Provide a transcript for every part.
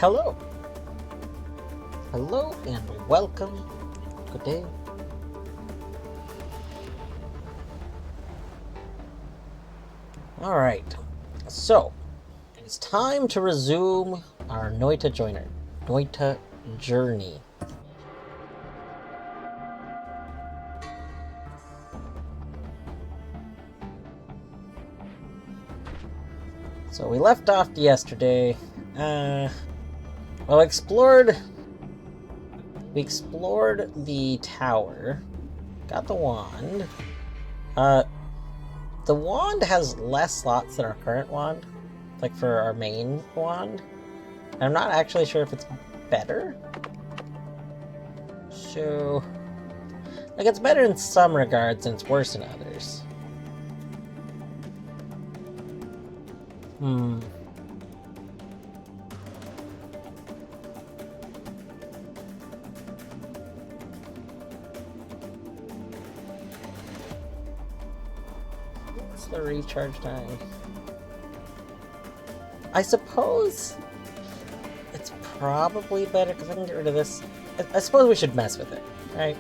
Hello. Hello and welcome. Good day. Alright, so it's time to resume our Noita journey. So we left off yesterday. Well, we explored the tower, got the wand. The wand has less slots than our current wand, like for our main wand. I'm not actually sure if it's better. So, like, it's better in some regards and it's worse in others. What's the recharge time? I suppose it's probably better because I can get rid of this. I suppose we should mess with it, right?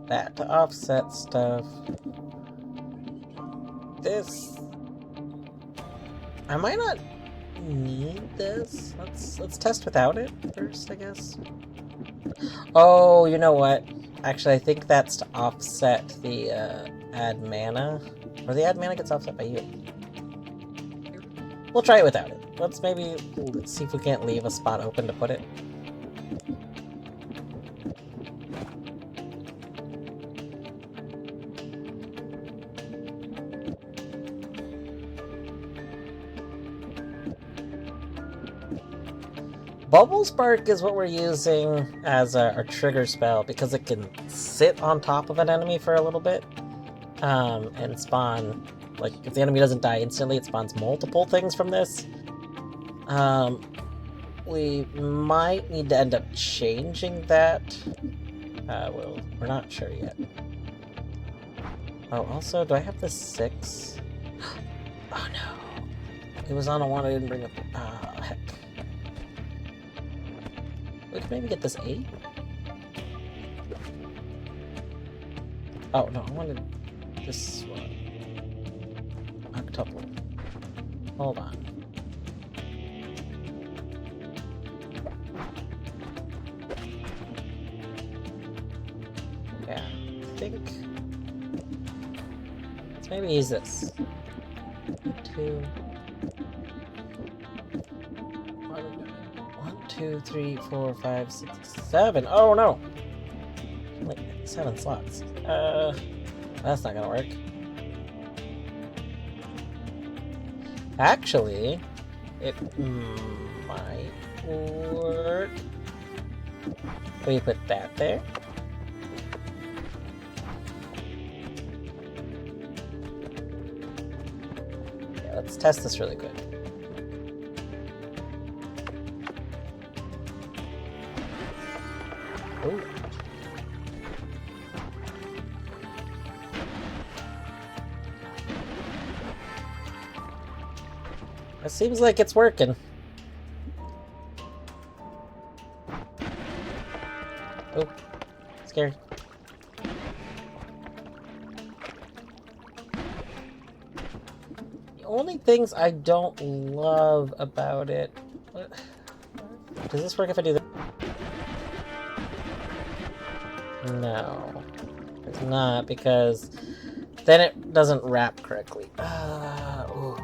That to offset stuff. This, I might not need this. Let's test without it first, I guess. Oh, you know what? Actually, I think that's to offset the add mana, or the add mana gets offset by you. We'll try it without it. Let's see if we can't leave a spot open to put it. Bubble Spark is what we're using as our trigger spell because it can sit on top of an enemy for a little bit and spawn, like, if the enemy doesn't die instantly, it spawns multiple things from this. We might need to end up changing that. We're not sure yet. Oh, also, do I have the 6? Oh no. It was on a one I didn't bring up. Ah, heck. We could maybe get this 8? Oh, no, I wanted this one. Octuple. Hold on. Yeah, I think... let's maybe use this. 2... 2, 3, 4, 5, 6, 7. Oh no! Like 7 slots. That's not gonna work. Actually, it might work. We put that there. Yeah, let's test this really quick. Ooh. It seems like it's working. Oh, scared. The only things I don't love about it... Does this work if I do this? No, it's not, because then it doesn't wrap correctly. Ooh.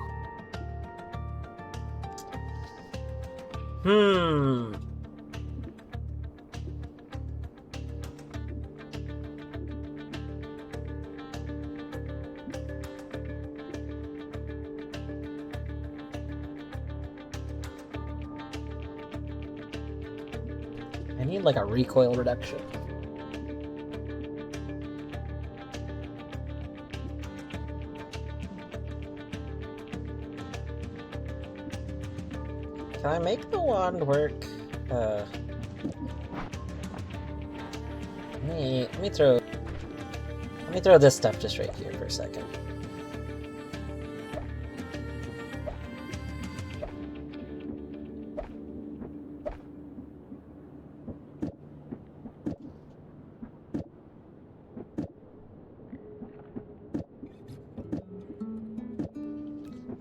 I need like a recoil reduction. Can I make the wand work? Let me throw this stuff just right here for a second.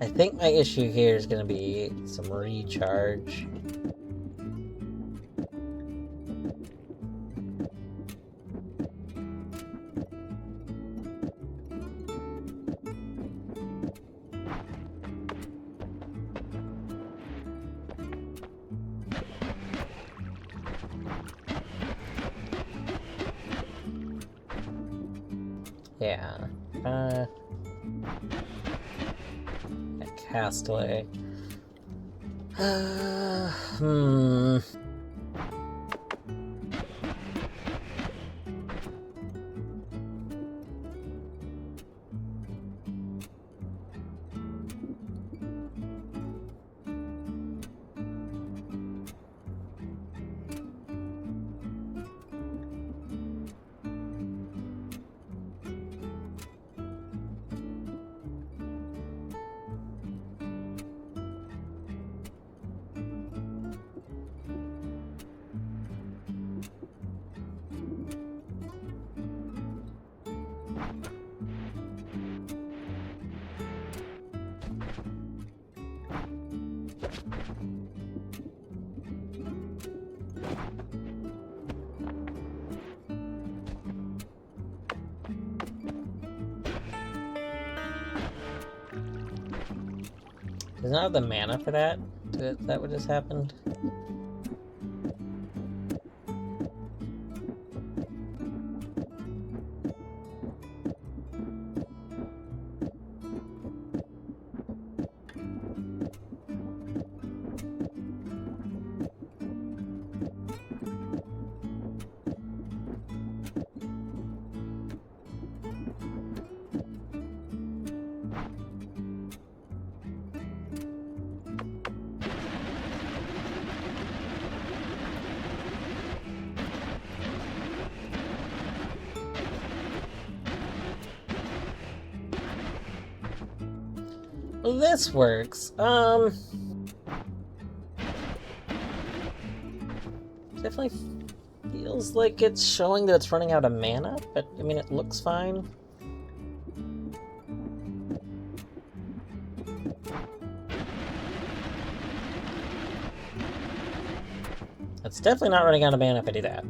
I think my issue here is going to be some recharge. Yeah. Castaway. Does not have the mana for that? Is that what just happened? Well, this works. Definitely feels like it's showing that it's running out of mana, but I mean, it looks fine. It's definitely not running out of mana if I do that.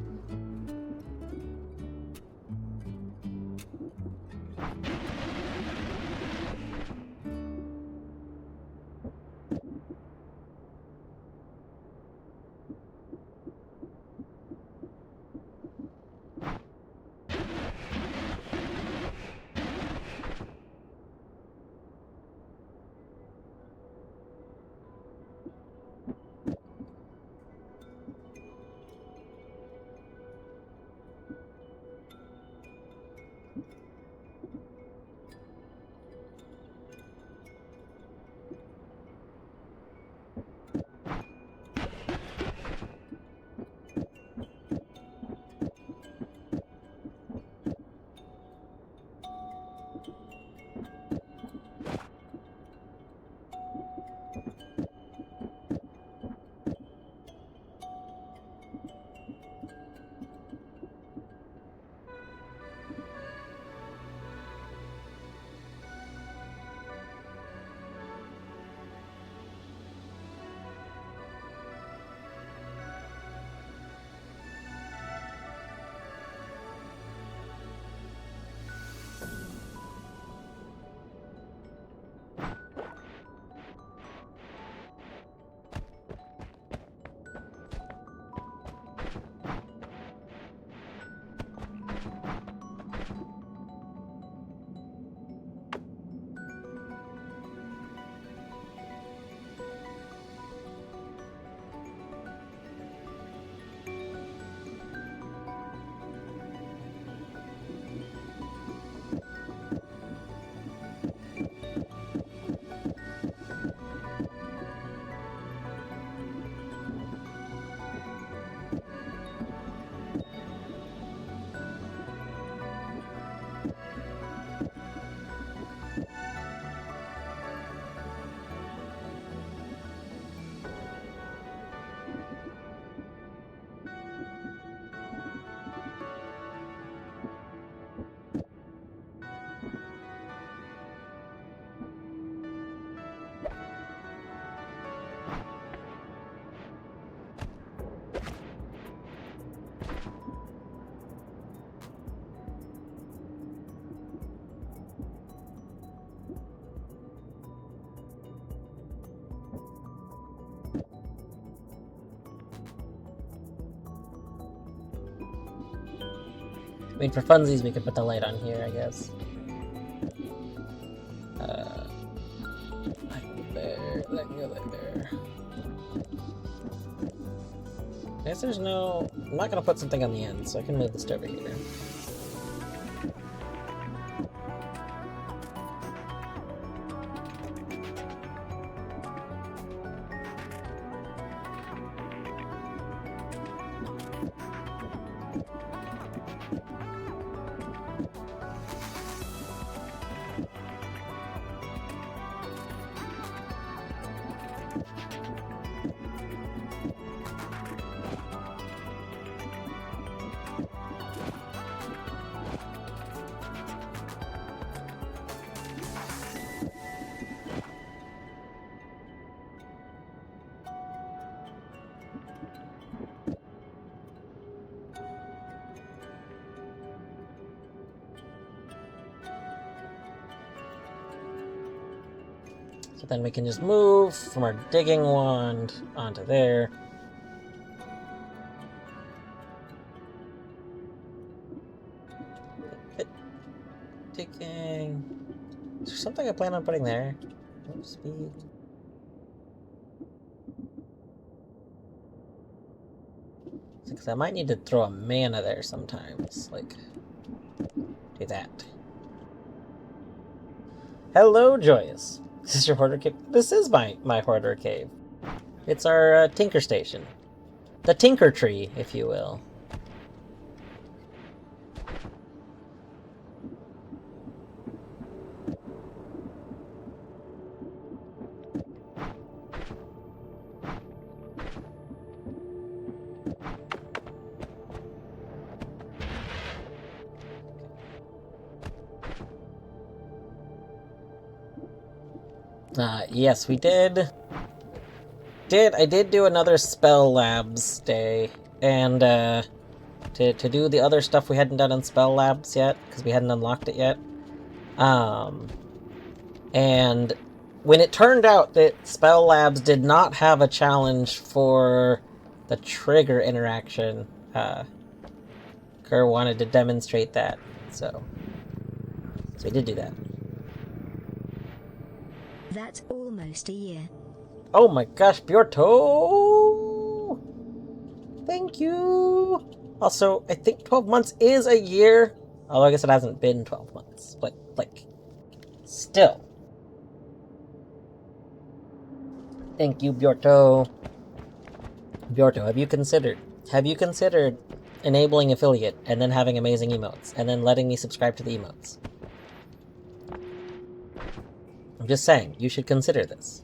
mean, for funsies, we could put the light on here, I guess. That can go there, that can go there. I guess there's no... I'm not gonna put something on the end, so I can move this over here. So then we can just move from our digging wand onto there. Digging. Is there something I plan on putting there? Move speed. Because I might need to throw a mana there sometimes. Like, do that. Hello, Joyous. Is this your hoarder cave? This is my hoarder cave. It's our tinker station. The tinker tree, if you will. Yes, we did. I did do another Spell Labs day, and to do the other stuff we hadn't done in Spell Labs yet, because we hadn't unlocked it yet. And when it turned out that Spell Labs did not have a challenge for the trigger interaction, Kerr wanted to demonstrate that, so we did do that. That's almost a year. Oh my gosh, Bjorto! Thank you! Also, I think 12 months is a year. Although I guess it hasn't been 12 months. But, like, still. Thank you, Bjorto. Bjorto, have you considered enabling affiliate and then having amazing emotes and then letting me subscribe to the emotes? I'm just saying, you should consider this.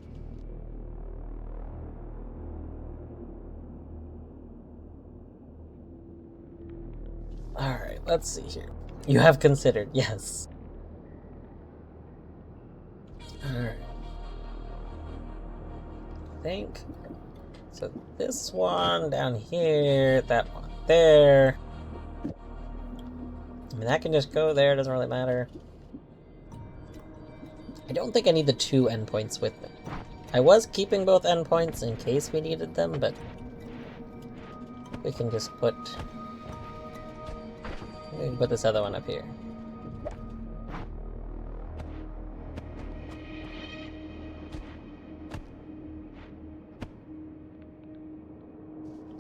Alright, let's see here. You have considered, yes. Alright. I think. So this one down here, that one there. I mean, that can just go there, doesn't really matter. I don't think I need the 2 endpoints with them. I was keeping both endpoints in case we needed them, but we can just put... we can put this other one up here.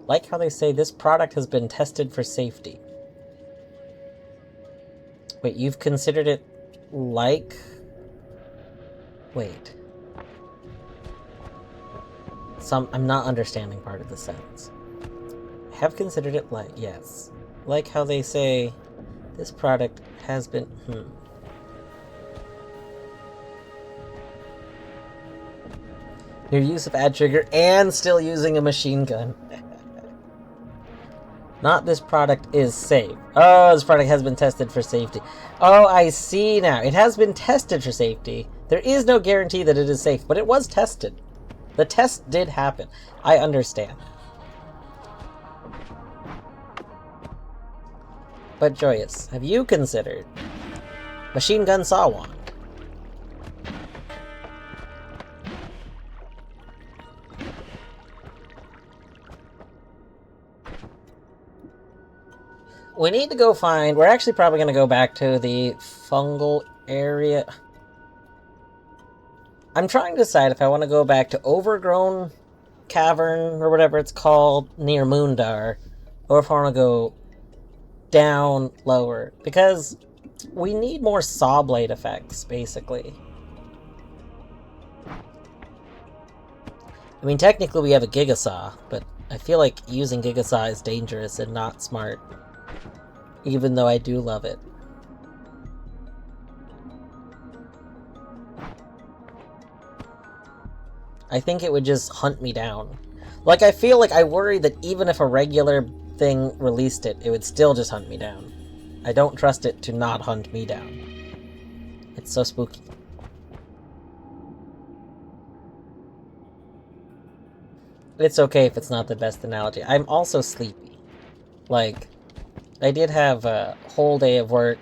Like how they say this product has been tested for safety. Wait, you've considered it like... Wait. I'm not understanding part of the sentence. Have considered it like... Yes. Like how they say this product has been... Your use of ad trigger and still using a machine gun. Not this product is safe. Oh, this product has been tested for safety. Oh, I see now. It has been tested for safety. There is no guarantee that it is safe, but it was tested. The test did happen. I understand. But Joyous, have you considered machine gun saw wand? We need to go find... We're actually probably going to go back to the fungal area. I'm trying to decide if I want to go back to Overgrown Cavern, or whatever it's called, near Moondar, or if I want to go down lower. Because we need more saw blade effects, basically. I mean, technically we have a Gigasaw, but I feel like using Gigasaw is dangerous and not smart. Even though I do love it. I think it would just hunt me down. Like, I feel like I worry that even if a regular thing released it, it would still just hunt me down. I don't trust it to not hunt me down. It's so spooky. It's okay if it's not the best analogy. I'm also sleepy. Like, I did have a whole day of work,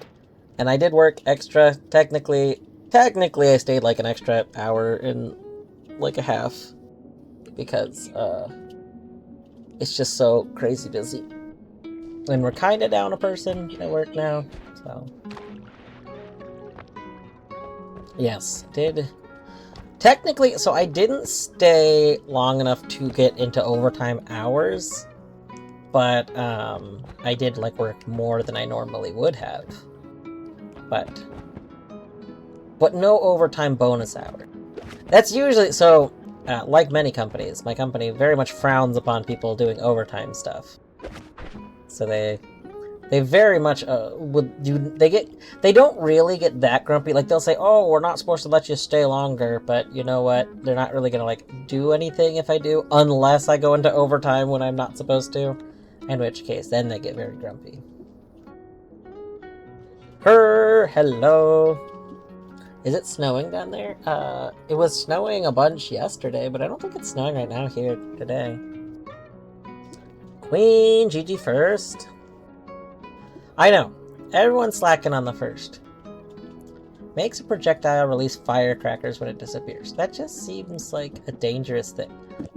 and I did work extra. Technically I stayed like an extra hour and like a half, because it's just so crazy busy. And we're kinda down a person at work now, so. Yes, did... Technically, so I didn't stay long enough to get into overtime hours, but I did like work more than I normally would have. But no overtime bonus hour. That's usually, so, like many companies, my company very much frowns upon people doing overtime stuff. So they very much they don't really get that grumpy. Like, they'll say, oh, we're not supposed to let you stay longer, but you know what? They're not really gonna, like, do anything if I do, unless I go into overtime when I'm not supposed to. In which case, then they get very grumpy. Hello. Is it snowing down there? It was snowing a bunch yesterday, but I don't think it's snowing right now here today. Queen, GG first. I know. Everyone's slacking on the first. Makes a projectile release firecrackers when it disappears. That just seems like a dangerous thing.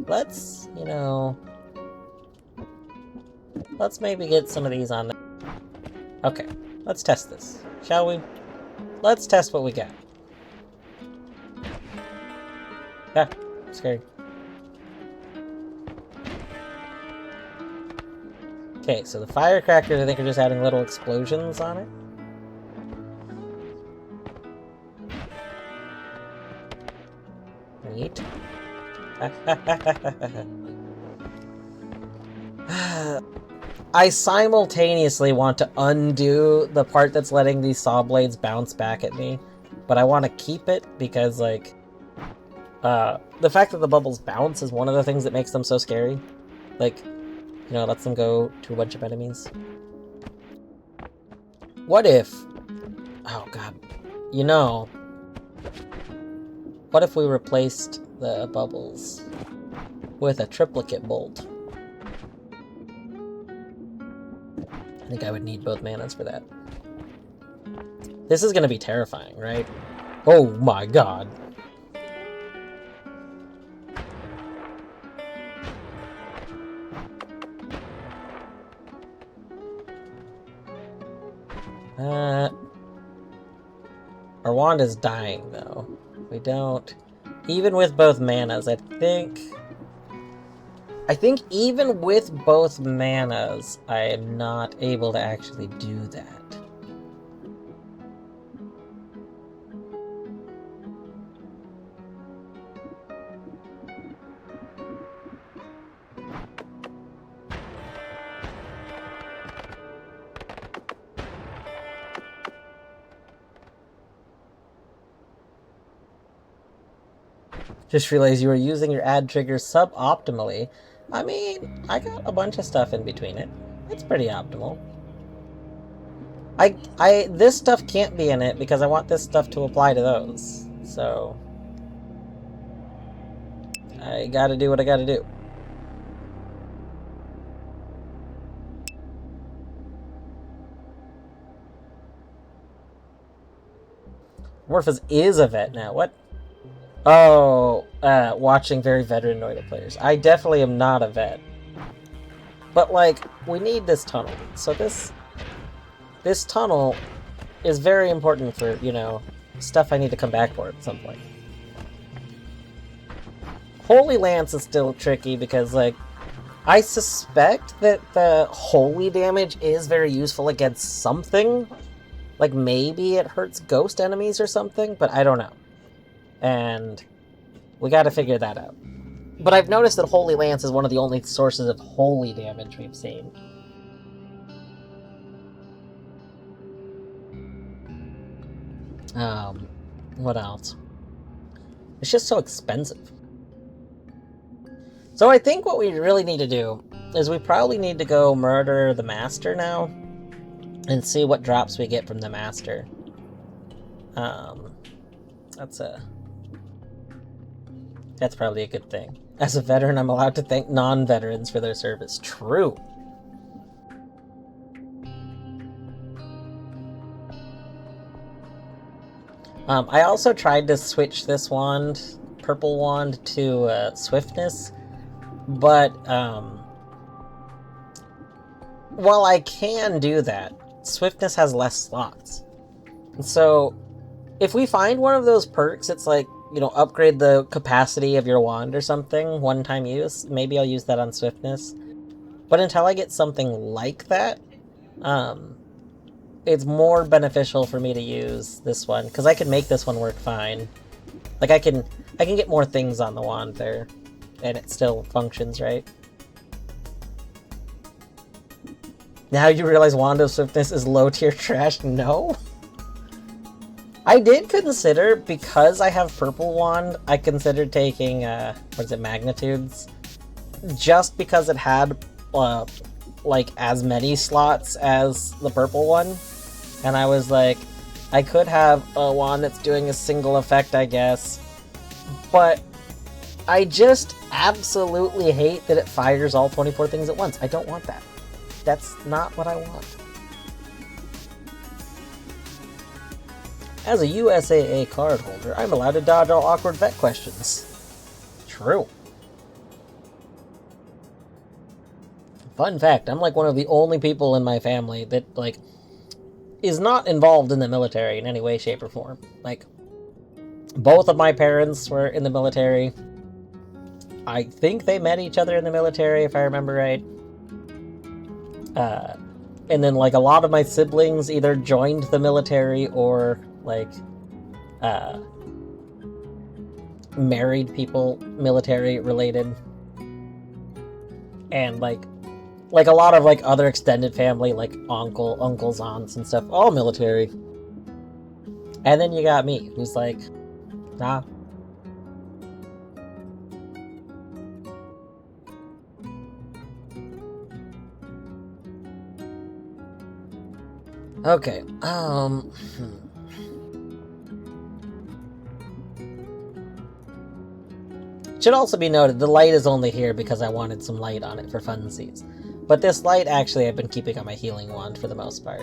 Let's, you know... Let's maybe get some of these on there. Okay, let's test this, shall we? Let's test what we got. Ah, scary. Okay, so the firecrackers, I think, are just adding little explosions on it. Neat. I simultaneously want to undo the part that's letting these saw blades bounce back at me, but I want to keep it because, like, the fact that the bubbles bounce is one of the things that makes them so scary. Like, you know, it lets them go to a bunch of enemies. What if... Oh, God. You know... What if we replaced the bubbles with a triplicate bolt? I think I would need both manas for that. This is gonna be terrifying, right? Oh my god. Our wand is dying, though. We don't... Even with both manas, I think even with both manas, I am not able to actually do that. Just realized you were using your ad triggers suboptimally. I mean, I got a bunch of stuff in between it. It's pretty optimal. This stuff can't be in it because I want this stuff to apply to those. So, I gotta do what I gotta do. Morphous is a vet now. What? Oh, watching very veteran Noita players. I definitely am not a vet. But, like, we need this tunnel. So this this tunnel is very important for, you know, stuff I need to come back for at some point. Holy Lance is still tricky because, like, I suspect that the holy damage is very useful against something. Like, maybe it hurts ghost enemies or something, but I don't know. And we gotta figure that out. But I've noticed that Holy Lance is one of the only sources of holy damage we've seen. What else? It's just so expensive. So I think what we really need to do is we probably need to go murder the Master now and see what drops we get from the Master. That's probably a good thing. As a veteran, I'm allowed to thank non-veterans for their service. True. I also tried to switch this wand, purple wand, to swiftness, but while I can do that, swiftness has less slots. So if we find one of those perks, it's like, you know, upgrade the capacity of your wand or something, one-time use, maybe I'll use that on swiftness. But until I get something like that, it's more beneficial for me to use this one, because I can make this one work fine. Like, I can get more things on the wand there, and it still functions, right? Now you realize Wand of Swiftness is low-tier trash? No? I did consider, because I have Purple Wand, I considered taking, Magnitudes. Just because it had, like, as many slots as the purple one. And I was like, I could have a wand that's doing a single effect, I guess. But I just absolutely hate that it fires all 24 things at once. I don't want that. That's not what I want. As a USAA card holder, I'm allowed to dodge all awkward vet questions. True. Fun fact, I'm like one of the only people in my family that, like, is not involved in the military in any way, shape, or form. Like, both of my parents were in the military. I think they met each other in the military, if I remember right. And then, like, a lot of my siblings either joined the military or, like, married people military related. And, like a lot of, like, other extended family, like uncles, aunts, and stuff, all military. And then you got me, who's like, nah. Okay, Should also be noted, the light is only here because I wanted some light on it for funsies. But this light, actually, I've been keeping on my healing wand for the most part.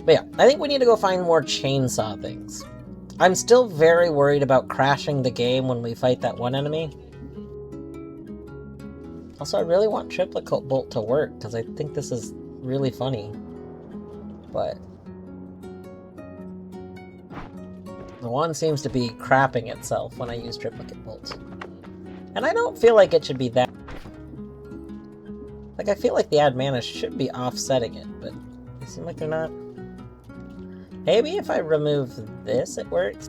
But yeah, I think we need to go find more chainsaw things. I'm still very worried about crashing the game when we fight that one enemy. Also, I really want Triplicate Bolt to work, because I think this is really funny. But the wand seems to be crapping itself when I use Triplicate Bolt. And I don't feel like it should be that. Like, I feel like the add mana should be offsetting it, but they seem like they're not. Maybe if I remove this, it works.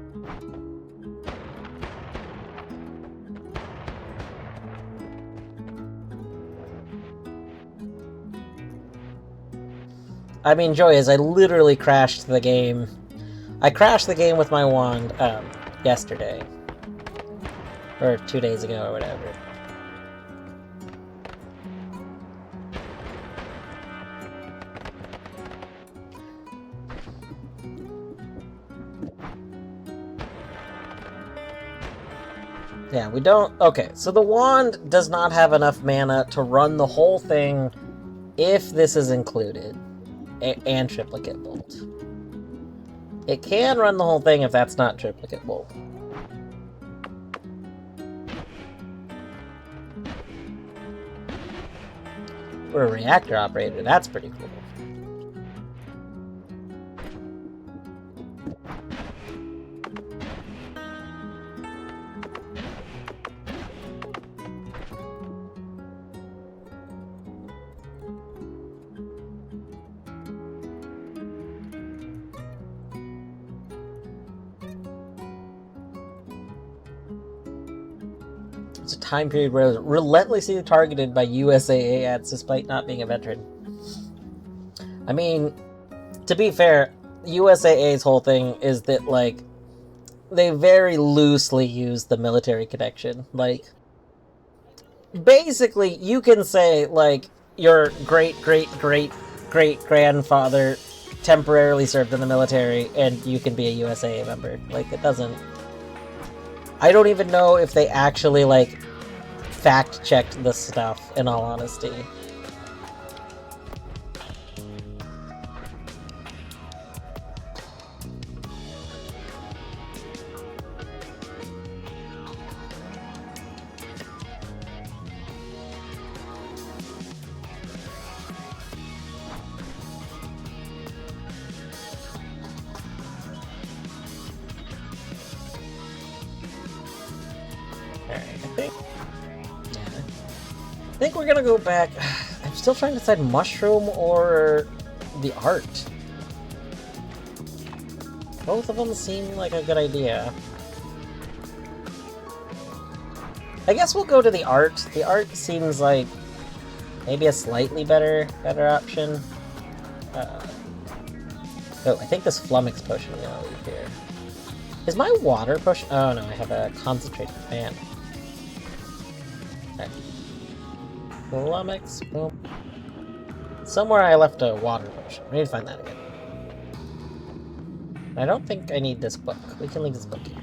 I mean, joy is I literally crashed the game. I crashed the game with my wand, yesterday. Or 2 days ago, or whatever. Yeah, we don't... Okay, so the wand does not have enough mana to run the whole thing if this is included. And Triplicate Bolt. It can run the whole thing if that's not Triplicate Bolt. We're a reactor operator. That's pretty cool. It's a time period where I was relentlessly targeted by USAA ads despite not being a veteran. I mean, to be fair, USAA's whole thing is that, like, they very loosely use the military connection. Like, basically, you can say, like, your great-great-great-great-grandfather temporarily served in the military, and you can be a USAA member. Like, it doesn't... I don't even know if they actually, like, fact-checked this stuff, in all honesty. I think we're gonna go back. I'm still trying to decide mushroom or the art. Both of them seem like a good idea. I guess we'll go to the art. The art seems like maybe a slightly better option. Oh, I think this flummox potion I'm gonna leave here. Is my water potion? Oh no, I have a concentrated fan. Okay. Flummox, boom. Somewhere I left a water potion. I need to find that again. I don't think I need this book. We can leave this book here.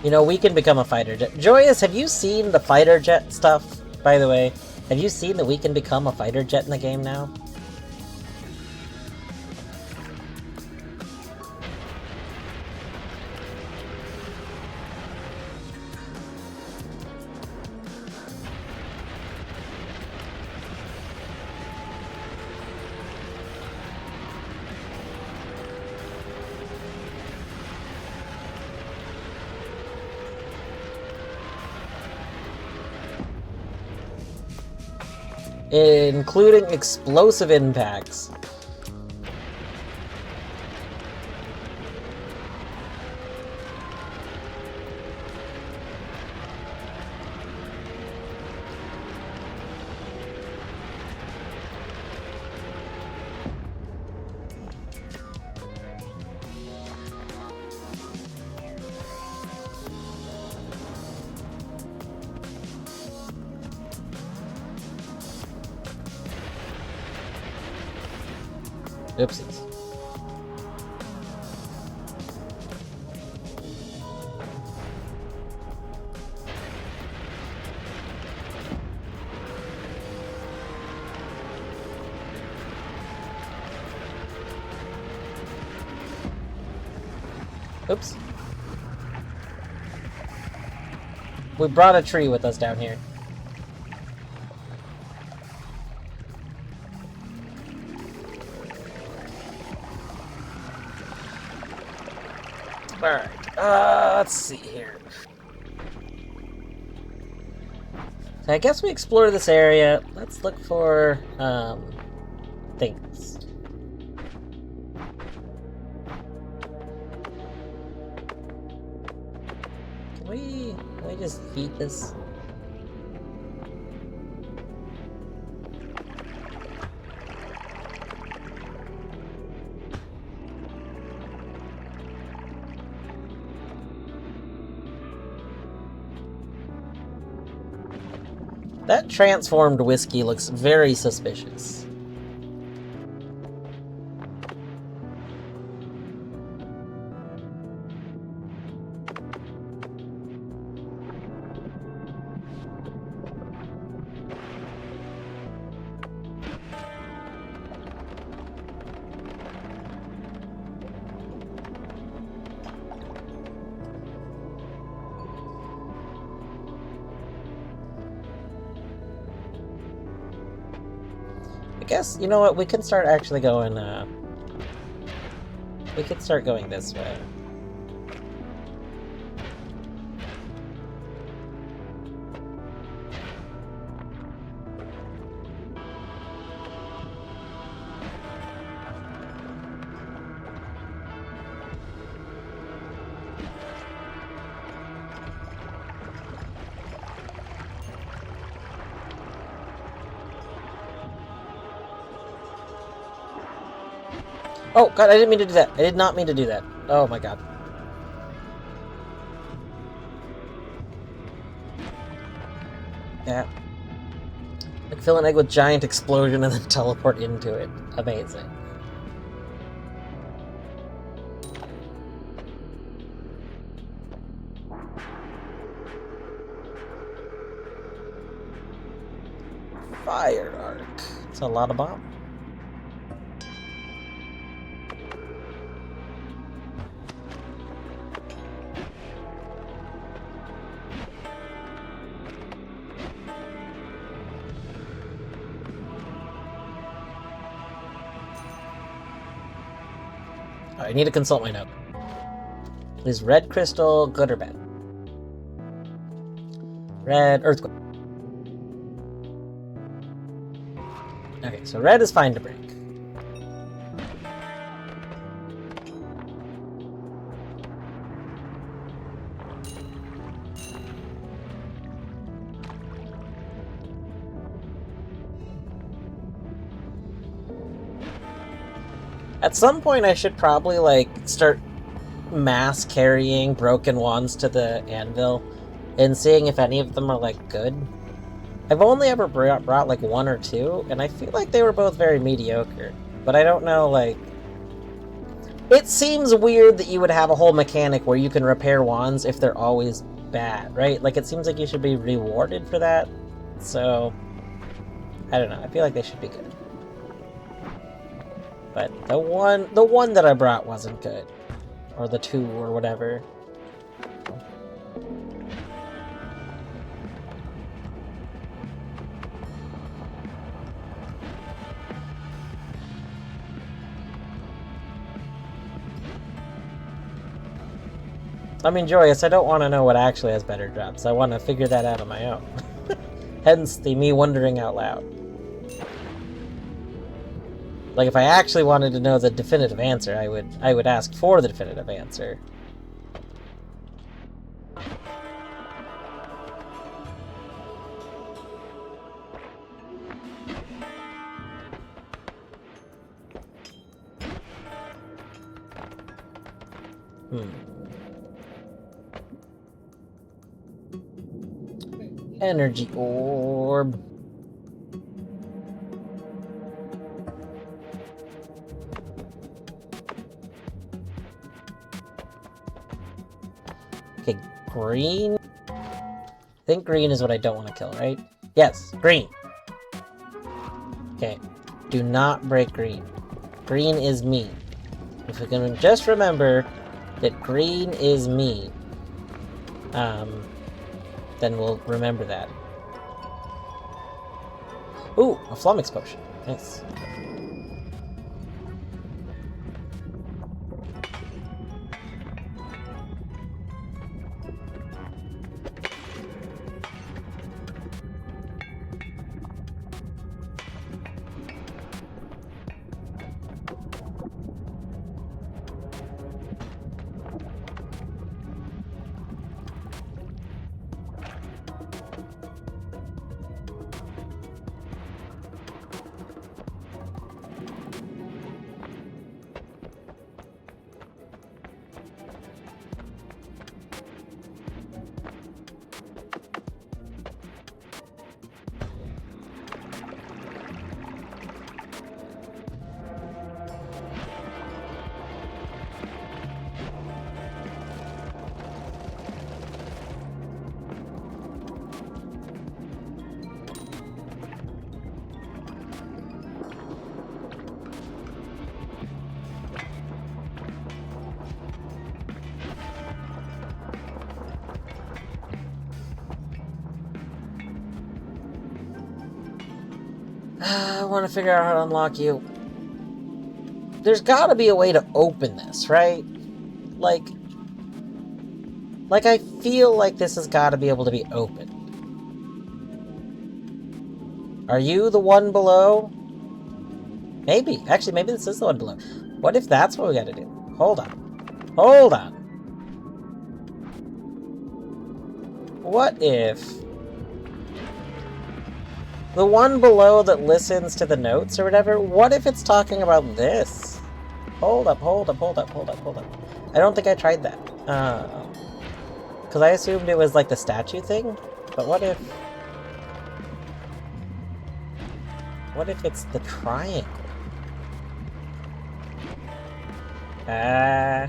You know, we can become a fighter jet. Joyous, have you seen the fighter jet stuff, by the way? Have you seen that we can become a fighter jet in the game now? Including explosive impacts. Oopsies. Oops. We brought a tree with us down here. Alright, let's see here. So I guess we explore this area. Let's look for, things. Can we just eat this? That transformed whiskey looks very suspicious. I guess, you know what, we can start actually going, we could start going this way. Oh, God, I didn't mean to do that. I did not mean to do that. Oh, my God. Yeah. Like, fill an egg with giant explosion and then teleport into it. Amazing. Fire arc. It's a lot of bomb. I need to consult my note. Is red crystal good or bad? Red earthquake. Okay, so red is fine to break. At some point, I should probably, like, start mass carrying broken wands to the anvil and seeing if any of them are, like, good. I've only ever brought like, one or two, and I feel like they were both very mediocre. But I don't know, like... It seems weird that you would have a whole mechanic where you can repair wands if they're always bad, right? Like, it seems like you should be rewarded for that. So... I don't know, I feel like they should be good. But the one that I brought wasn't good. Or the two, or whatever. I mean, Joyous, I don't want to know what actually has better drops. I want to figure that out on my own. Hence the me wondering out loud. Like, if I actually wanted to know the definitive answer, I would ask for the definitive answer. Energy orb. Okay, green? I think green is what I don't want to kill, right? Yes, green! Okay, do not break green. Green is me. If we can just remember that green is me, then we'll remember that. Ooh, a flummox potion. Nice. I want to figure out how to unlock you. There's gotta be a way to open this, right? Like I feel like this has gotta be able to be opened. Are you the one below? Maybe. Actually, maybe this is the one below. What if that's what we gotta do? Hold on. Hold on. What if the one below that listens to the notes or whatever, what if it's talking about this? Hold up, hold up, hold up, hold up, hold up. I don't think I tried that. Because I assumed it was like the statue thing. But what if... What if it's the triangle? Ah...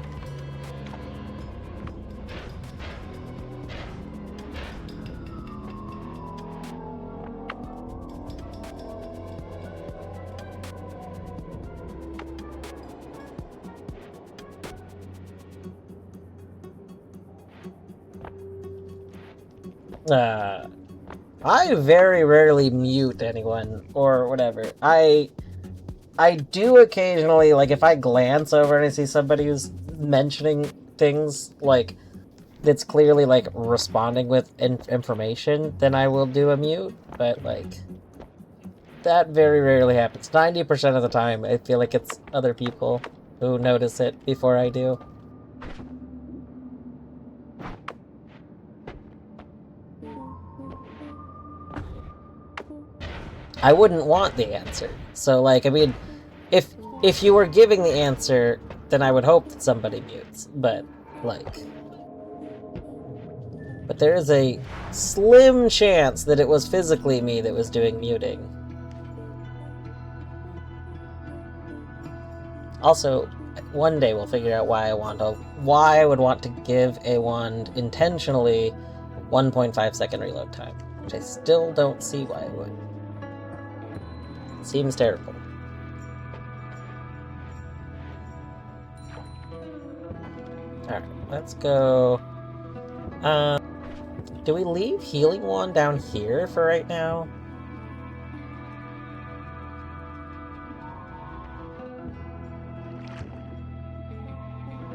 I very rarely mute anyone or whatever. I do occasionally, like, if I glance over and I see somebody who's mentioning things, like, that's clearly, like, responding with information, then I will do a mute, but, like, that very rarely happens. 90% of the time, I feel like it's other people who notice it before I do. I wouldn't want the answer. So, like, I mean, if you were giving the answer, then I would hope that somebody mutes. But, like... But there is a slim chance that it was physically me that was doing muting. Also, one day we'll figure out why I would want to give a wand intentionally 1.5 second reload time, which I still don't see why I would. Seems terrible. Alright, let's go. Do we leave Healing Wand down here for right now?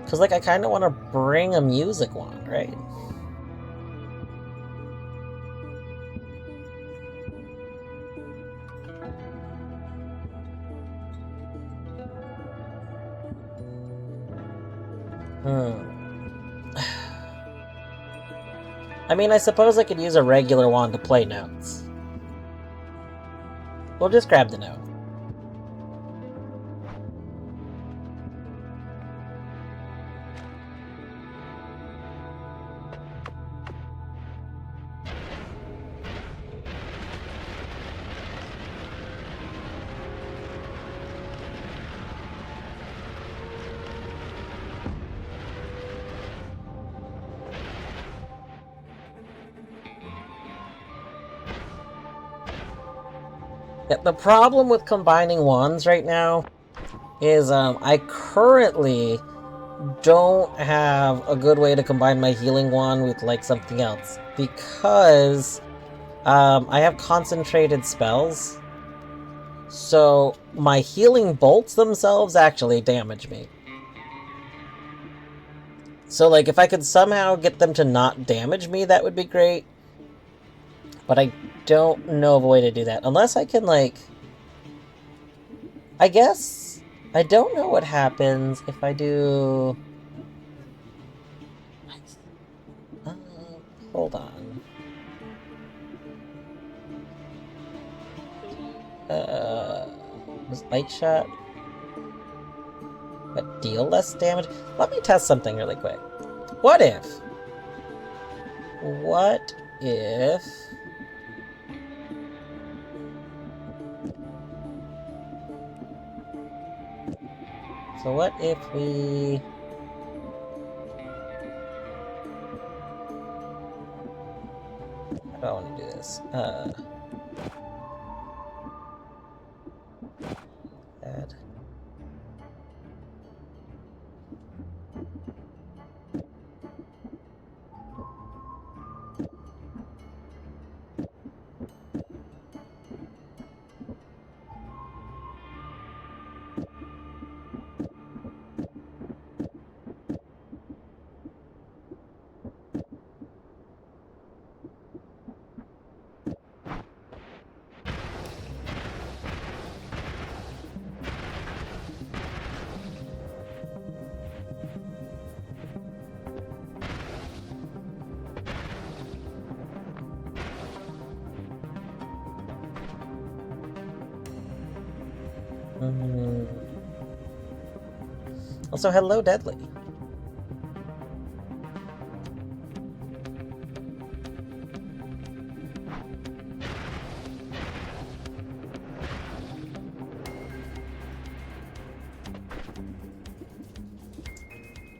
Because, like, I kind of want to bring a Music Wand, right? I mean, I suppose I could use a regular wand to play notes. We'll just grab the note. Yeah, the problem with combining wands right now is I currently don't have a good way to combine my healing wand with, like, something else. Because I have concentrated spells. So my healing bolts themselves actually damage me. So, like, if I could somehow get them to not damage me, that would be great. But I don't know of a way to do that. Unless I can, like... I guess... I don't know what happens if I do... Hold on. Was Light Shot... but deal less damage? Let me test something really quick. What if... What if... So what if we... How do I want to do this? Add. Mm. Also, hello, Deadly.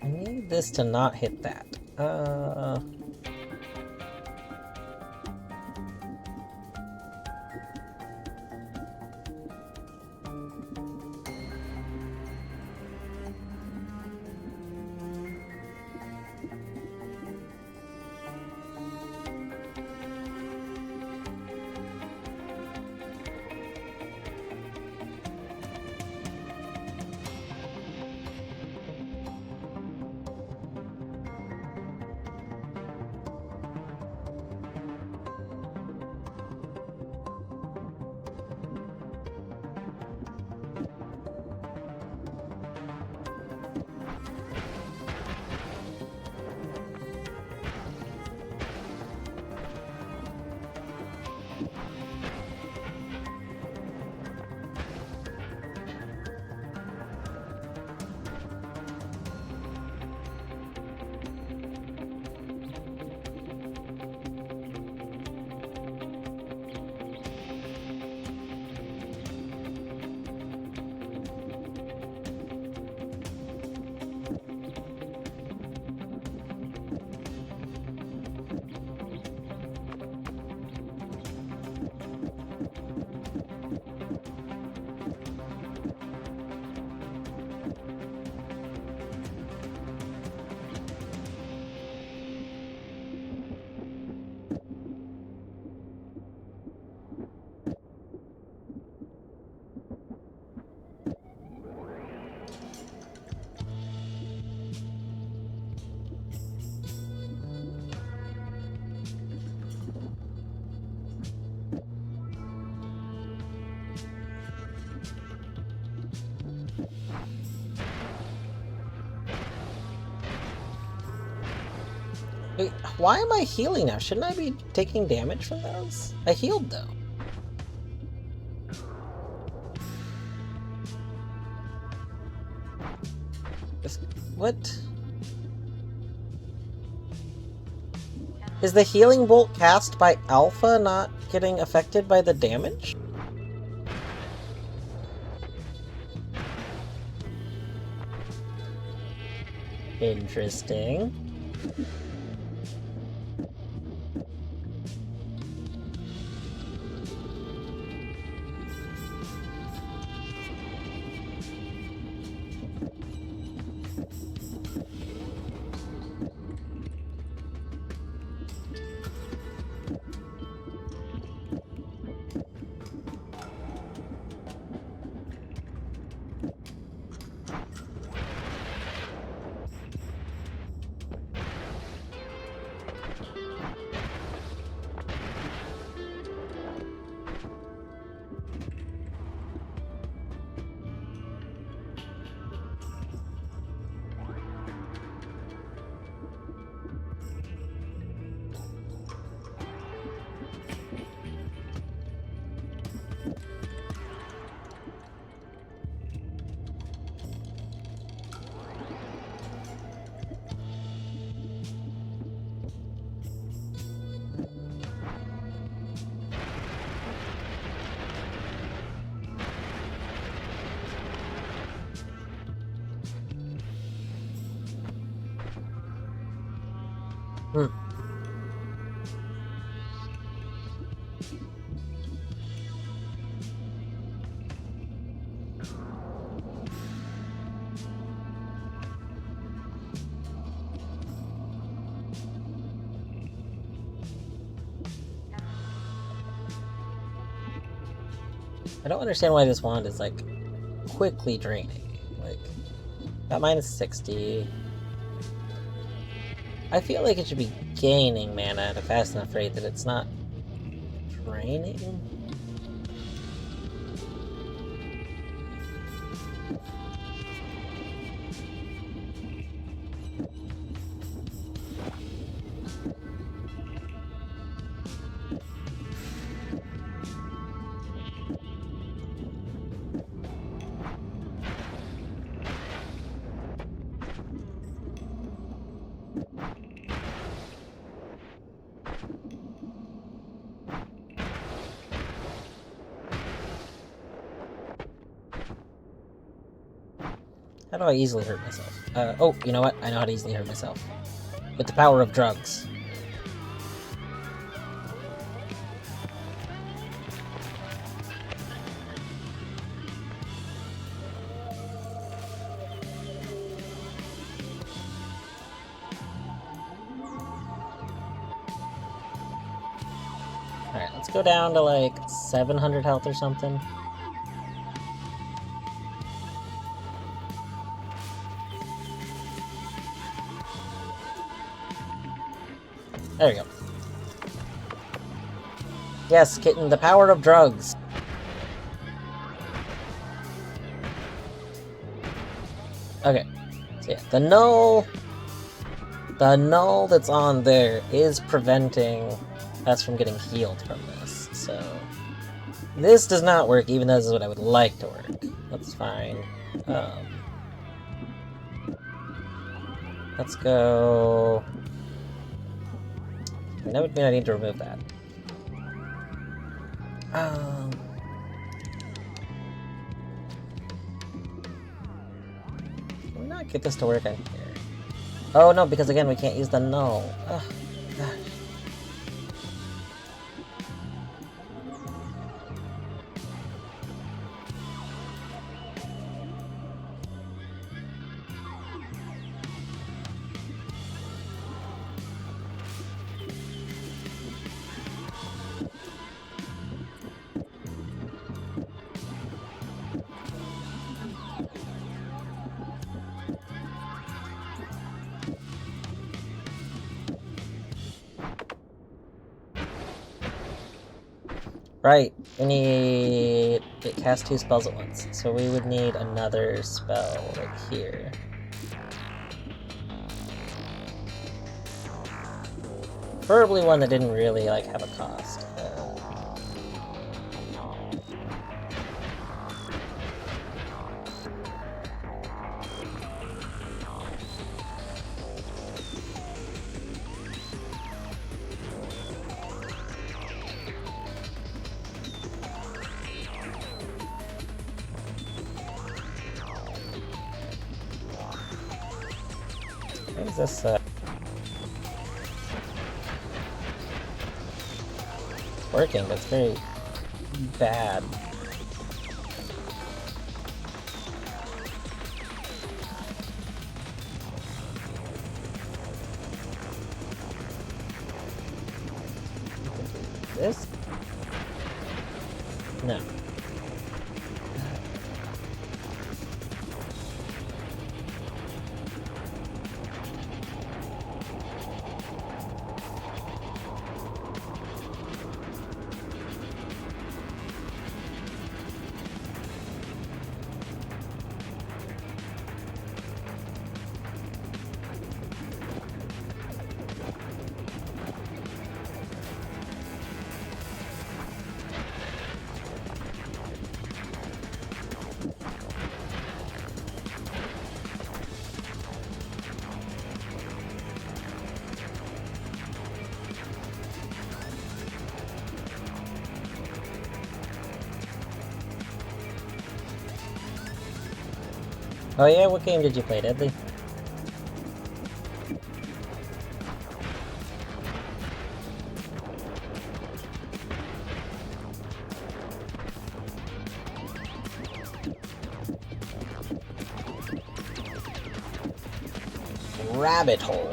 I need this to not hit that. Wait, why am I healing now? Shouldn't I be taking damage from those? I healed, though. What? Is the healing bolt cast by Alpha not getting affected by the damage? Interesting. Hmm. I don't understand why this wand is, like, quickly draining. Like, that minus 60. I feel like it should be gaining mana at a fast enough rate that it's not draining. How do I easily hurt myself? Oh, you know what? I know how to easily hurt myself. With the power of drugs. Alright, let's go down to like 700 health or something. There we go. Yes, kitten, the power of drugs. Okay, so yeah, the null that's on there is preventing us from getting healed from this, so this does not work, even though this is what I would like to work. That's fine. Let's go... that would mean I need to remove that. Can we not get this to work on here? Oh no, because again, we can't use the null. Ugh, gosh. Right, we need... it casts 2 spells at once, so we would need another spell right here. Preferably one that didn't really, like, have a cost. What is this, It's working, but it's very bad. This? No. Oh yeah, what game did you play, Deadly? Rabbit hole.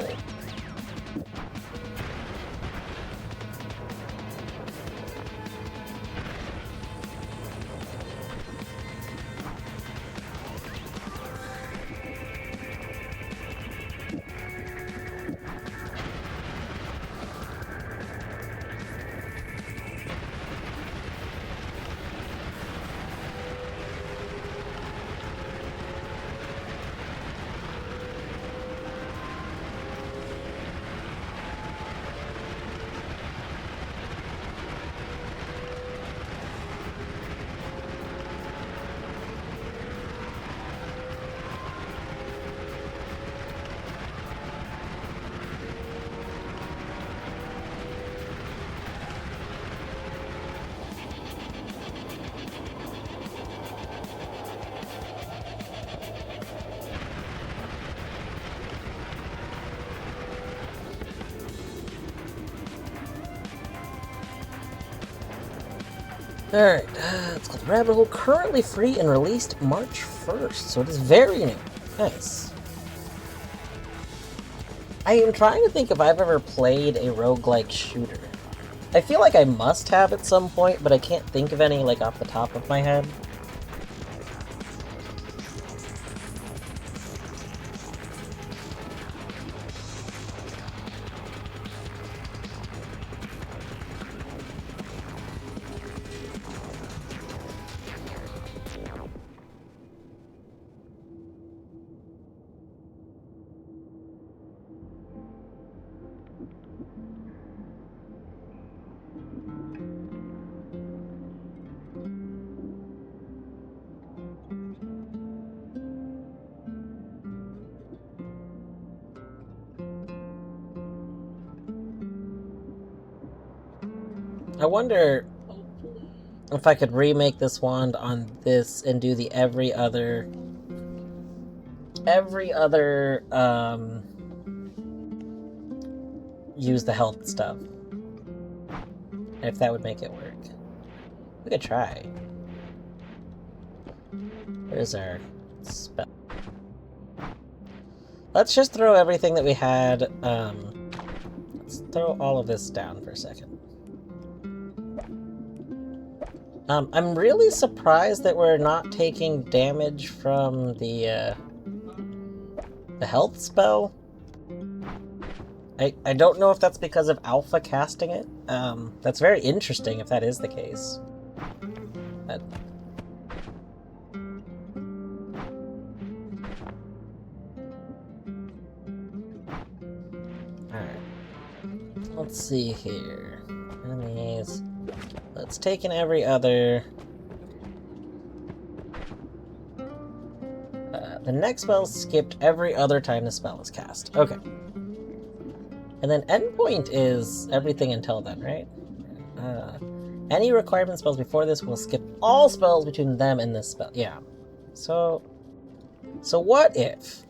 Alright, it's called Rabbit Hole, currently free and released March 1st, so it is very new. Nice. I am trying to think if I've ever played a roguelike shooter. I feel like I must have at some point, but I can't think of any, like, off the top of my head. I wonder if I could remake this wand on this and do the every other, use the health stuff. If that would make it work. We could try. Where's our spell? Let's just throw everything that we had, let's throw all of this down for a second. I'm really surprised that we're not taking damage from the health spell. I don't know if that's because of Alpha casting it. That's very interesting if that is the case. But... Alright. Let's see here. Enemies. Let's take in every other. The next spell skipped every other time the spell is cast. Okay. And then endpoint is everything until then, right? Any requirement spells before this will skip all spells between them and this spell. Yeah. So what if?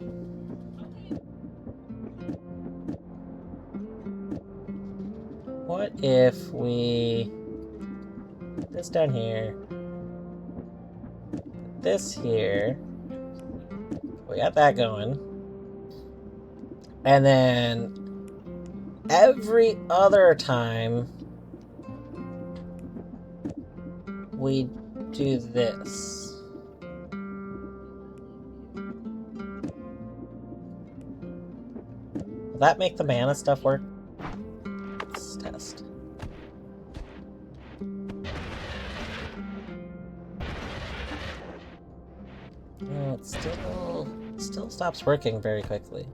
What if we put this down here, put this here, we got that going, and then every other time we do this. Will that make the mana stuff work? Let's test. No, it still stops working very quickly.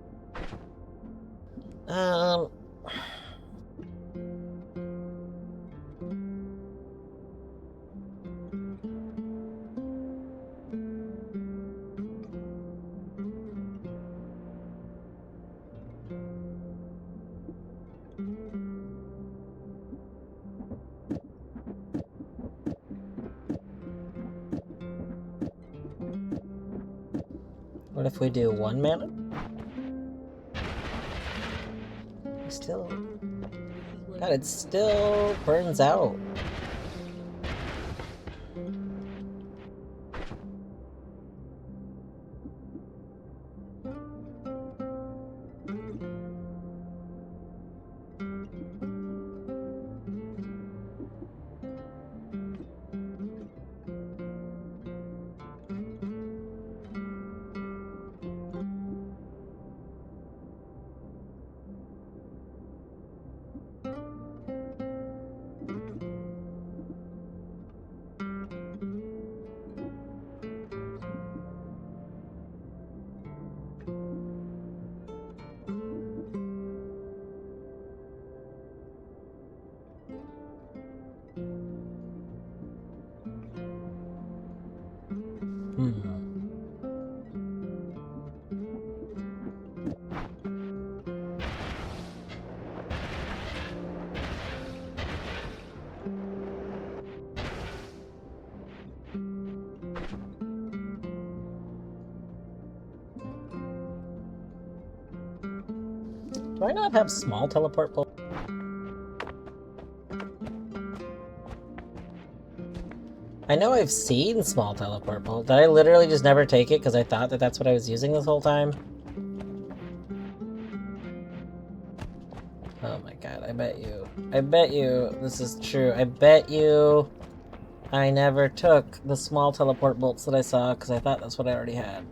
What if we do 1 mana? Still... God, it still burns out. Do I not have small teleport pull? I know I've seen small teleport bolt. Did I literally just never take it because I thought that that's what I was using this whole time? Oh my god, I bet you this is true. I bet you I never took the small teleport bolts that I saw because I thought that's what I already had.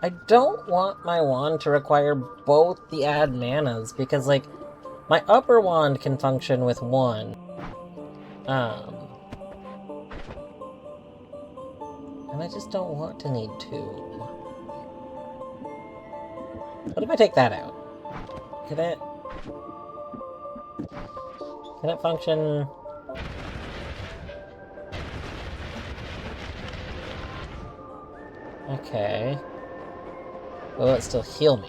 I don't want my wand to require both the add manas, because, like, my upper wand can function with one. And I just don't want to need two. What if I take that out? Can it function? Okay. Will it still heal me?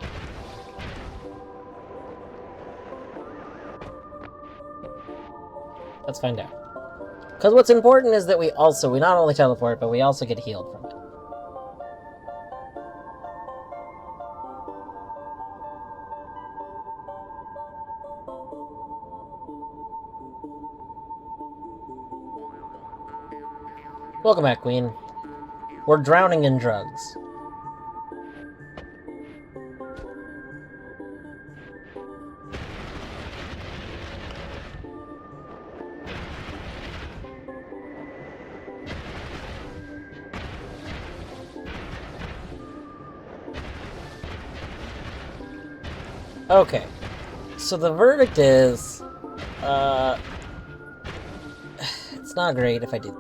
Let's find out. Because what's important is that we not only teleport, but we also get healed from it. Welcome back, Queen. We're drowning in drugs. Okay. So the verdict is, it's not great if I do.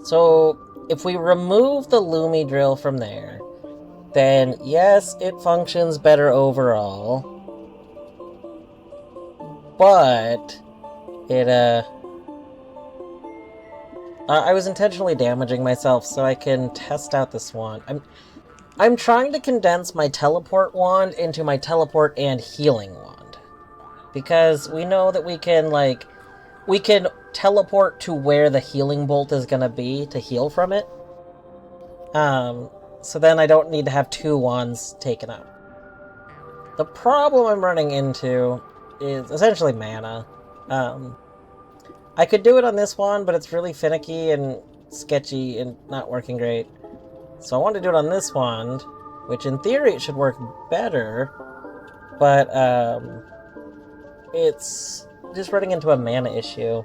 So, if we remove the Lumi drill from there, then yes, it functions better overall. But I was intentionally damaging myself so I can test out this wand. I'm trying to condense my teleport wand into my teleport and healing wand. Because we know that we can teleport to where the healing bolt is gonna be to heal from it. So then I don't need to have two wands taken out. The problem I'm running into is essentially mana. I could do it on this wand, but it's really finicky and sketchy and not working great. So I want to do it on this wand, which in theory it should work better, but it's just running into a mana issue.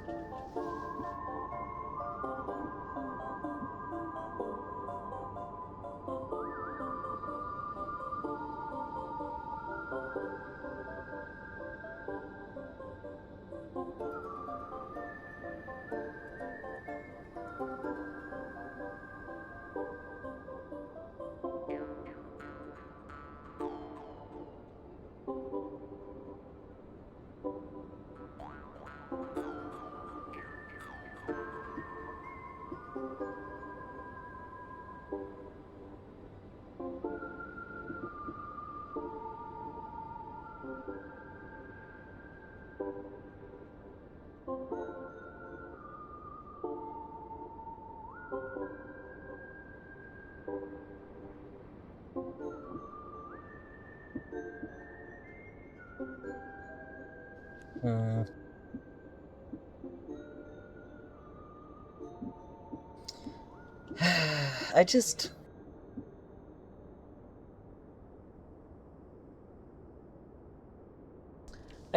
I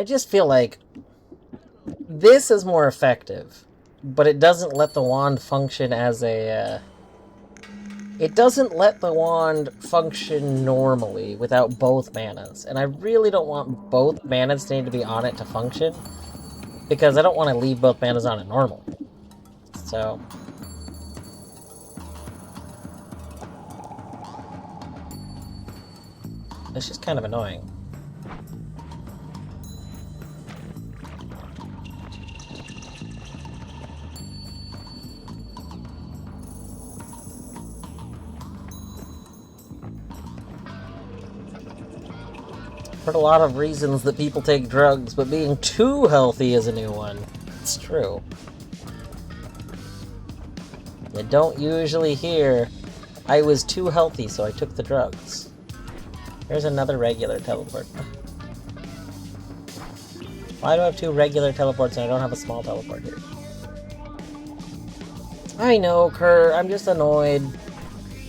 just feel like this is more effective, but it doesn't let the wand function as a, it doesn't let the wand function normally without both manas, and I really don't want both manas to need to be on it to function, because I don't want to leave both manas on it normally. So it's just kind of annoying. Heard a lot of reasons that people take drugs, but being too healthy is a new one. It's true. You don't usually hear, I was too healthy, so I took the drugs. Here's another regular teleport. Why do I have two regular teleports and I don't have a small teleport here? I know, Kurt. I'm just annoyed.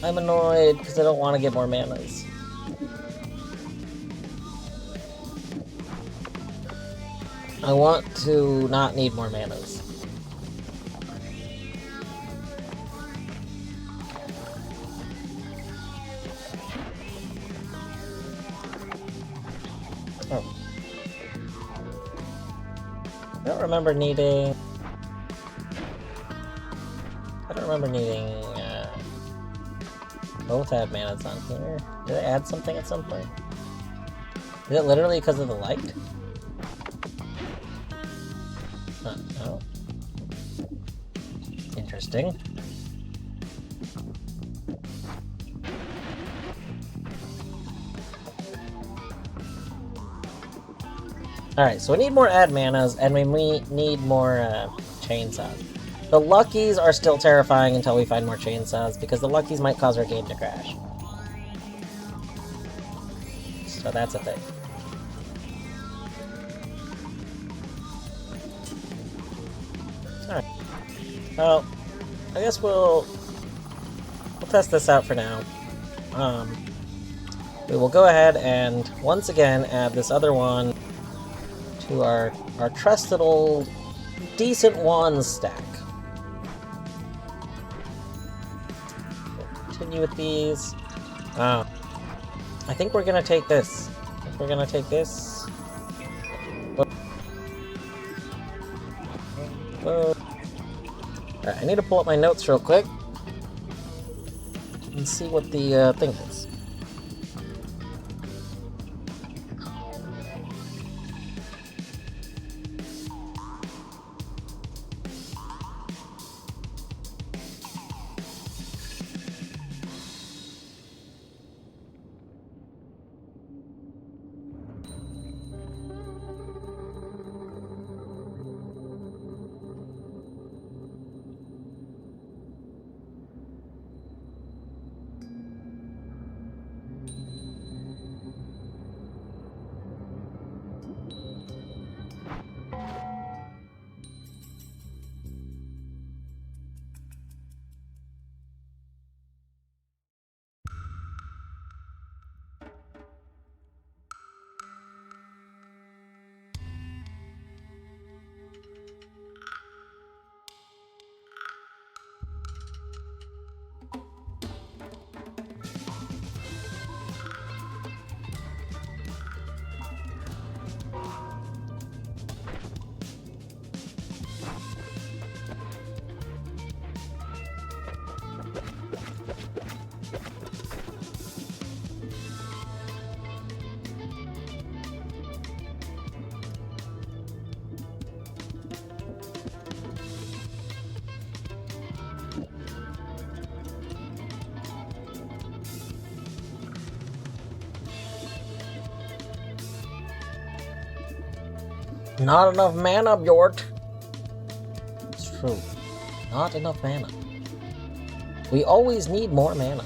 I'm annoyed because I don't want to get more manas. I want to not need more manas. Oh. I don't remember needing... both add manas on here. Did I add something at some point? Is it literally because of the light? No. Interesting. Alright, so we need more add manas, and we need more chainsaws. The Luckies are still terrifying until we find more chainsaws, because the Luckies might cause our game to crash. So that's a thing. Alright. Well, I guess we'll test this out for now. We will go ahead and once again add this other one to our trusted old decent wands stack. Continue with these. I think we're gonna take this. Alright, I need to pull up my notes real quick and see what the thing is. Not enough mana, Bjort. It's true. Not enough mana. We always need more mana.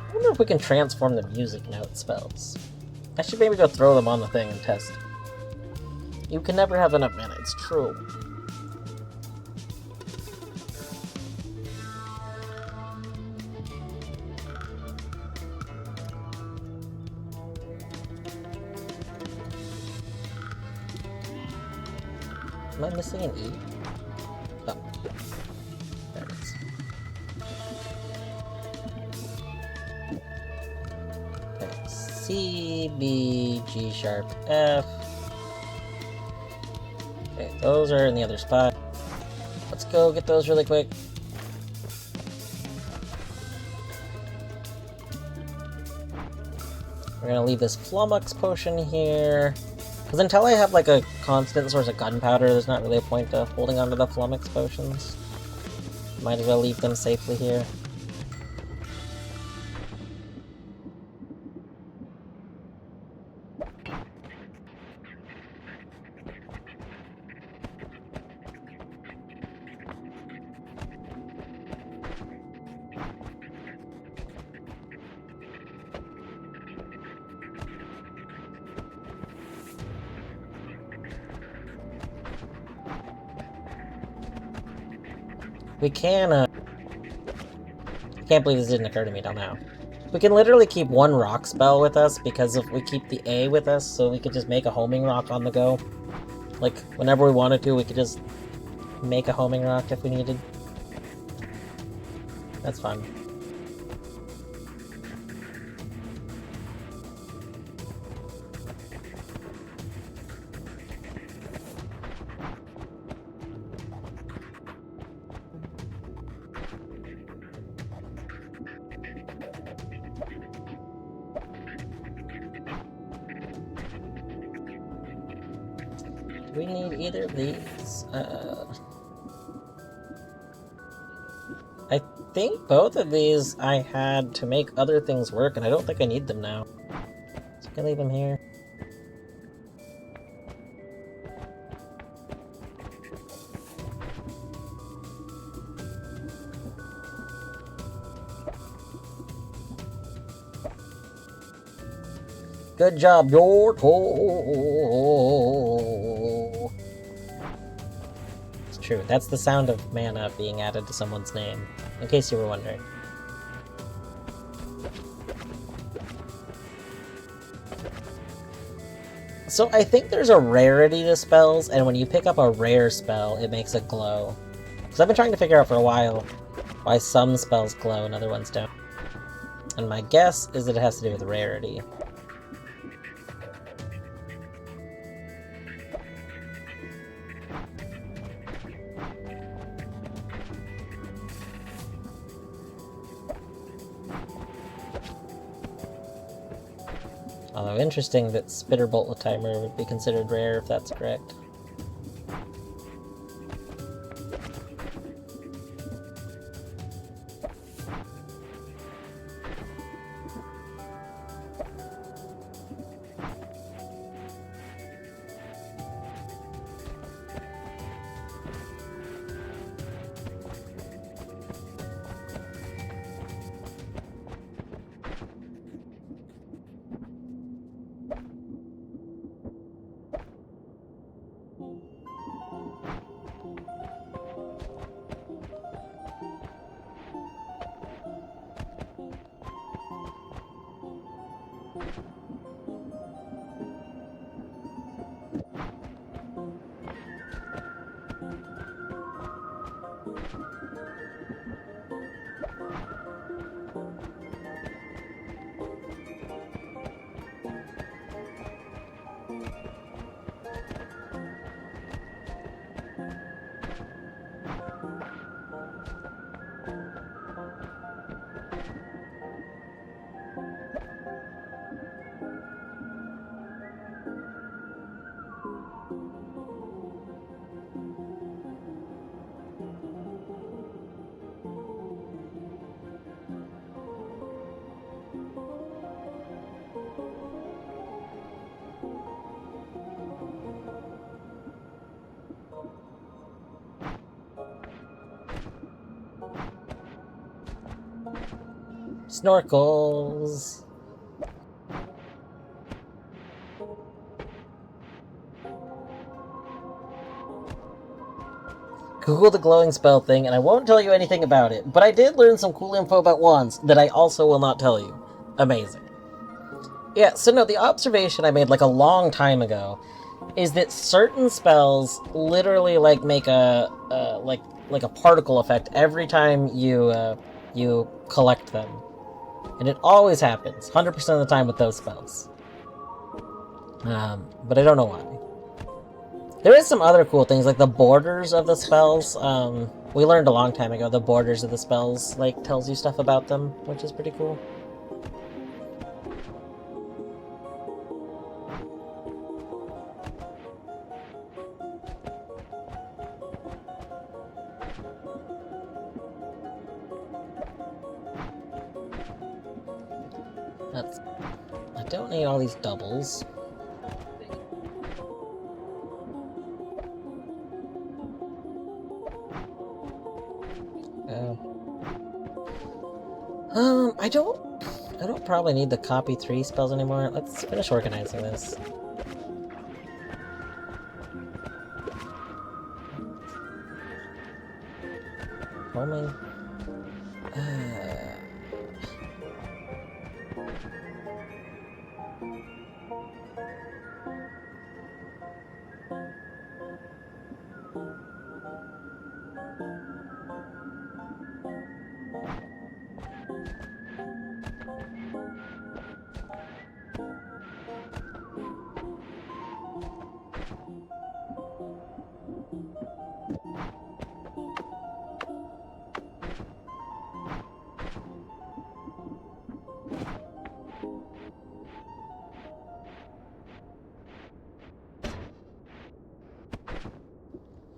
I wonder if we can transform the music note spells. I should maybe go throw them on the thing and test. You can never have enough mana, it's true. Am I missing an E? Oh. There it is. Okay. C, B, G sharp, F. Okay, those are in the other spot. Let's go get those really quick. We're gonna leave this Flummox potion here. Because until I have like a constant source of gunpowder, there's not really a point to holding onto the Flummox potions. Might as well leave them safely here. We can, I can't believe this didn't occur to me till now. We can literally keep one rock spell with us because if we keep the A with us, so we could just make a homing rock on the go. Like, whenever we wanted to, we could just make a homing rock if we needed. That's fun. Do we need either of these? I think both of these I had to make other things work, and I don't think I need them now. So I can leave them here. Good job, your toe. It's true, that's the sound of mana being added to someone's name, in case you were wondering. So I think there's a rarity to spells, and when you pick up a rare spell, it makes it glow. Because I've been trying to figure out for a while why some spells glow and other ones don't. And my guess is that it has to do with rarity. Although interesting that Spitterbolt Timer would be considered rare if that's correct. Snorkels! Google the glowing spell thing, and I won't tell you anything about it, but I did learn some cool info about wands that I also will not tell you. Amazing. Yeah, so no, the observation I made like a long time ago is that certain spells literally like make a like a particle effect every time you collect them, and it always happens 100% of the time with those spells. But I don't know why. There is some other cool things like the borders of the spells. We learned a long time ago the borders of the spells like tells you stuff about them, which is pretty cool. I don't need all these doubles. I don't probably need the copy 3 spells anymore. Let's finish organizing this. Homing.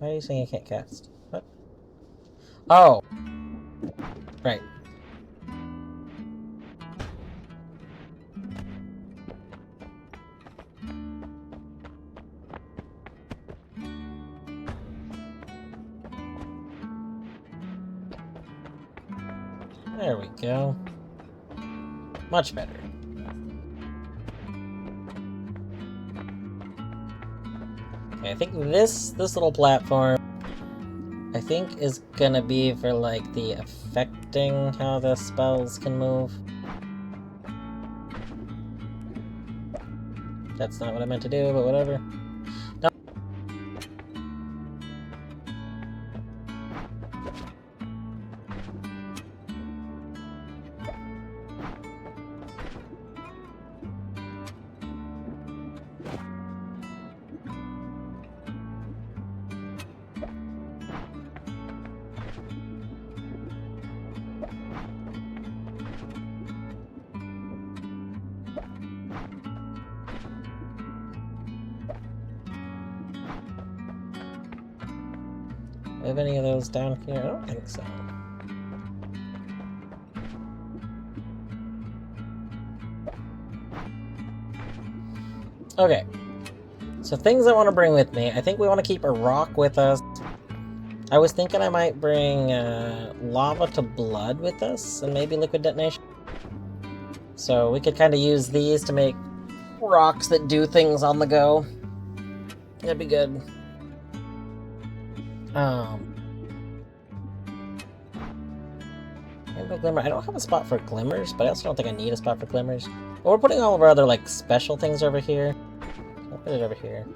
Why are you saying I can't cast? What? Oh! Right. There we go. Much better. Okay, I think this little platform I think is gonna be for like the affecting how the spells can move. That's not what I meant to do, but whatever. No. Do I have any of those down here? I don't think so. Okay. So things I want to bring with me. I think we want to keep a rock with us. I was thinking I might bring lava to blood with us, and maybe liquid detonation. So we could kind of use these to make rocks that do things on the go. That'd be good. Rainbow Glimmer. I don't have a spot for glimmers, but I also don't think I need a spot for glimmers. But we're putting all of our other, like, special things over here. I'll put it over here.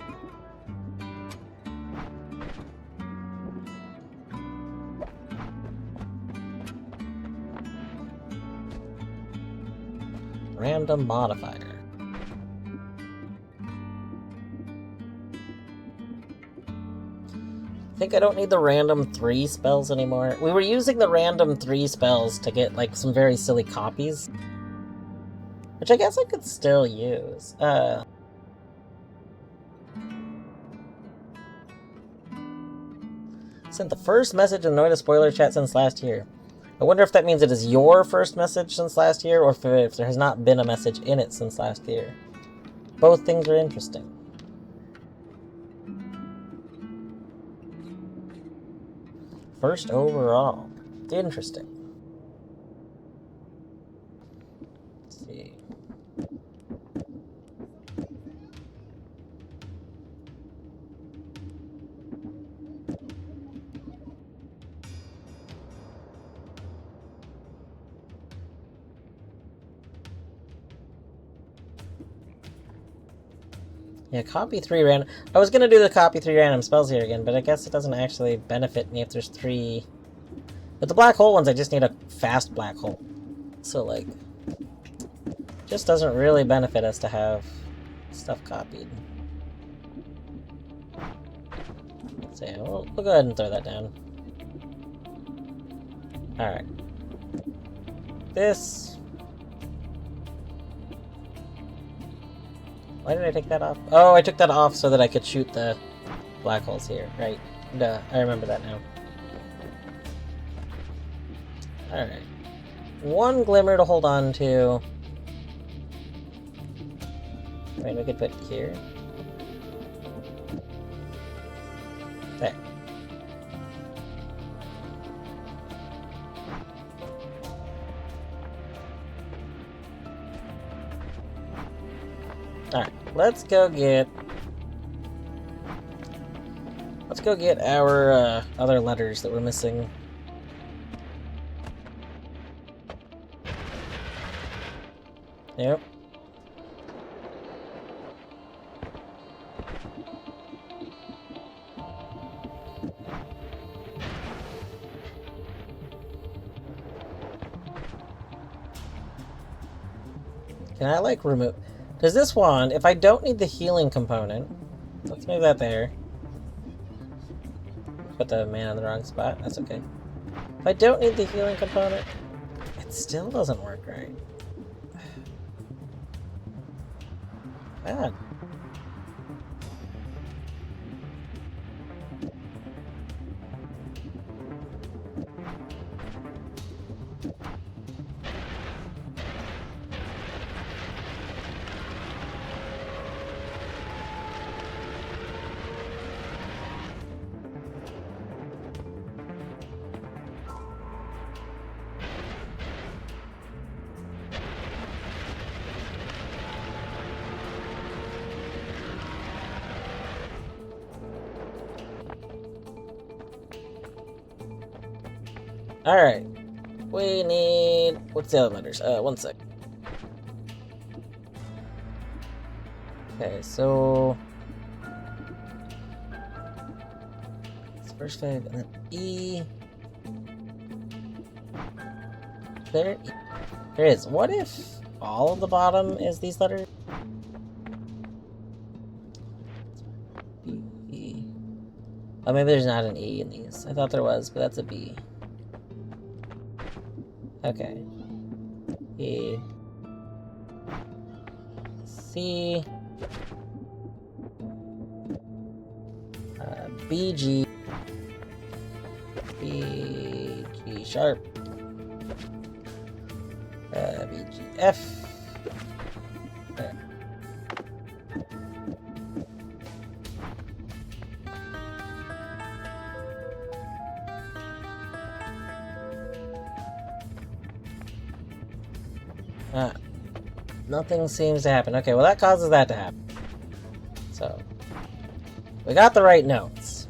Random modifier. I think I don't need the random 3 spells anymore. We were using the random 3 spells to get, like, some very silly copies. Which I guess I could still use. Sent the first message in the Noita spoiler chat since last year. I wonder if that means it is your first message since last year, or if there has not been a message in it since last year. Both things are interesting. First overall. Interesting. Let's see. Yeah, copy 3 random. I was gonna do the copy 3 random spells here again, but I guess it doesn't actually benefit me if there's 3. But the black hole ones, I just need a fast black hole. So, like, just doesn't really benefit us to have stuff copied. So yeah, we'll go ahead and throw that down. Alright. This... Why did I take that off? Oh, I took that off so that I could shoot the black holes here, right? Duh, I remember that now. Alright. 1 glimmer to hold on to. I mean, we could put it here. There. Alright, let's go get our other letters that we're missing. Yep. Can I, like, remove... Does this wand, if I don't need the healing component... Let's move that there. Put the man in the wrong spot. That's okay. If I don't need the healing component, it still doesn't work right. Bad. Alright. We need... What's the other letters? 1 sec. Okay, so... It's first 5, and then E... There is. What if all of the bottom is these letters? B. Oh, maybe there's not an E in these. I thought there was, but that's a B. Okay. E. C. B, G. B, G sharp. B, G, F. There. Nothing seems to happen. Okay, well that causes that to happen. So, we got the right notes.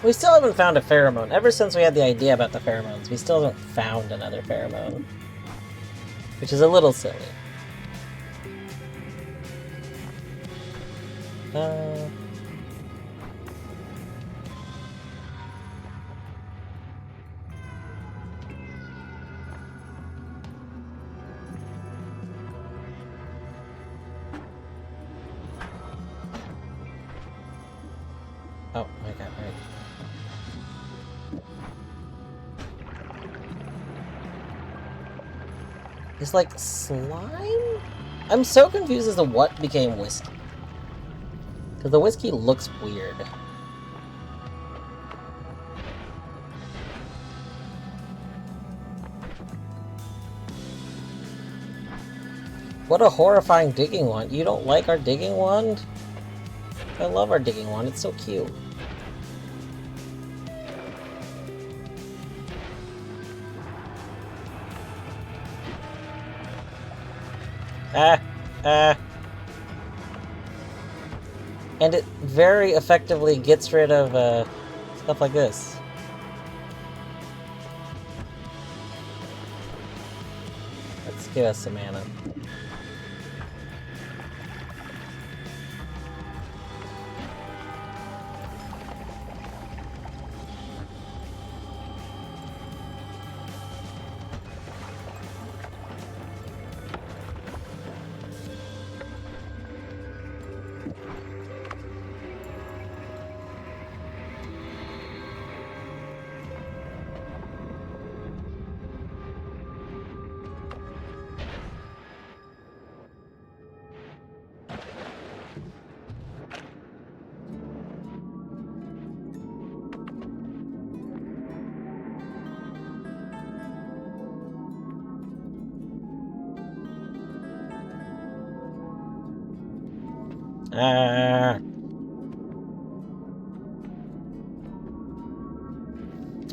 We still haven't found a pheromone. Ever since we had the idea about the pheromones, we still haven't found another pheromone. Which is a little silly. Oh my god, right. It's like slime? I'm so confused as to what became whiskey. Because the whiskey looks weird. What a horrifying digging wand. You don't like our digging wand? I love our digging wand. It's so cute. And it very effectively gets rid of stuff like this. Let's give us some mana.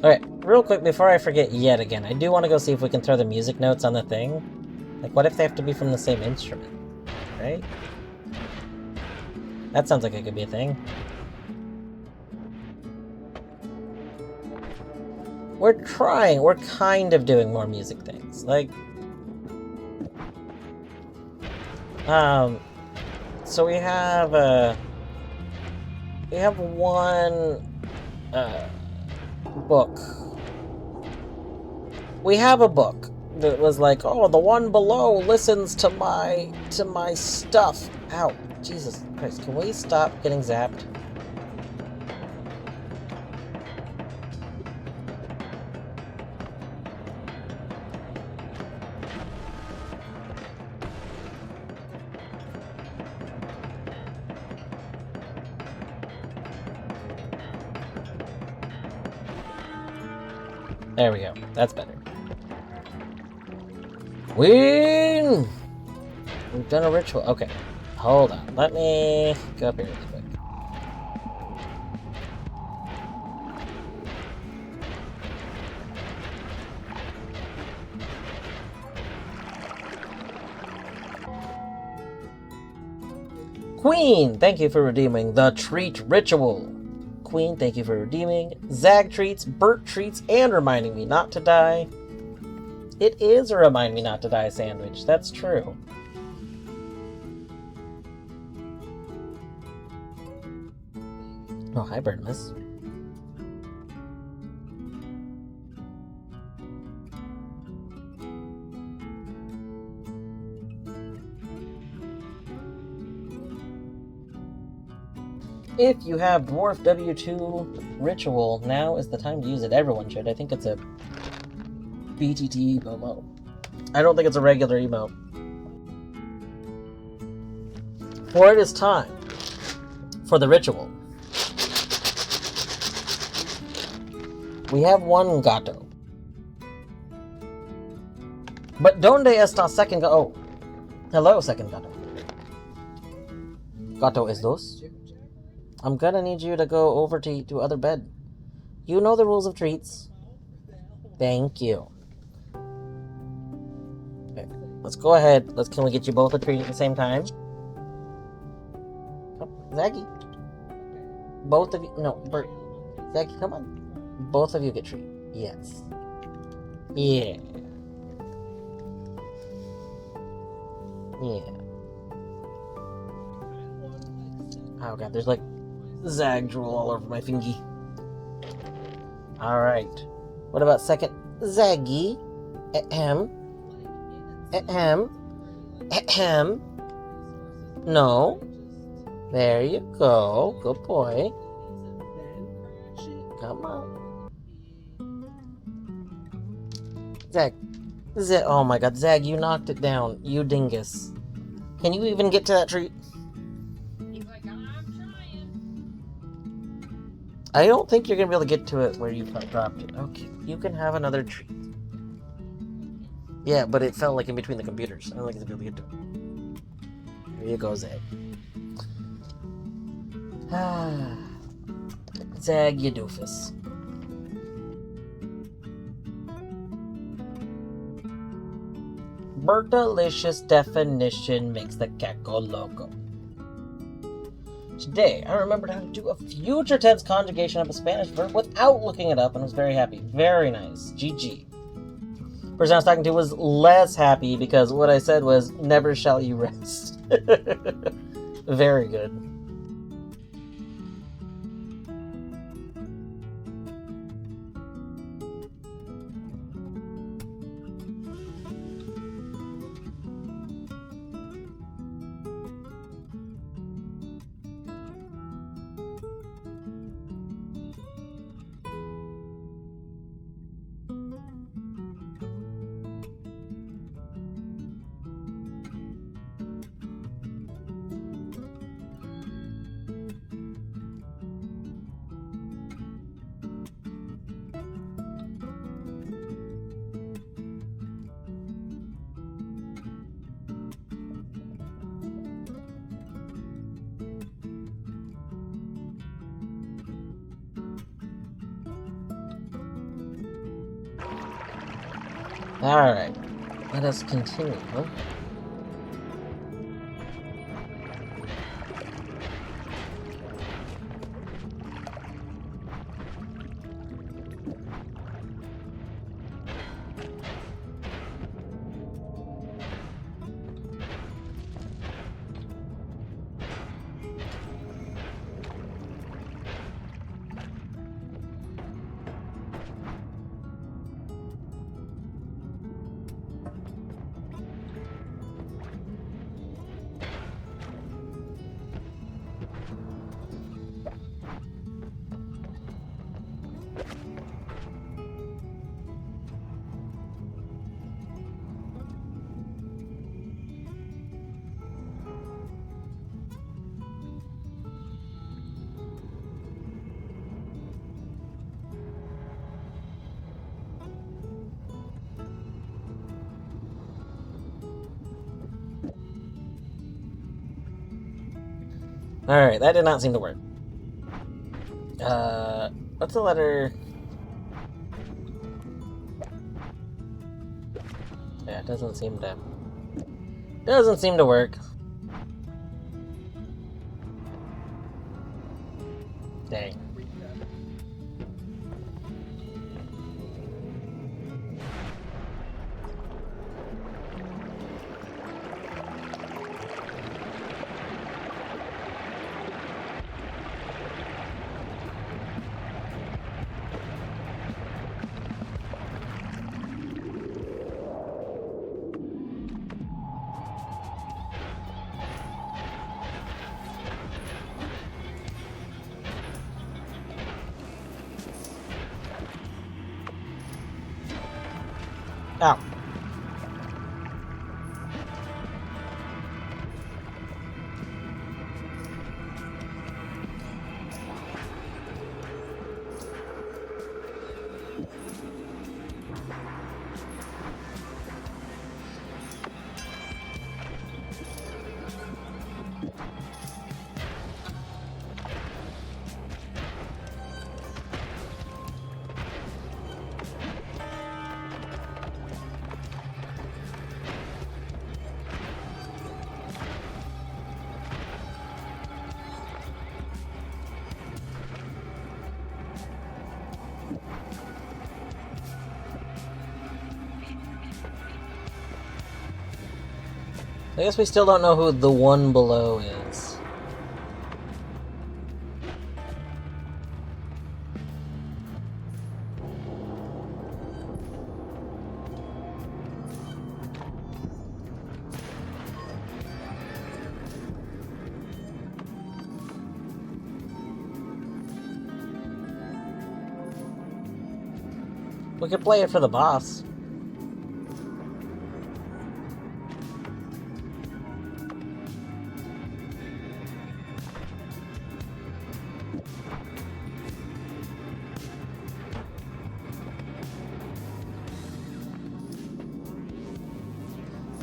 Okay, real quick before I forget yet again, I do want to go see if we can throw the music notes on the thing. Like, what if they have to be from the same instrument? Right? That sounds like it could be a thing. We're trying, we're kind of doing more music things. Like, so we have one, book. We have a book that was like, oh, the one below listens to my stuff. Ow, Jesus Christ, can we stop getting zapped? There we go. That's better. Win! We've done a ritual. Okay. Hold on. Let me go up here really quick. Queen, thank you for redeeming the treat ritual. Queen, thank you for redeeming Zag treats, Burt treats, and reminding me not to die. It is a remind me not to die sandwich. That's true. Oh, hi, Birdless. If you have Dwarf W2 Ritual, now is the time to use it. Everyone should. I think it's a BTT emote. I don't think it's a regular emote. For it is time for the ritual. We have one gato. But donde está second gato? Oh. Hello, second gato. Gato es dos? I'm gonna need you to go over to other bed. You know the rules of treats. Thank you. Okay, let's go ahead. Can we get you both a treat at the same time? Oh, Zaggy. Both of you. No, Bert. Zaggy, come on. Both of you get treat. Yes. Yeah. Yeah. Oh god, there's like Zag drool all over my fingy. Alright. What about second Zaggy? Ahem. Ahem. Ahem. No. There you go. Good boy. Come on. Zag. Zag. Oh my god, Zag, you knocked it down. You dingus. Can you even get to that tree? He's like, I'm trying. I don't think you're gonna be able to get to it where you dropped it. Okay, you can have another treat. Yeah, but it fell like in between the computers. I don't think it's gonna be able to get to it. Here you go, Zag. Ah, Zag, you doofus. Bertalicious definition makes the Gecko logo. Today, I remembered how to do a future tense conjugation of a Spanish verb without looking it up and was very happy. Very nice. GG. The person I was talking to was less happy because what I said was, never shall you rest. Very good. Alright, let us continue. Alright, that did not seem to work. What's the letter? Yeah, it doesn't seem to work. Dang. Ow. I guess we still don't know who the one below is. We could play it for the boss.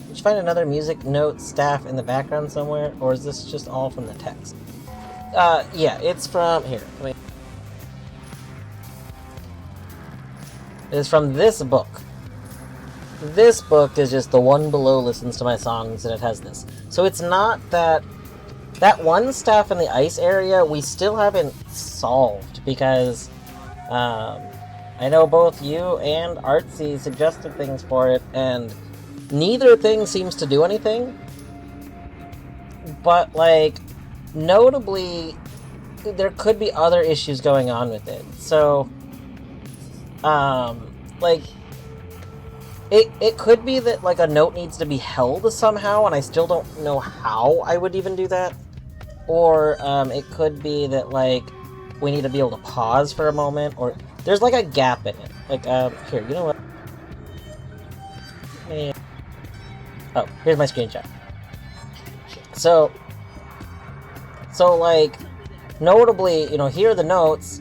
Did you find another music note staff in the background somewhere, or is this just all from the text? Yeah, it's from here. Wait. It's from this book. This book is just the one below listens to my songs, and it has this. So it's not that one staff in the ice area we still haven't solved, because I know both you and Artsy suggested things for it, and neither thing seems to do anything. But, like, notably, there could be other issues going on with it. So, like, it could be that, like, a note needs to be held somehow, and I still don't know how I would even do that. Or, it could be that, like, we need to be able to pause for a moment, or there's, like, a gap in it. Like, here, you know what? Oh, here's my screenshot. So, like, notably, you know, here are the notes,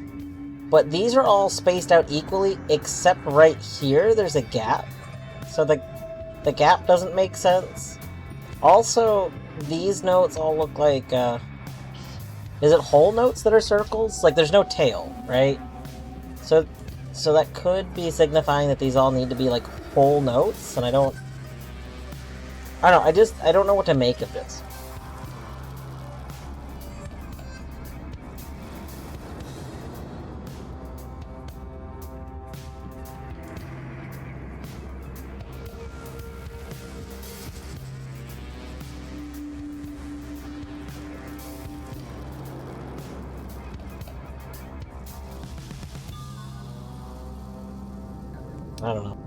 but these are all spaced out equally, except right here, there's a gap. So the gap doesn't make sense. Also, these notes all look like, is it whole notes that are circles? Like, there's no tail, right? So that could be signifying that these all need to be, like, whole notes, and I don't know, I don't know what to make of this. I don't know.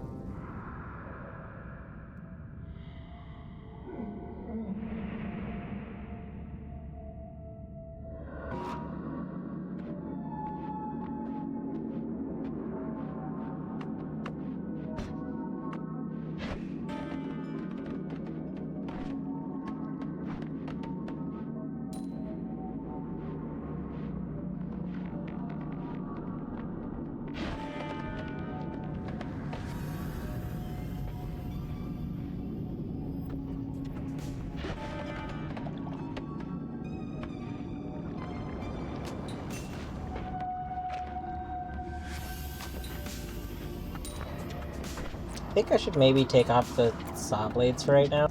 I think I should maybe take off the saw blades for right now.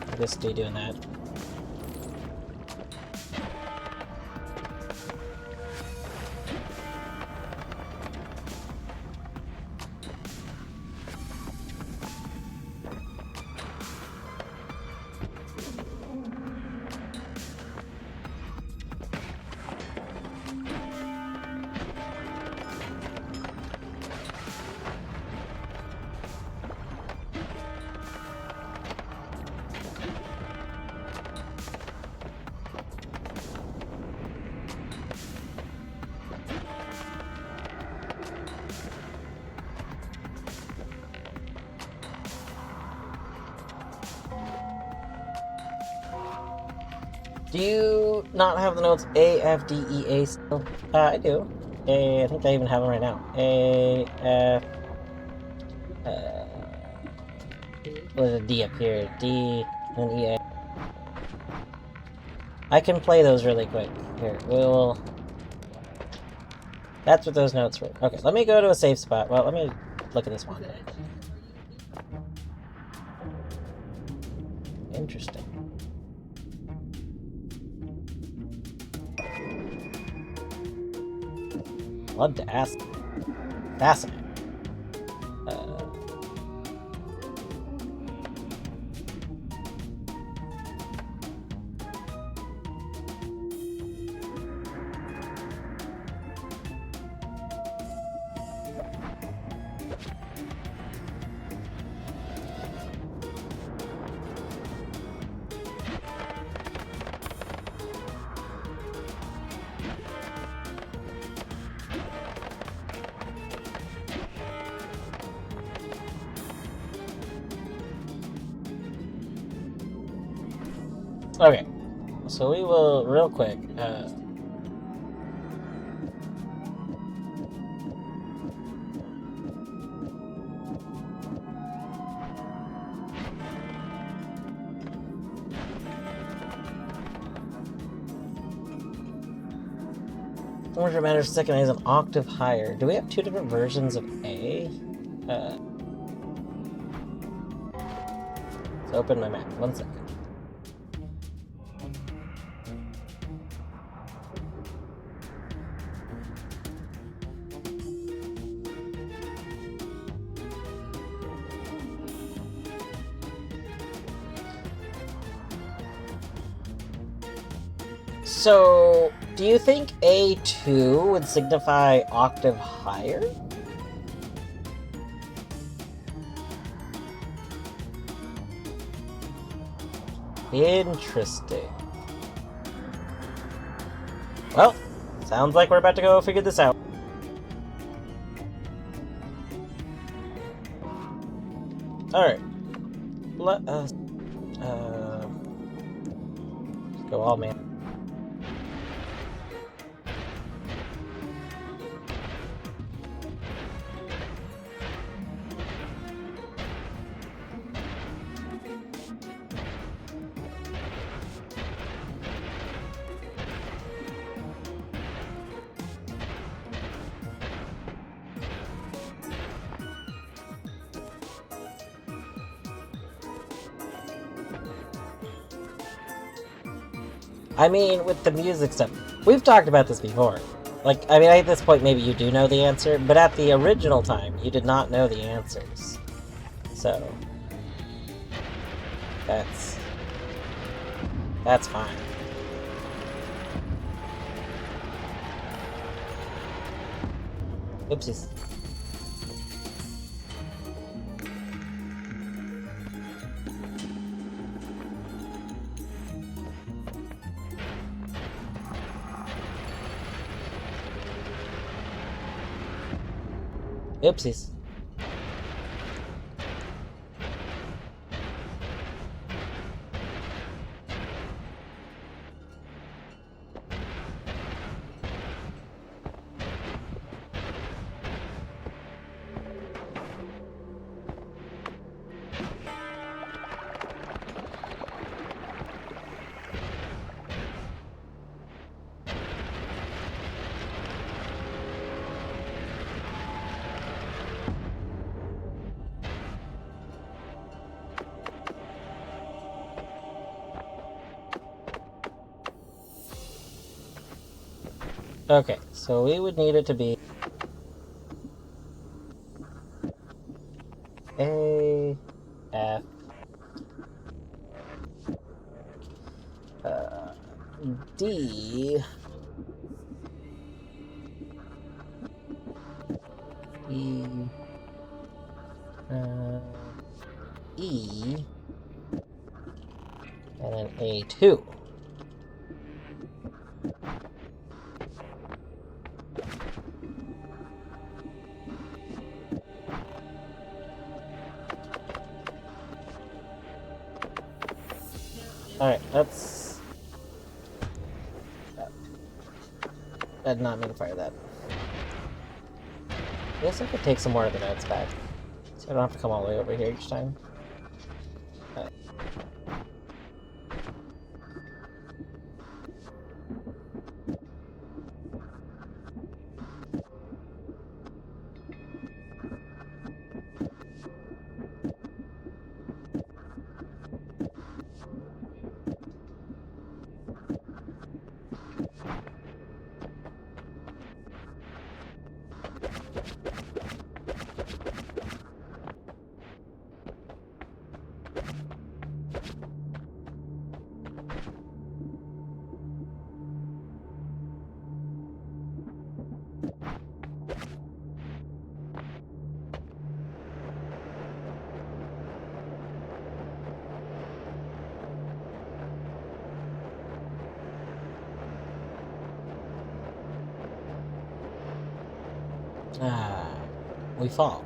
I'll just stay doing that. Do you not have the notes A, F, D, E, A still? I do. I think I even have them right now. A, F, there's a D up here. D, and E, A. I can play those really quick. Here, we'll... That's what those notes were. Okay, let me go to a safe spot. Well, let me look at this one. Interesting. Blood to acid. Fascinating. Okay, so we will, real quick, Order matters second is an octave higher. Do we have two different versions of A? Let's open my map. 1 second. So, do you think A2 would signify octave higher? Interesting. Well, sounds like we're about to go figure this out. Alright. Let us... go all man. I mean, with the music stuff, we've talked about this before. Like, I mean, at this point, maybe you do know the answer, but at the original time, you did not know the answers. So, that's fine. Oopsies. Oopsies. Okay, so we would need it to be A, F, D, E, E, and then A2. Alright, that's... I did not mean to fire that. I guess I could take some more of the notes back, so I don't have to come all the way over here each time. We fall.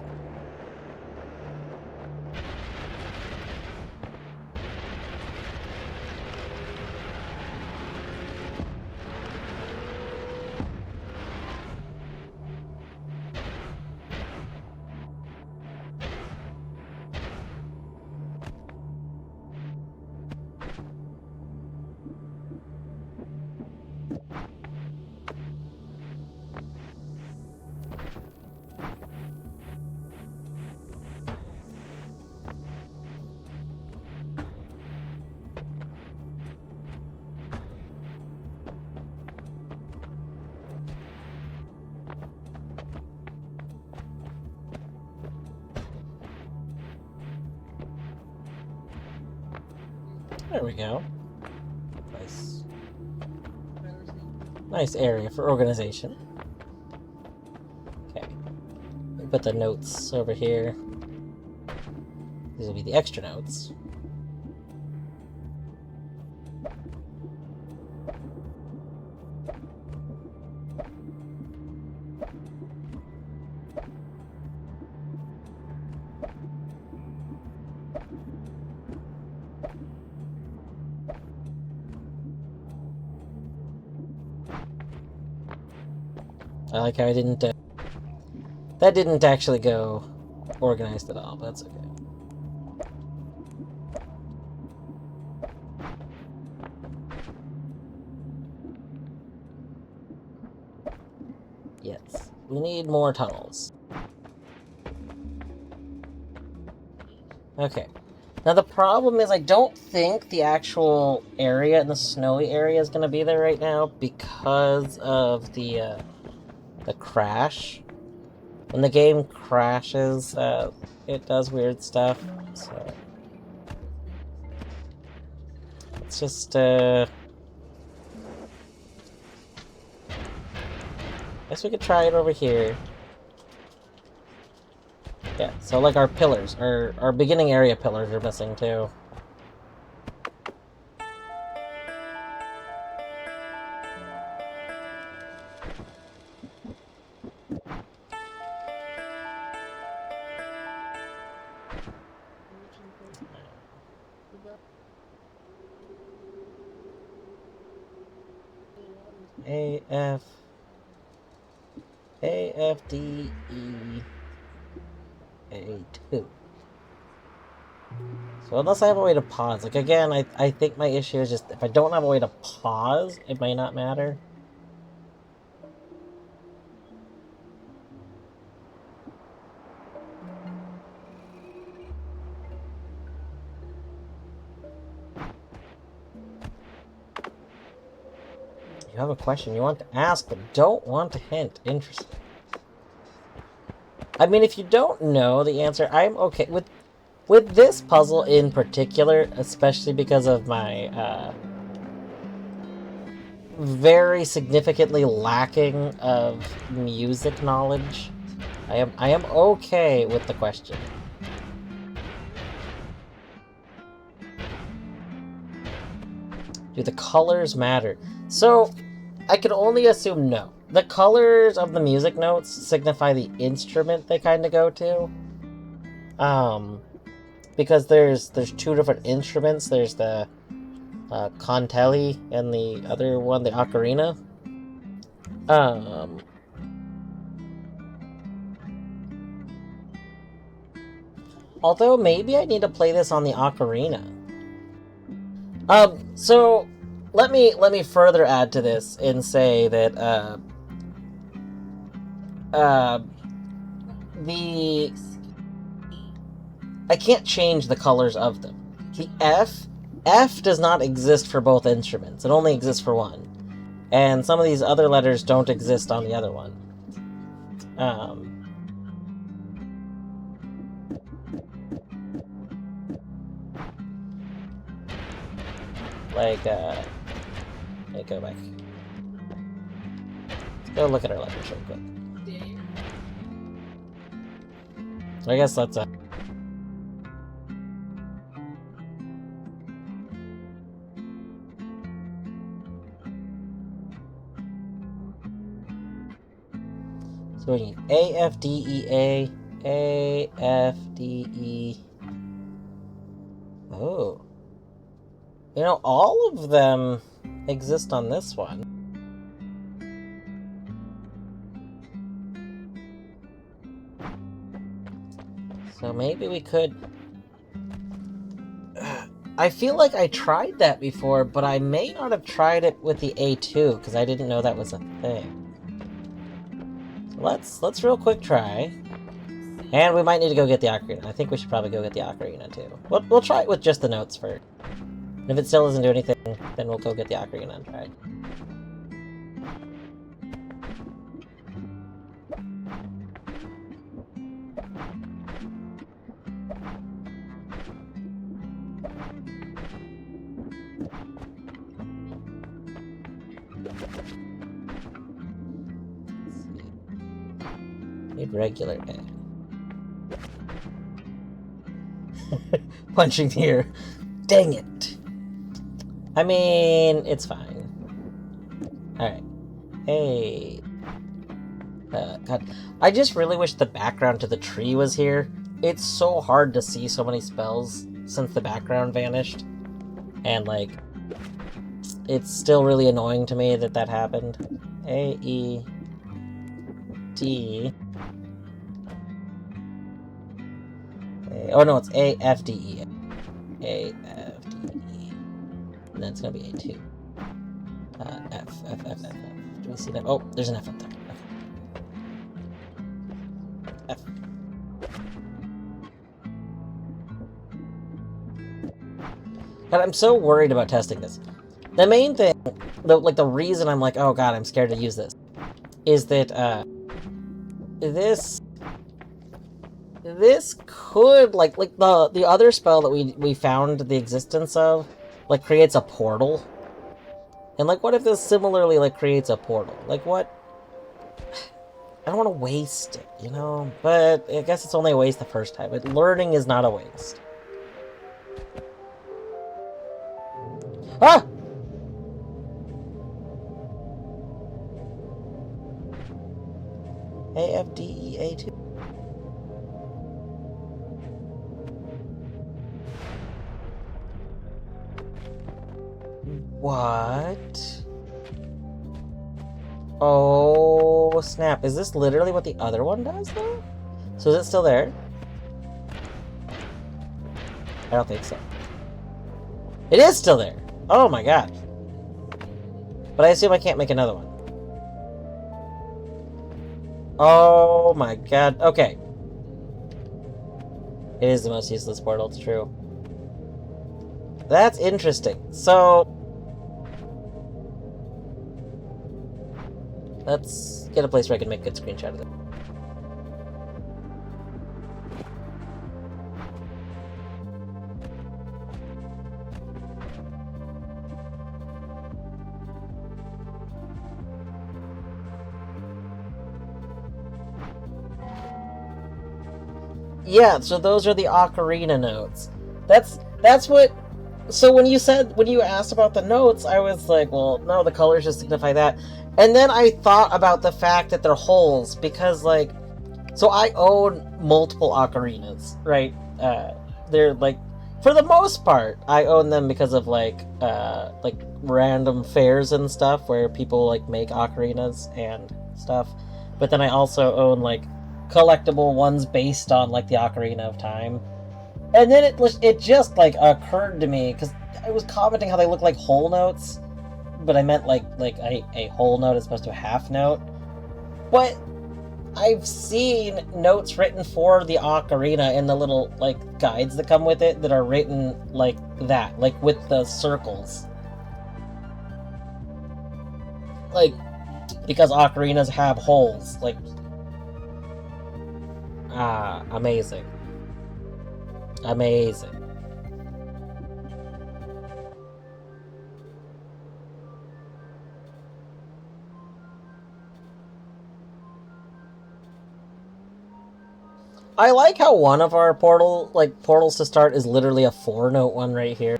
There we go. Nice. Nice area for organization. Okay. We put the notes over here. These will be the extra notes. I like how I didn't, that didn't actually go organized at all, but that's okay. Yes, we need more tunnels. Okay. Now the problem is I don't think the actual area in the snowy area is going to be there right now because of the crash. When the game crashes, it does weird stuff, so... Let's just, I guess we could try it over here. Yeah, so like our pillars, our beginning area pillars are missing too. A, F, D, E, A2. So unless I have a way to pause, like again, I think my issue is just if I don't have a way to pause, it may not matter. You have a question you want to ask, but don't want to hint. Interesting. I mean, if you don't know the answer, I'm okay with this puzzle in particular, especially because of my very significantly lacking of music knowledge. I am okay with the question. Do the colors matter? So, I can only assume no. The colors of the music notes signify the instrument they kind of go to. Because there's two different instruments. There's the Contelli and the other one, the ocarina. Although maybe I need to play this on the ocarina. So let me further add to this and say that I can't change the colors of them. The F does not exist for both instruments. It only exists for one. And some of these other letters don't exist on the other one. Let me go back. Let's go look at our letters real quick. I guess that's so we need A, F, D, E, A, F, D, E. Oh. You know, all of them exist on this one. So maybe we could... I feel like I tried that before, but I may not have tried it with the A2, because I didn't know that was a thing. Let's real quick try. And we might need to go get the ocarina. I think we should probably go get the ocarina too. We'll try it with just the notes first. And if it still doesn't do anything, then we'll go get the ocarina and try it. Need regular A. Punching here. Dang it. I mean, it's fine. Alright. Hey. God. I just really wish the background to the tree was here. It's so hard to see so many spells since the background vanished. And, like, it's still really annoying to me that that happened. A, E, D. A, oh no, it's A, F, D, E. A, F, D, E. And then it's gonna be A2. F, F, F, F, F. Do we see that? Oh, there's an F up there. F. F. God, I'm so worried about testing this. The main thing, the reason I'm like, oh god, I'm scared to use this, is that, this could, like the other spell that we found the existence of, like, creates a portal. And, like, what if this similarly, like, creates a portal? Like, what? I don't want to waste it, you know? But I guess it's only a waste the first time. But learning is not a waste. Ah! A, F, D, E, A2. What? Oh, snap. Is this literally what the other one does, though? So is it still there? I don't think so. It is still there! Oh my god. But I assume I can't make another one. Oh my god. Okay. It is the most useless portal, it's true. That's interesting. So... let's get a place where I can make a good screenshot of it. Yeah, so those are the ocarina notes. That's what... So when you asked about the notes, I was like, well, no, the colors just signify that. And then I thought about the fact that they're holes, because, like... So I own multiple ocarinas, right? They're, like... For the most part, I own them because of, like random fairs and stuff, where people, like, make ocarinas and stuff. But then I also own, like, collectible ones based on, like, the Ocarina of Time. And then it just, like, occurred to me, because I was commenting how they look like whole notes, but I meant, like a whole note as opposed to a half note. But I've seen notes written for the Ocarina in the little, like, guides that come with it that are written like that, like, with the circles. Like, because ocarinas have holes, like... Ah, amazing. Amazing. I like how one of our portals to start is literally a 4-note one right here.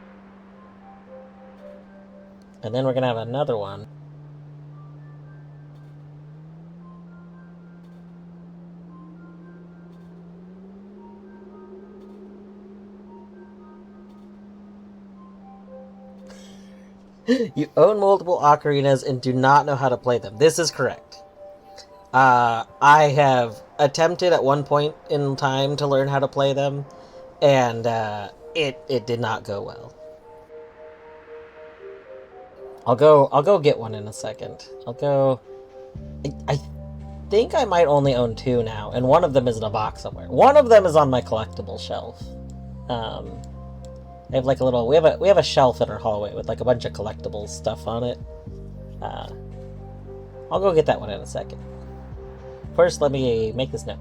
And then we're gonna have another one. You own multiple ocarinas and do not know how to play them. This is correct. I have attempted at one point in time to learn how to play them, and it did not go well. I'll go get one in a second. I think I might only own 2 now, and one of them is in a box somewhere. One of them is on my collectible shelf. I have, like, a little... We have a shelf in our hallway with, like, a bunch of collectibles stuff on it. I'll go get that one in a second. First, let me make this note.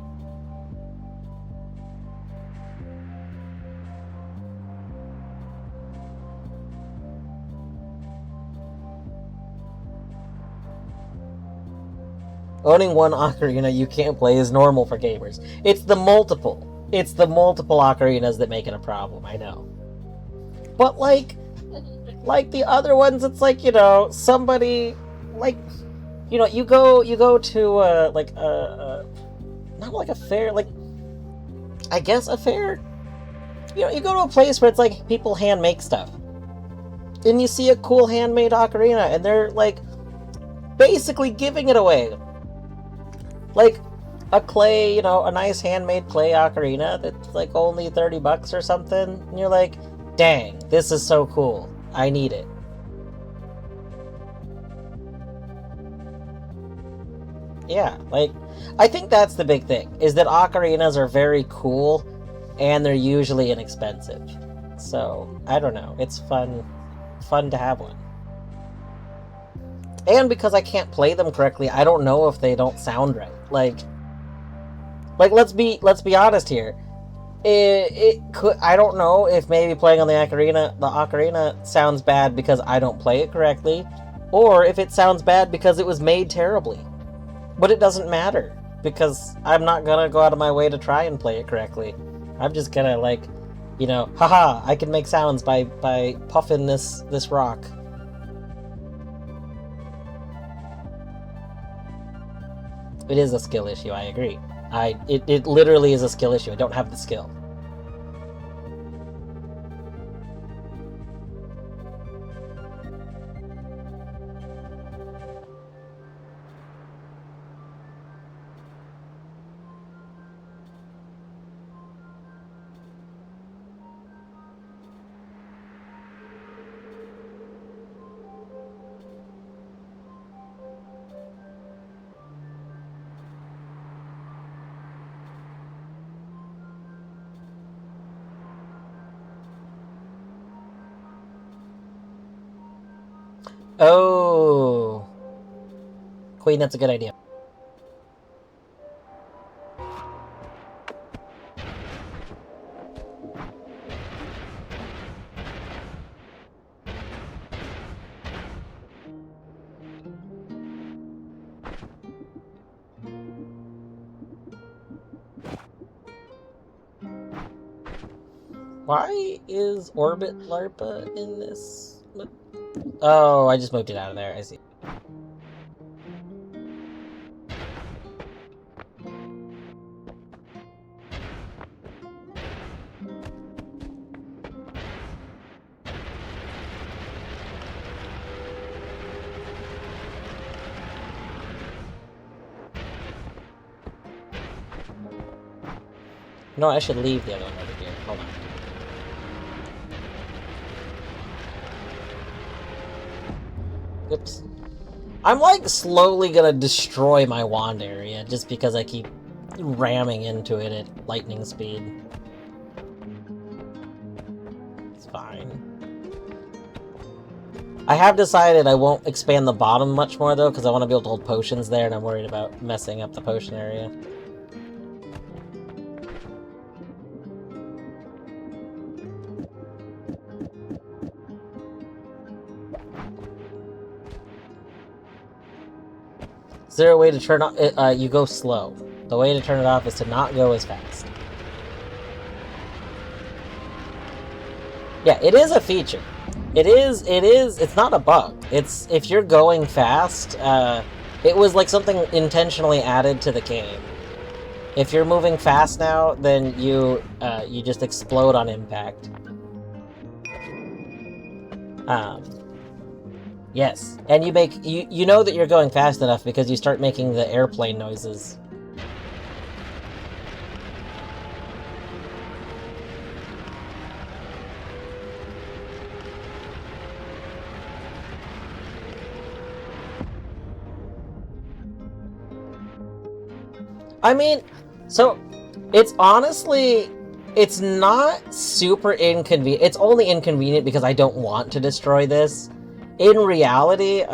Owning one ocarina you can't play is normal for gamers. It's the multiple ocarinas that make it a problem, I know. But like the other ones, it's like, somebody, like, you go to, not like a fair, like, I guess a fair, you go to a place where it's like people hand make stuff. And you see a cool handmade ocarina, and they're, like, basically giving it away. Like, a clay, a nice handmade clay ocarina that's, like, only $30 or something. And you're like, dang, this is so cool. I need it. Yeah, like, I think that's the big thing, is that ocarinas are very cool, and they're usually inexpensive. So, I don't know, it's fun to have one. And because I can't play them correctly, I don't know if they don't sound right. Like let's be honest here. It could, I don't know if maybe playing on the ocarina sounds bad because I don't play it correctly, or if it sounds bad because it was made terribly. But it doesn't matter, because I'm not gonna go out of my way to try and play it correctly. I'm just gonna, like, haha, I can make sounds by puffing this rock. It is a skill issue, I agree. It literally is a skill issue. I don't have the skill. Oh, Queen, that's a good idea. Why is Orbit LARPA in this? Oh, I just moved it out of there. I see. No, I should leave the other one over here. Hold on. Oops. I'm, like, slowly gonna destroy my wand area just because I keep ramming into it at lightning speed. It's fine. I have decided I won't expand the bottom much more, though, because I want to be able to hold potions there, and I'm worried about messing up the potion area. Is there a way to turn off? You go slow. The way to turn it off is to not go as fast. Yeah, it is a feature. It's not a bug. It's, if you're going fast, it was like something intentionally added to the game. If you're moving fast now, then you just explode on impact. Yes, and you know that you're going fast enough because you start making the airplane noises. I mean, so it's honestly, it's not super inconvenient. It's only inconvenient because I don't want to destroy this. In reality,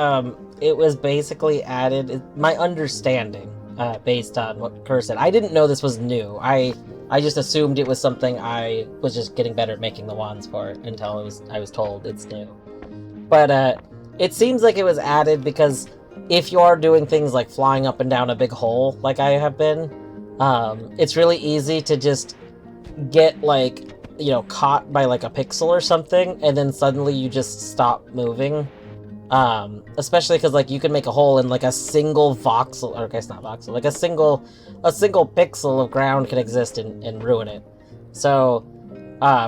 it was basically added, my understanding, based on what Kerr said. I didn't know this was new. I just assumed it was something I was just getting better at making the wands for until I was told it's new. But it seems like it was added because if you are doing things like flying up and down a big hole, like I have been, it's really easy to just get, like, you know, caught by, like, a pixel or something, and then suddenly you just stop moving. Especially because, like, you can make a hole in, like, a single voxel, or, okay, it's not voxel, like, a single pixel of ground can exist and ruin it. So,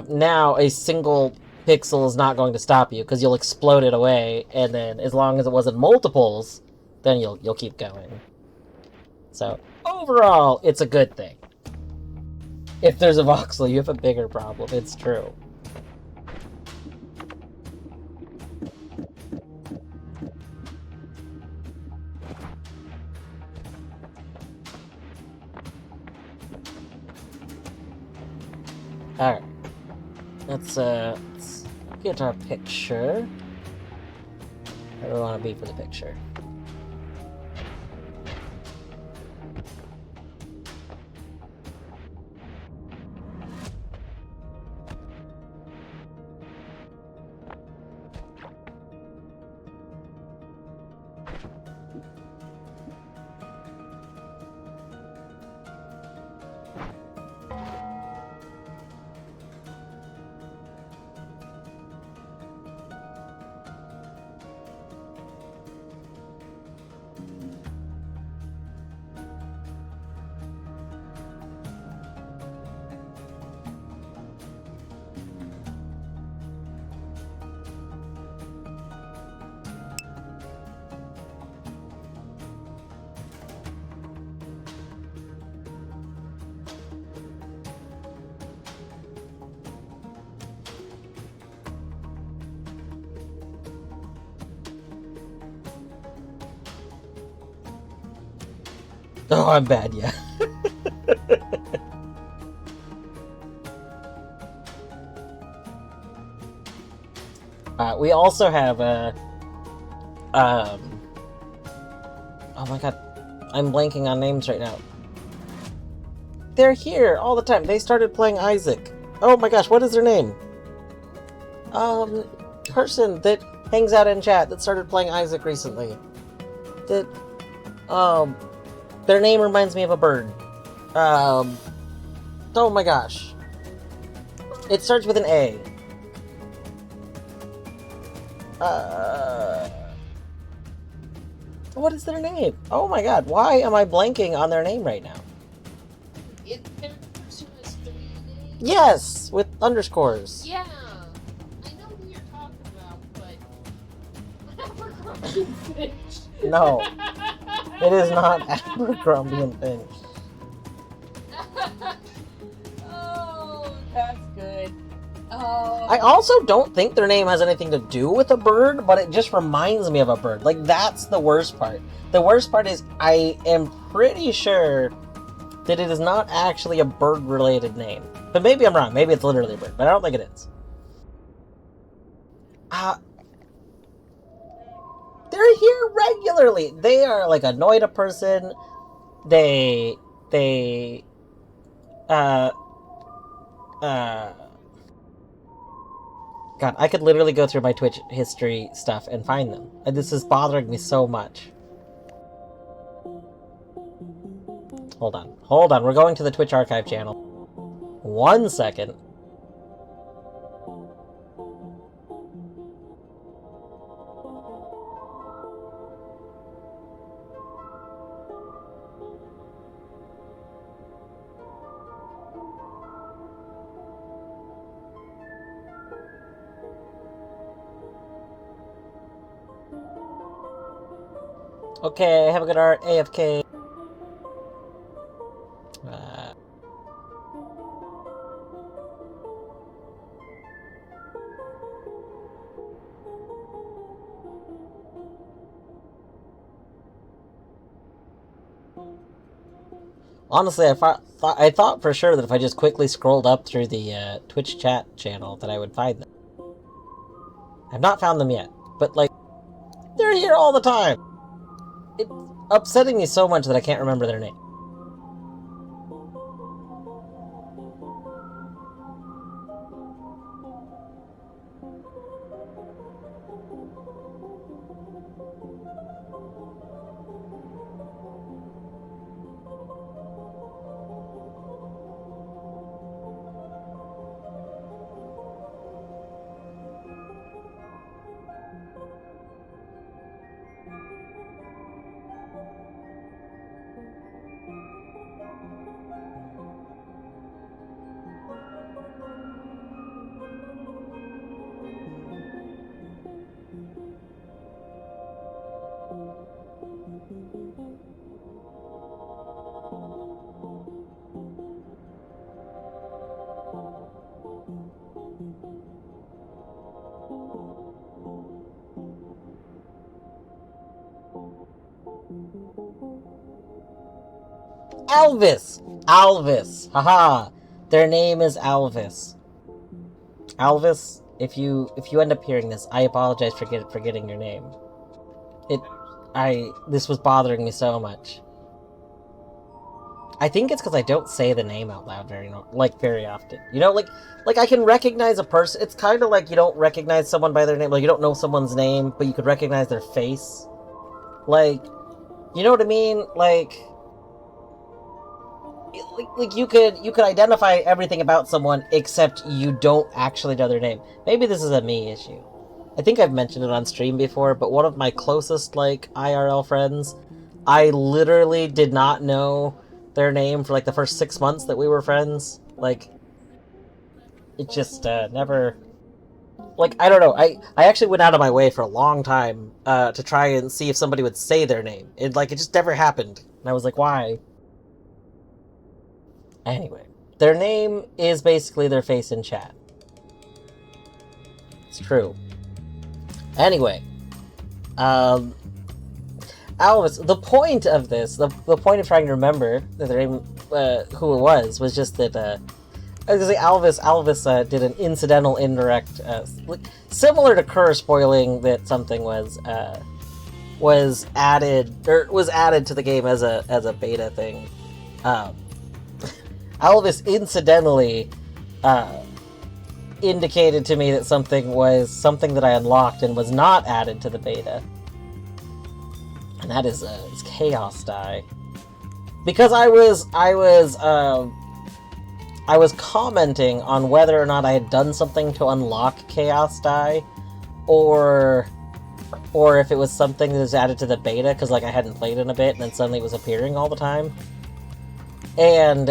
now a single pixel is not going to stop you, because you'll explode it away, and then, as long as it wasn't multiples, then you'll keep going. So, overall, it's a good thing. If there's a voxel, you have a bigger problem, it's true. Alright. Let's get our picture. Where do we want to be for the picture? Oh, I'm bad, yeah. We also have oh my god, I'm blanking on names right now. They're here all the time. They started playing Isaac. Oh my gosh, what is their name? Person that hangs out in chat that started playing Isaac recently. That, their name reminds me of a bird. Oh my gosh. It starts with an A. What is their name? Oh my god, why am I blanking on their name right now? Yes, with underscores. Yeah, I know who you're talking about, but Abercrombie Finch. No, it is not Abercrombie and Finch. Oh, that's good. Oh. I also don't think their name has anything to do with a bird, but it just reminds me of a bird. Like, that's the worst part. The worst part is I am pretty sure that it is not actually a bird-related name. But maybe I'm wrong. Maybe it's literally a bird, but I don't think it is. They're here regularly. They are like a Noita person. They God, I could literally go through my Twitch history stuff and find them. And this is bothering me so much. Hold on, we're going to the Twitch archive channel. 1 second. Okay, have a good art, AFK. Honestly, I thought for sure that if I just quickly scrolled up through the Twitch chat channel that I would find them. I've not found them yet, but like, they're here all the time. It's upsetting me so much that I can't remember their name. Alvis! Alvis! Haha! Their name is Alvis. Alvis, if you end up hearing this, I apologize for forgetting your name. This was bothering me so much. I think it's because I don't say the name out loud very often. You know, like I can recognize a person. It's kind of like you don't recognize someone by their name. Like you don't know someone's name, but you could recognize their face. Like, you know what I mean? Like you could identify everything about someone except you don't actually know their name. Maybe this is a me issue. I think I've mentioned it on stream before, but one of my closest like IRL friends, I literally did not know their name for like the first 6 months that we were friends. Like, it just never, like, I don't know. I actually went out of my way for a long time to try and see if somebody would say their name. It just never happened, and I was like, why? Anyway, their name is basically their face in chat. It's true. Anyway, Alvis, the point of this, the point of trying to remember their name, who it was just that, I was gonna say Alvis did an incidental, indirect, similar to Kerr spoiling that something was added to the game as a beta thing. Alvis incidentally, indicated to me that something that I unlocked and was not added to the beta. And that is Chaos Die. Because I was commenting on whether or not I had done something to unlock Chaos Die, or if it was something that was added to the beta, because like I hadn't played in a bit, and then suddenly it was appearing all the time. And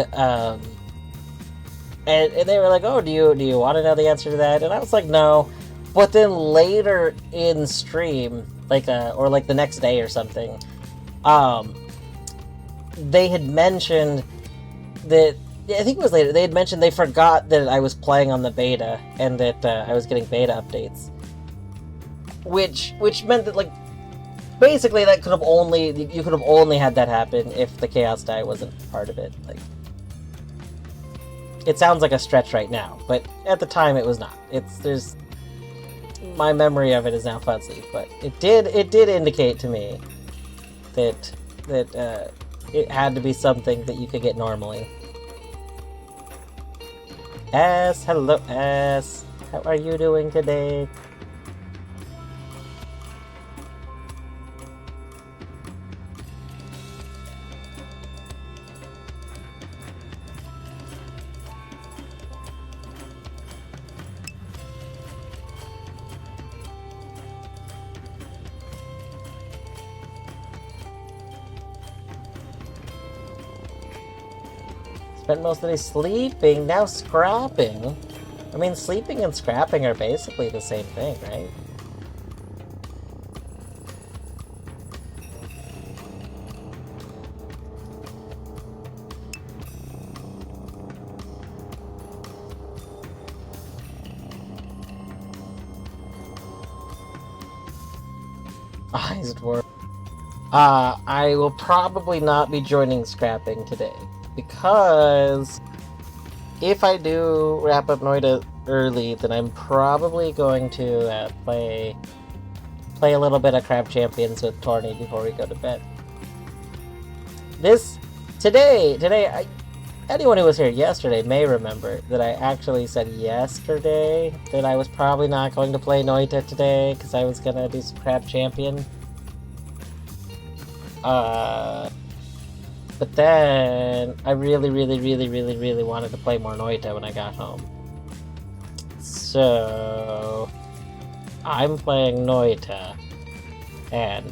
they were like, oh, do you want to know the answer to that? And I was like, no. But then later in stream, or like the next day or something, they had mentioned that, I think it was later, they had mentioned they forgot that I was playing on the beta, and that I was getting beta updates. Which meant that, like, basically that you could have only had that happen if the Chaos Die wasn't part of it. Like, it sounds like a stretch right now, but at the time it was not. My memory of it is now fuzzy, but it did indicate to me that it had to be something that you could get normally. Hello S, how are you doing today? Spent most of the day sleeping, now scrapping. I mean, sleeping and scrapping are basically the same thing, right? Eyes dwarf. I will probably not be joining scrapping today, because if I do wrap up Noita early, then I'm probably going to play a little bit of Crab Champions with Torny before we go to bed. Today, anyone who was here yesterday may remember that I actually said yesterday that I was probably not going to play Noita today because I was going to do some Crab Champion. But then I really wanted to play more Noita when I got home. So I'm playing Noita, and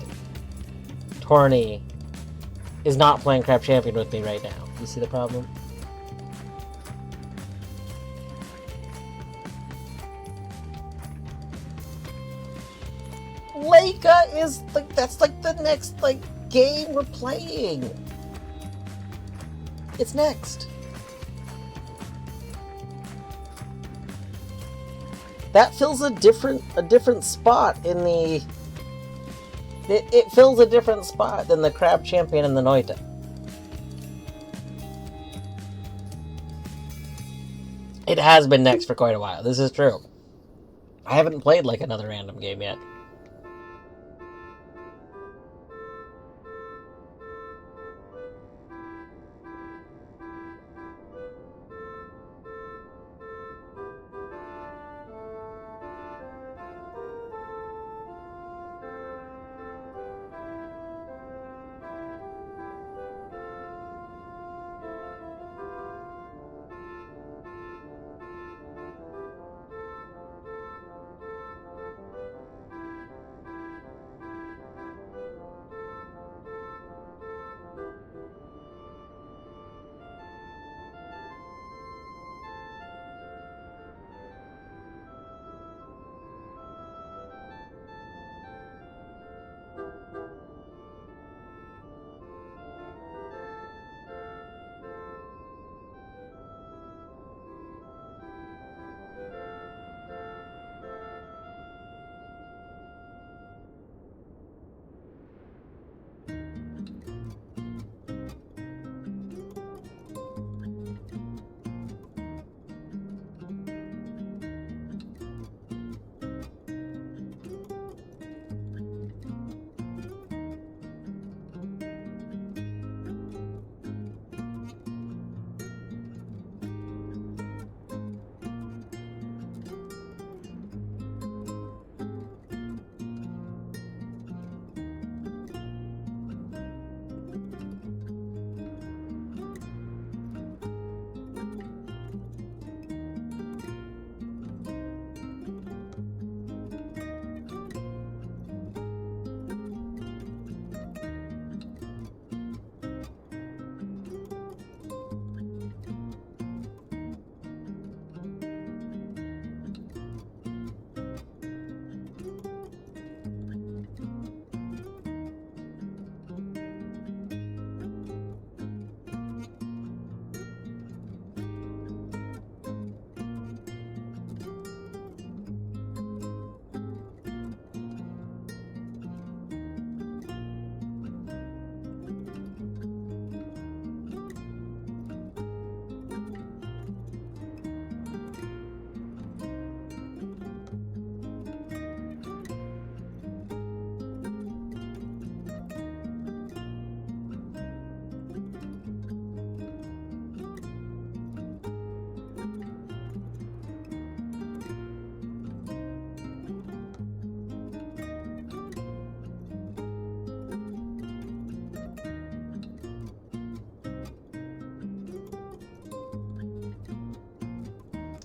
Torny is not playing Crab Champion with me right now. You see the problem? Leica is like, that's like the next like game we're playing. It's next. That fills a different spot in the. It fills a different spot than the Crab Champion and the Noita. It has been next for quite a while. This is true. I haven't played like another random game yet.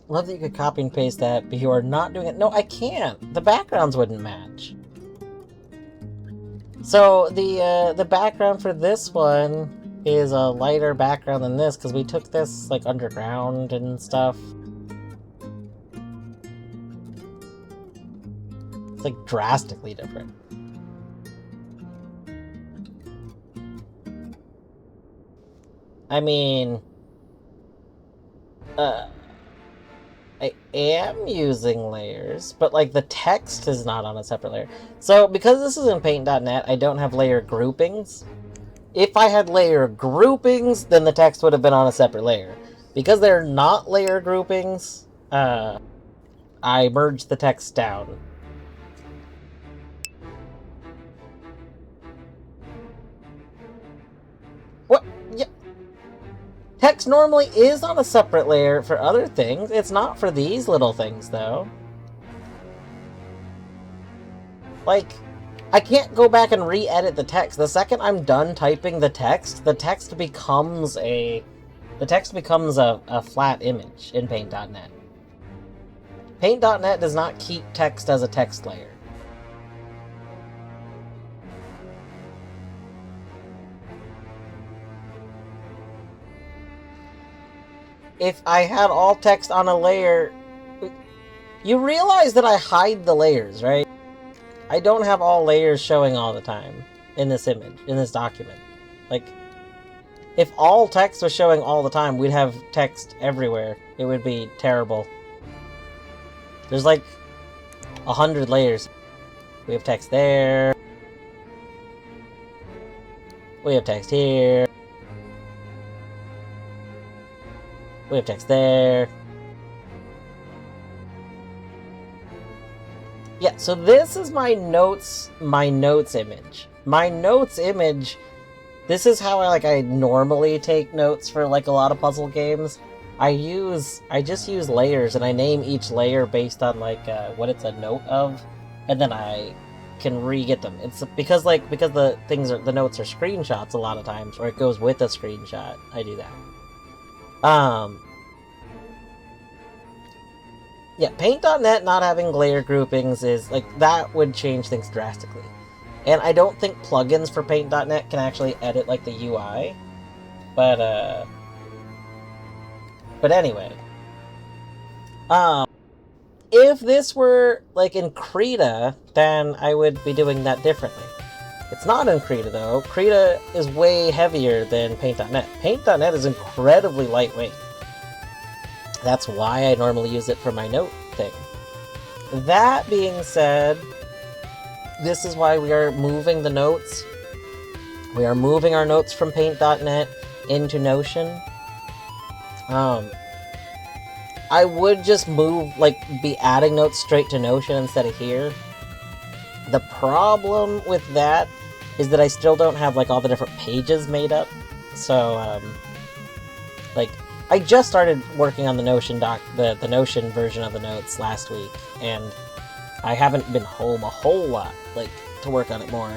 Love that you could copy and paste that, but you are not doing it. No, I can't. The backgrounds wouldn't match. So the background for this one is a lighter background than this because we took this like underground and stuff. It's like drastically different. I mean, I am using layers, but like the text is not on a separate layer. So because this is in paint.net, I don't have layer groupings. If I had layer groupings, then the text would have been on a separate layer. Because they're not layer groupings, I merged the text down. What? Yeah. Text normally is on a separate layer for other things. It's not for these little things, though. Like, I can't go back and re-edit the text. The second I'm done typing the text becomes a flat image in Paint.net. Paint.net does not keep text as a text layer. If I had all text on a layer... You realize that I hide the layers, right? I don't have all layers showing all the time in this image, in this document. Like, if all text was showing all the time, we'd have text everywhere. It would be terrible. There's like 100 layers. We have text there. We have text here. We have text there. Yeah, so this is my notes image. My notes image, this is how I normally take notes for like a lot of puzzle games. I just use layers, and I name each layer based on like what it's a note of, and then I can re-get them. It's because the notes are screenshots a lot of times, or it goes with a screenshot. I do that. Yeah, Paint.net not having layer groupings is like that would change things drastically. And I don't think plugins for Paint.net can actually edit like the UI. But anyway. If this were like in Krita, then I would be doing that differently. It's not in Krita though. Krita is way heavier than Paint.net. Paint.net is incredibly lightweight. That's why I normally use it for my note thing. That being said, this is why we are moving the notes. We are moving our notes from Paint.net into Notion. I would just be adding notes straight to Notion instead of here. The problem with that is that I still don't have all the different pages made up. So, I just started working on the Notion the Notion version of the notes last week, and I haven't been home a whole lot, to work on it more.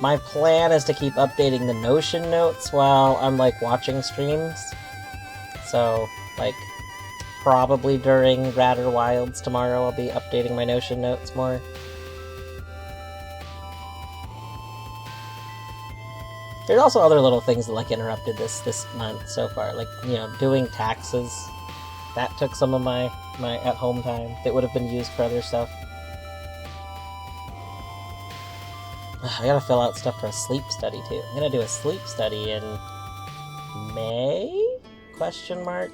My plan is to keep updating the Notion notes while I'm, watching streams. So, probably during Radder Wilds tomorrow I'll be updating my Notion notes more. There's also other little things that interrupted this month so far, doing taxes. That took some of my at-home time that would have been used for other stuff. I gotta fill out stuff for a sleep study too. I'm gonna do a sleep study in May? Question mark.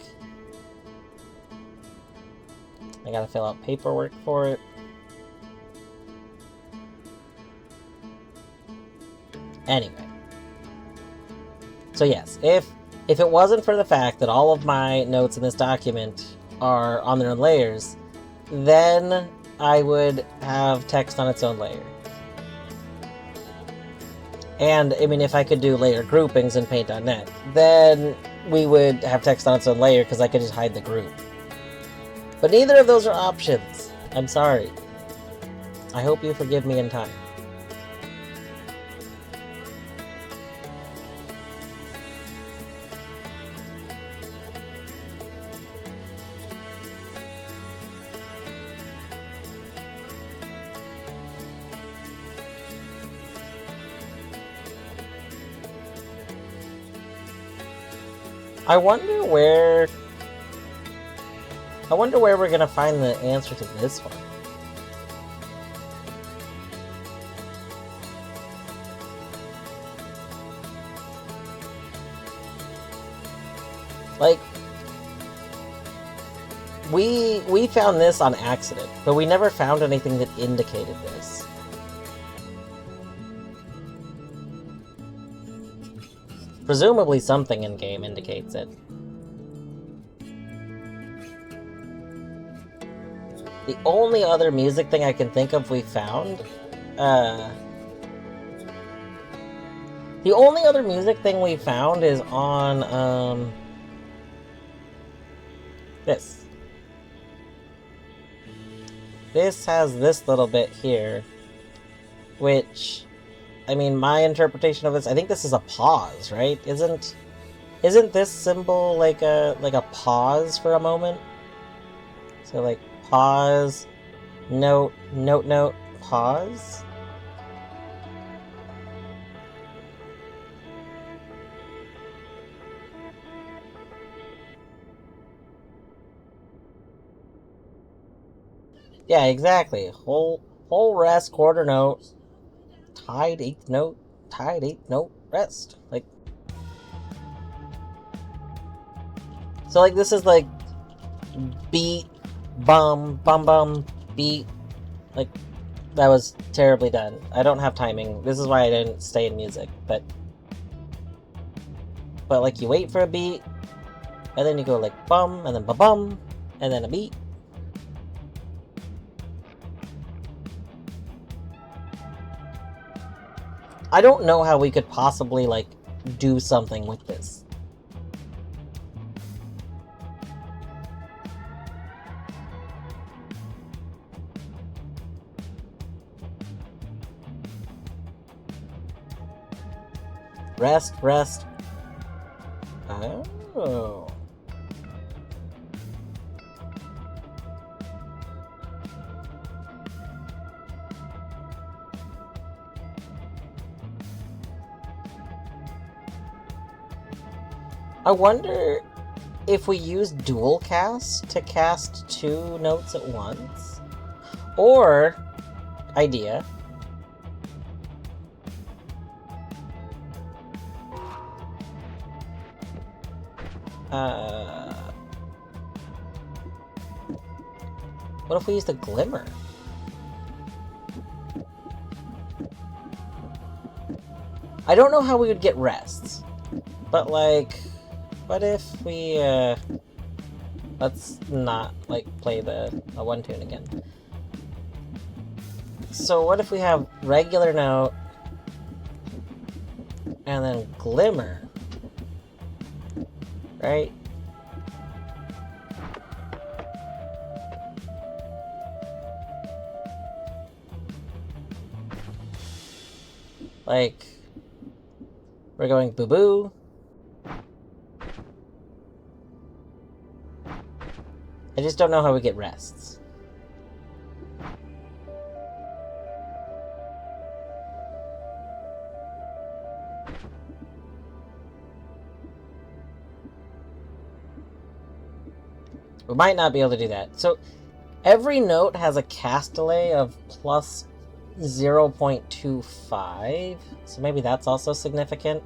I gotta fill out paperwork for it. Anyway. So yes, if it wasn't for the fact that all of my notes in this document are on their own layers, then I would have text on its own layer. And, if I could do layer groupings in Paint.net, then we would have text on its own layer because I could just hide the group. But neither of those are options. I'm sorry. I hope you forgive me in time. I wonder where we're gonna find the answer to this one. We found this on accident, but we never found anything that indicated this. Presumably something in-game indicates it. The only other music thing I can think of we found, the only other music thing we found is on, this. This has this little bit here, which... my interpretation of this, I think this is a pause, right? Isn't this symbol like a pause for a moment? So pause, note, pause? Yeah, exactly. Whole rest, quarter note. Tied eighth note, rest. So this is beat, bum, beat. That was terribly done. I don't have timing. This is why I didn't stay in music, but you wait for a beat, and then you go bum, and then ba-bum, and then a beat. I don't know how we could possibly, like, do something with this. Rest, rest. Oh. I wonder if we use dual cast to cast 2 notes at once? Or, idea, what if we use the glimmer? I don't know how we would get rests, but like, what if we, let's not, like, play the one tune again. So what if we have regular note, and then glimmer, right? Like, we're going boo-boo. I just don't know how we get rests. We might not be able to do that. So, every note has a cast delay of plus 0.25. So maybe that's also significant.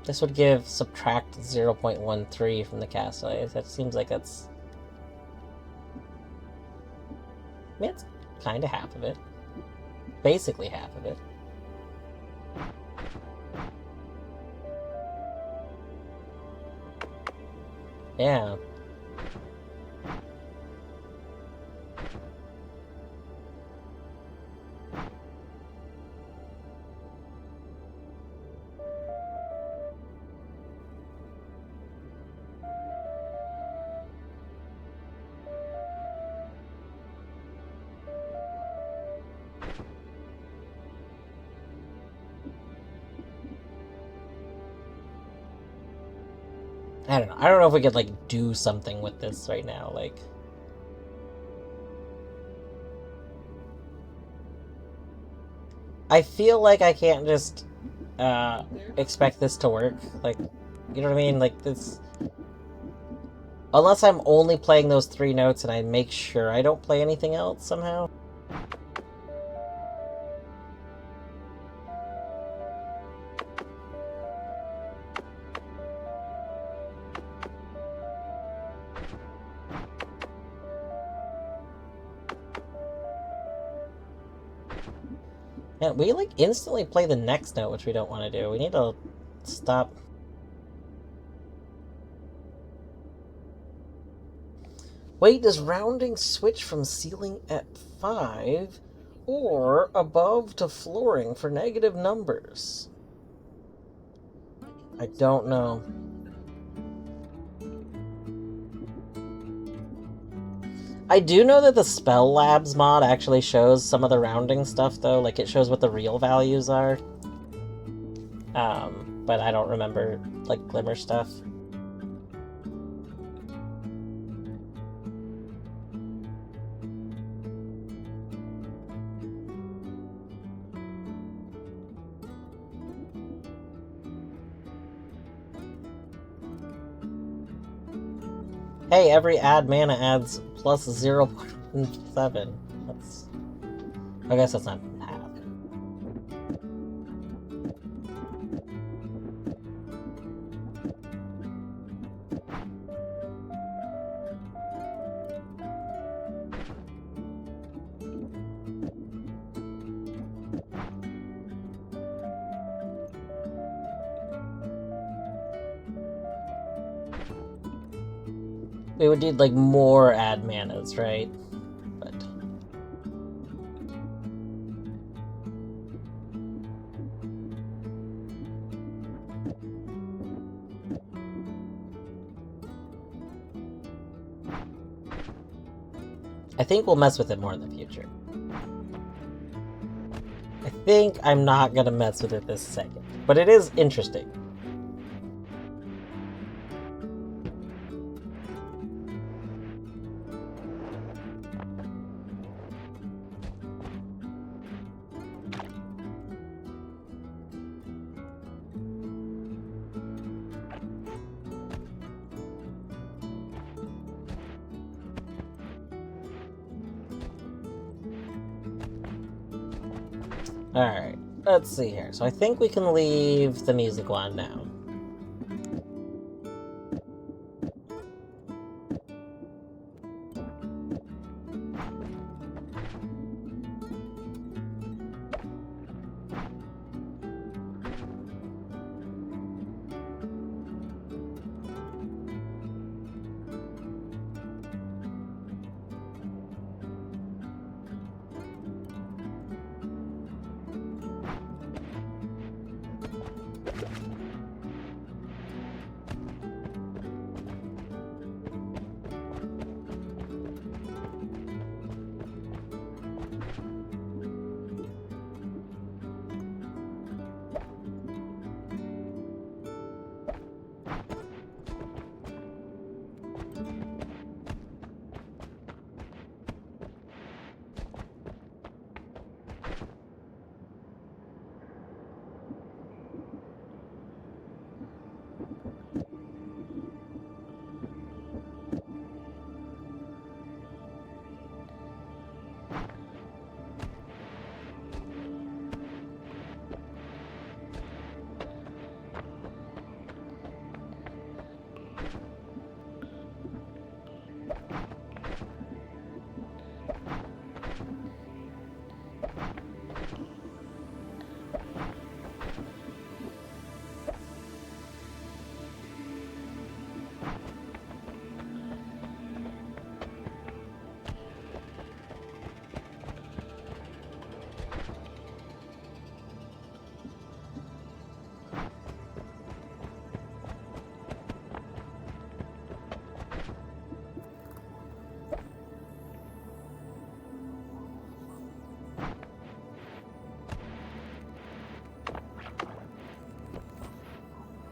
This would give subtract 0.13 from the cast delay. That seems like that's... I mean, it's kind of half of it. Basically half of it. Yeah. I don't know. I don't know if we could, like, do something with this right now, like... I feel like I can't just, expect this to work. Like, you know what I mean? Like, this... Unless I'm only playing those 3 notes and I make sure I don't play anything else somehow. Man, we, like, instantly play the next note, which we don't want to do. We need to stop. Wait, does rounding switch from ceiling at 5 or above to flooring for negative numbers? I don't know. I do know that the Spell Labs mod actually shows some of the rounding stuff, though. Like, it shows what the real values are. But I don't remember, like, Glimmer stuff. Hey, every add mana adds plus 0.7. That's... I guess that's not half. We would need, like, more add manas, right? But... I think we'll mess with it more in the future. I think I'm not gonna mess with it this second, but it is interesting. Alright, let's see here. So I think we can leave the music on now.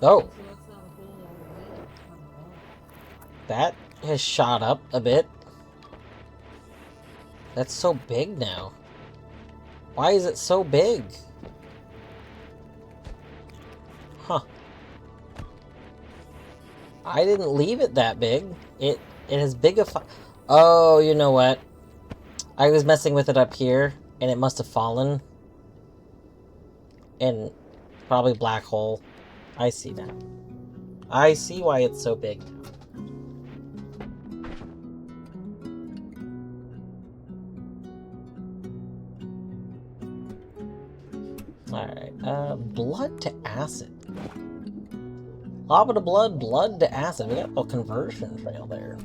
Oh, So that's not a whole lot from the that has shot up a bit. That's so big now. Why is it so big? Huh. I didn't leave it that big. It has biggified. Oh, you know what? I was messing with it up here, and it must have fallen. And probably black hole. I see now. I see why it's so big now. Alright, blood to acid. Lava to blood, blood to acid. We got a conversion trail there.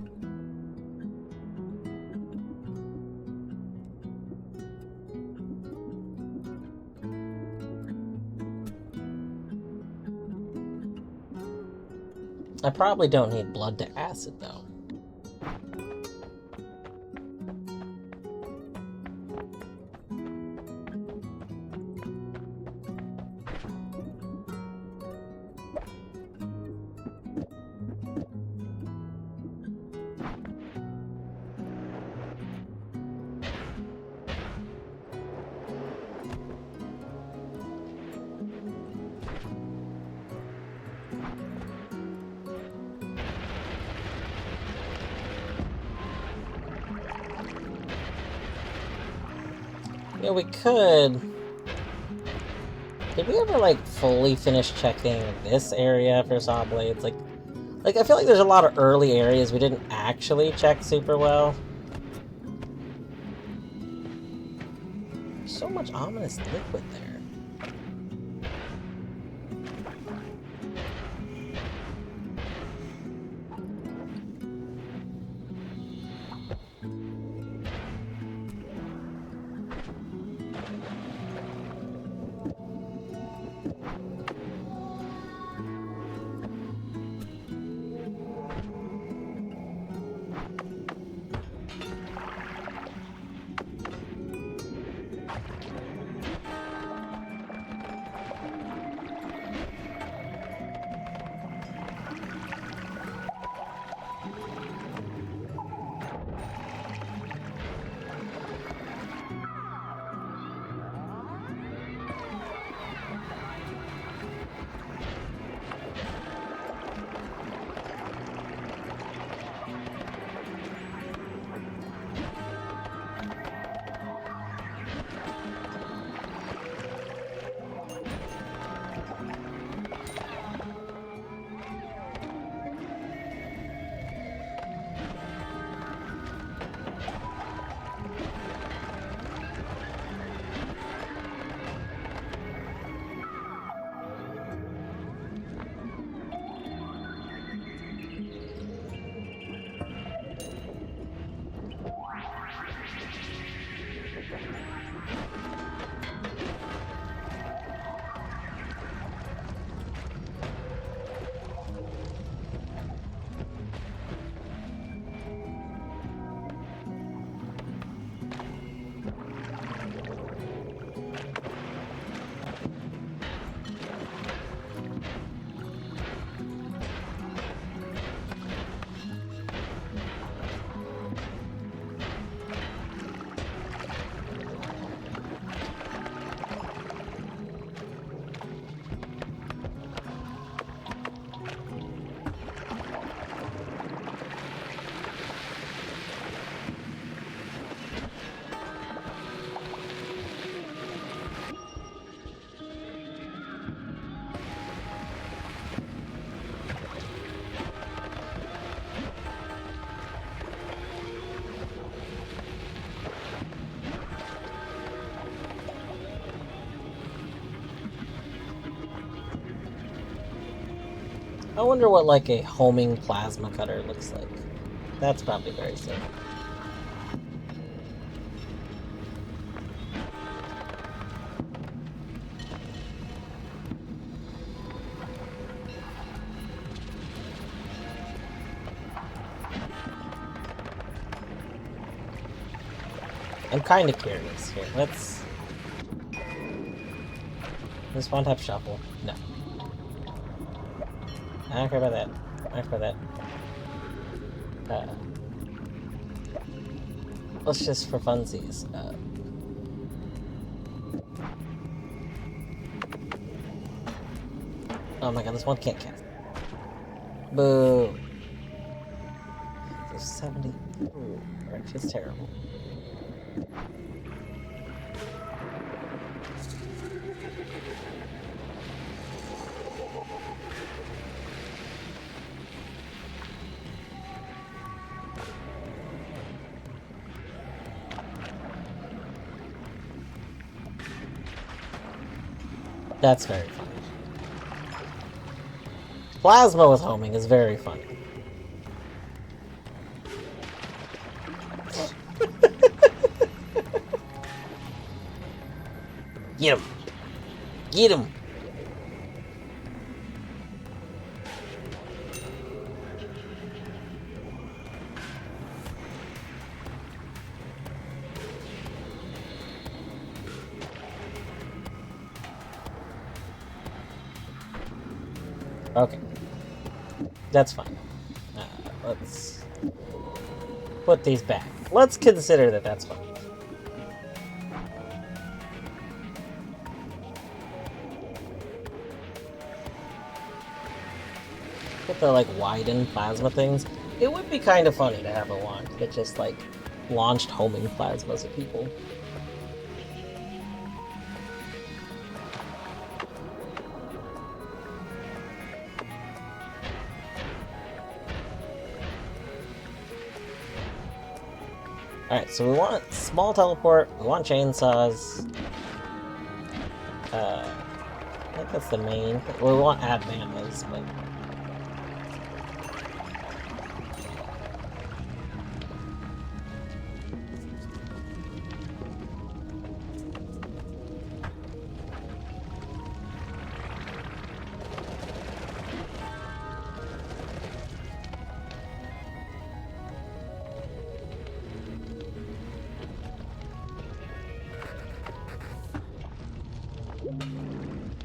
I probably don't need blood to acid, though. Yeah, we could. Did we ever, like, fully finish checking this area for saw blades? Like, I feel like there's a lot of early areas we didn't actually check super well. So much ominous liquid there. I wonder what, like, a homing plasma cutter looks like. That's probably very sick. I'm kind of curious here. Let's... This one-tap shuffle. No. I don't care about that. I don't care about that. Let's just for funsies. Oh my god, this one can't cast. Boo. There's 70. Ooh, alright, feels terrible. That's very funny. Plasma with homing is very funny. Get him! Get him! Okay. That's fine. Let's put these back. Let's consider that that's fine. Get the, like, widen plasma things. It would be kind of funny to have a wand that just, like, launched homing plasmas at people. Alright, so we want small teleport, we want chainsaws. I think that's the main thing. Well, we want add manas, but...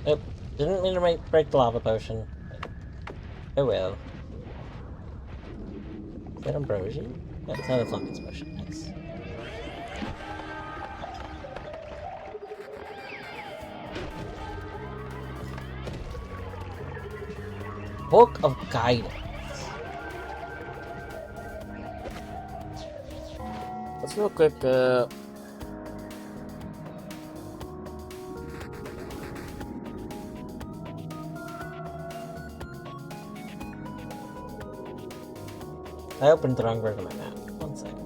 Oh, didn't mean to break the lava potion. Oh well. Is that ambrosia? No, it's not a Flummin's potion. Nice. Book of Guidance. Let's real quick, I opened the wrong version of my map. One second.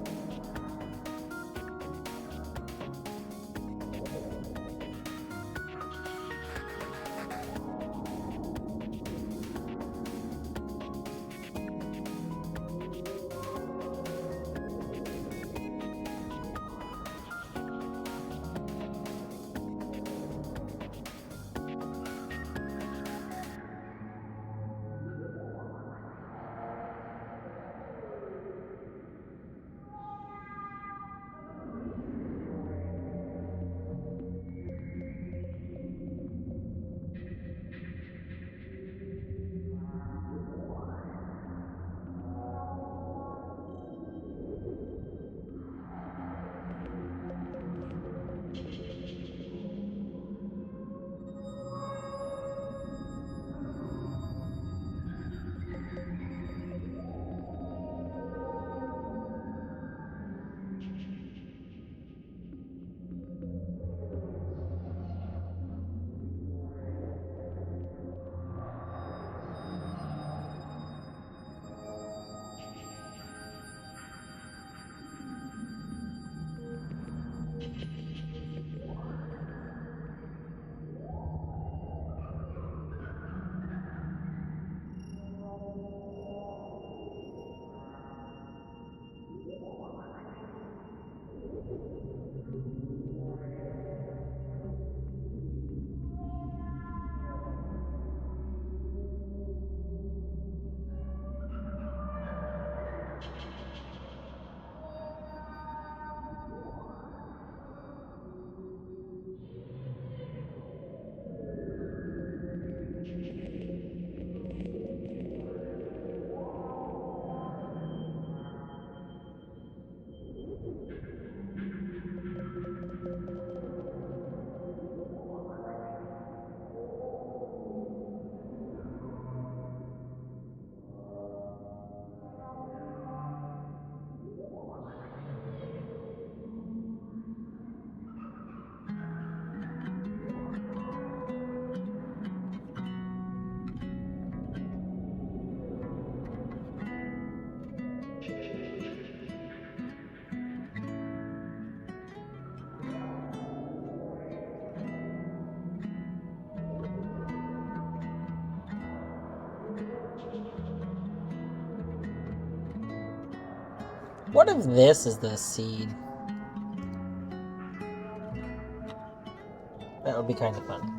What if this is the seed? That would be kind of fun.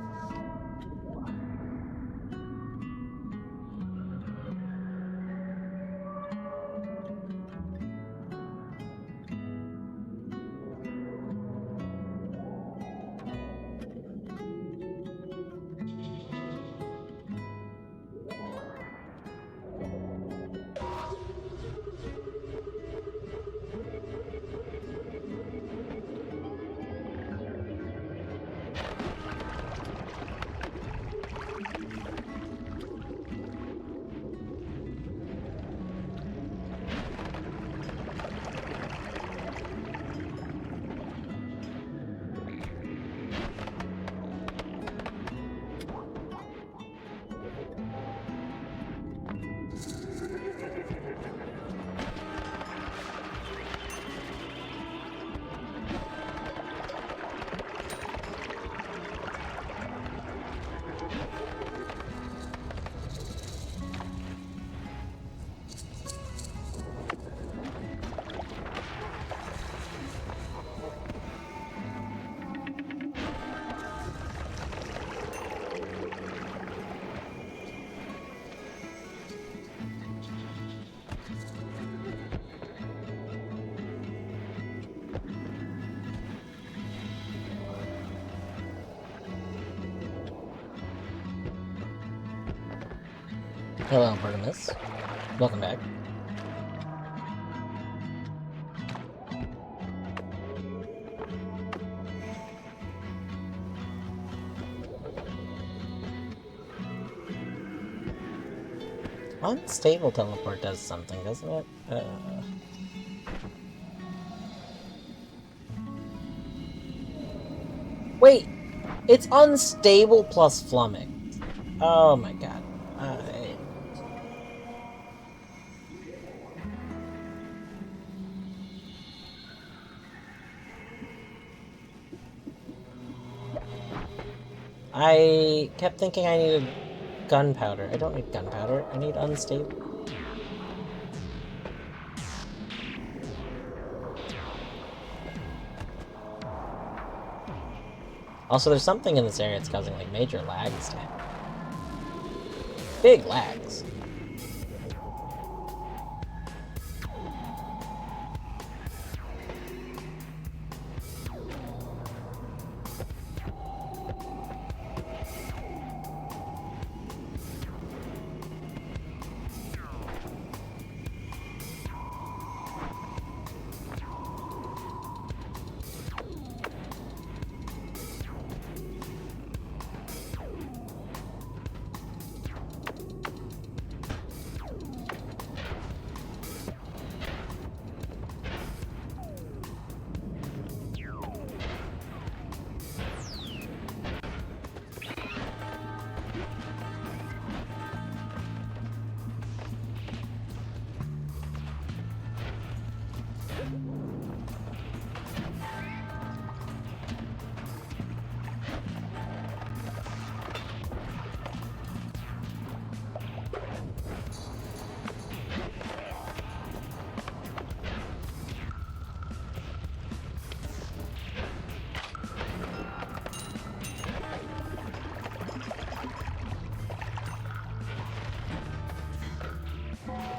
Hello, Bertimus. Welcome back. Unstable teleport does something, doesn't it? Wait! It's unstable plus flummox. Oh my god. I kept thinking I needed gunpowder. I don't need gunpowder. I need unstable. Also, there's something in this area that's causing, like, major lags to happen. Big lags.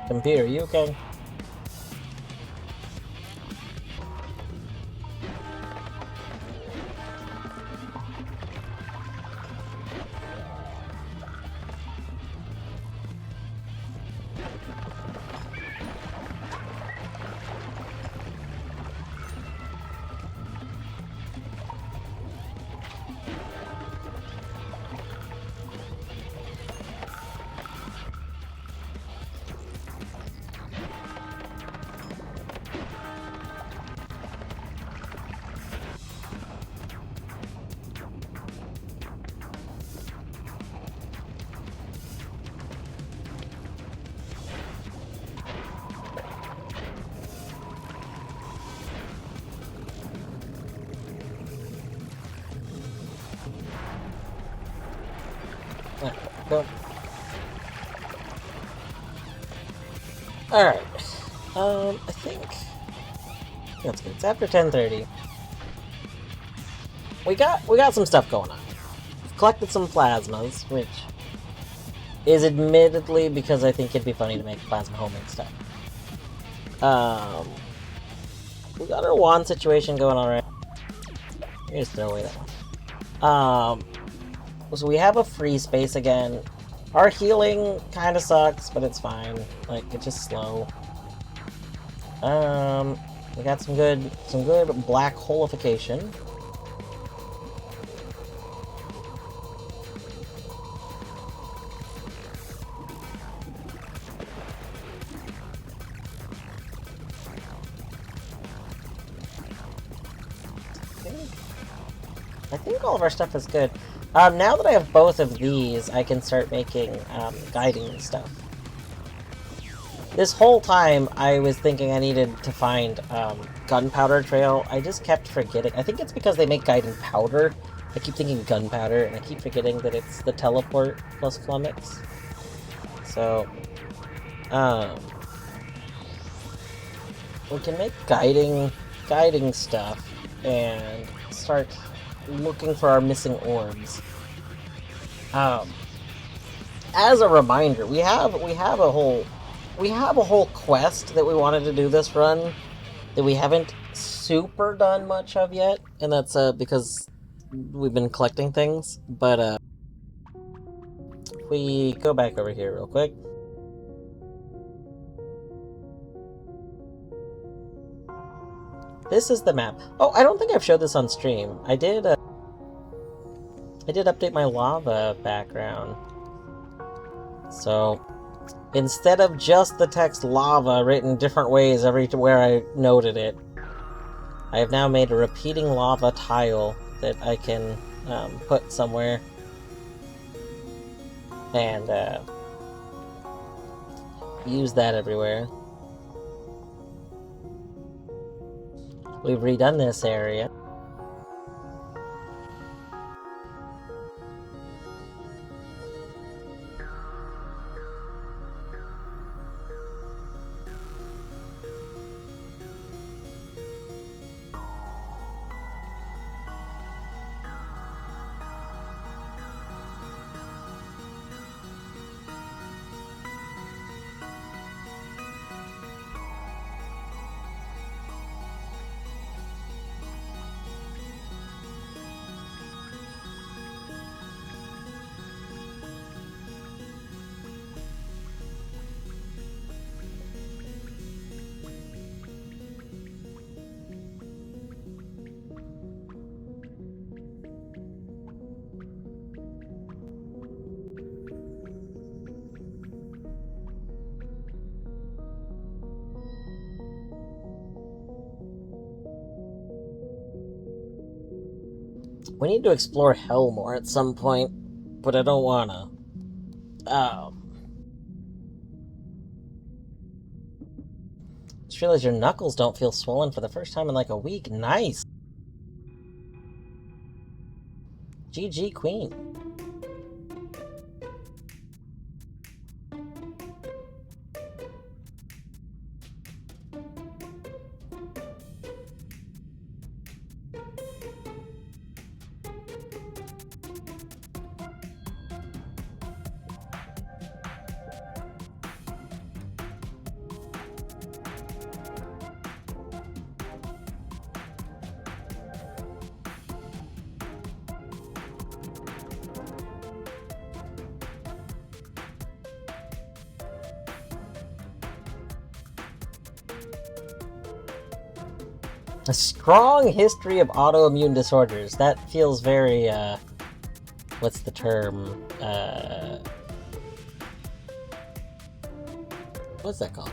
Computer, you okay? Go. Alright. I think That's good. It's after 10:30. We got some stuff going on. We've collected some plasmas, which is admittedly because I think it'd be funny to make plasma homing stuff. We got our wand situation going on right. Just throw away that one. So we have a free space again. Our healing kind of sucks, but it's fine. Like, it's just slow. We got some good black holification. I think all of our stuff is good. Now that I have both of these, I can start making guiding stuff. This whole time, I was thinking I needed to find gunpowder trail. I just kept forgetting. I think it's because they make guiding powder. I keep thinking gunpowder, and I keep forgetting that it's the teleport plus flummox. So, we can make guiding stuff and start looking for our missing orbs. As a reminder, we have a whole quest that we wanted to do this run that we haven't super done much of yet, and that's because we've been collecting things. But if we go back over here real quick. This is the map. Oh, I don't think I've showed this on stream. I did update my lava background. So, instead of just the text lava written different ways everywhere I noted it, I have now made a repeating lava tile that I can put somewhere. And use that everywhere. We've redone this area. We need to explore hell more at some point, but I don't wanna. Just realized your knuckles don't feel swollen for the first time in like a week. Nice! GG Queen. A strong history of autoimmune disorders. That feels very, what's the term? What's that called?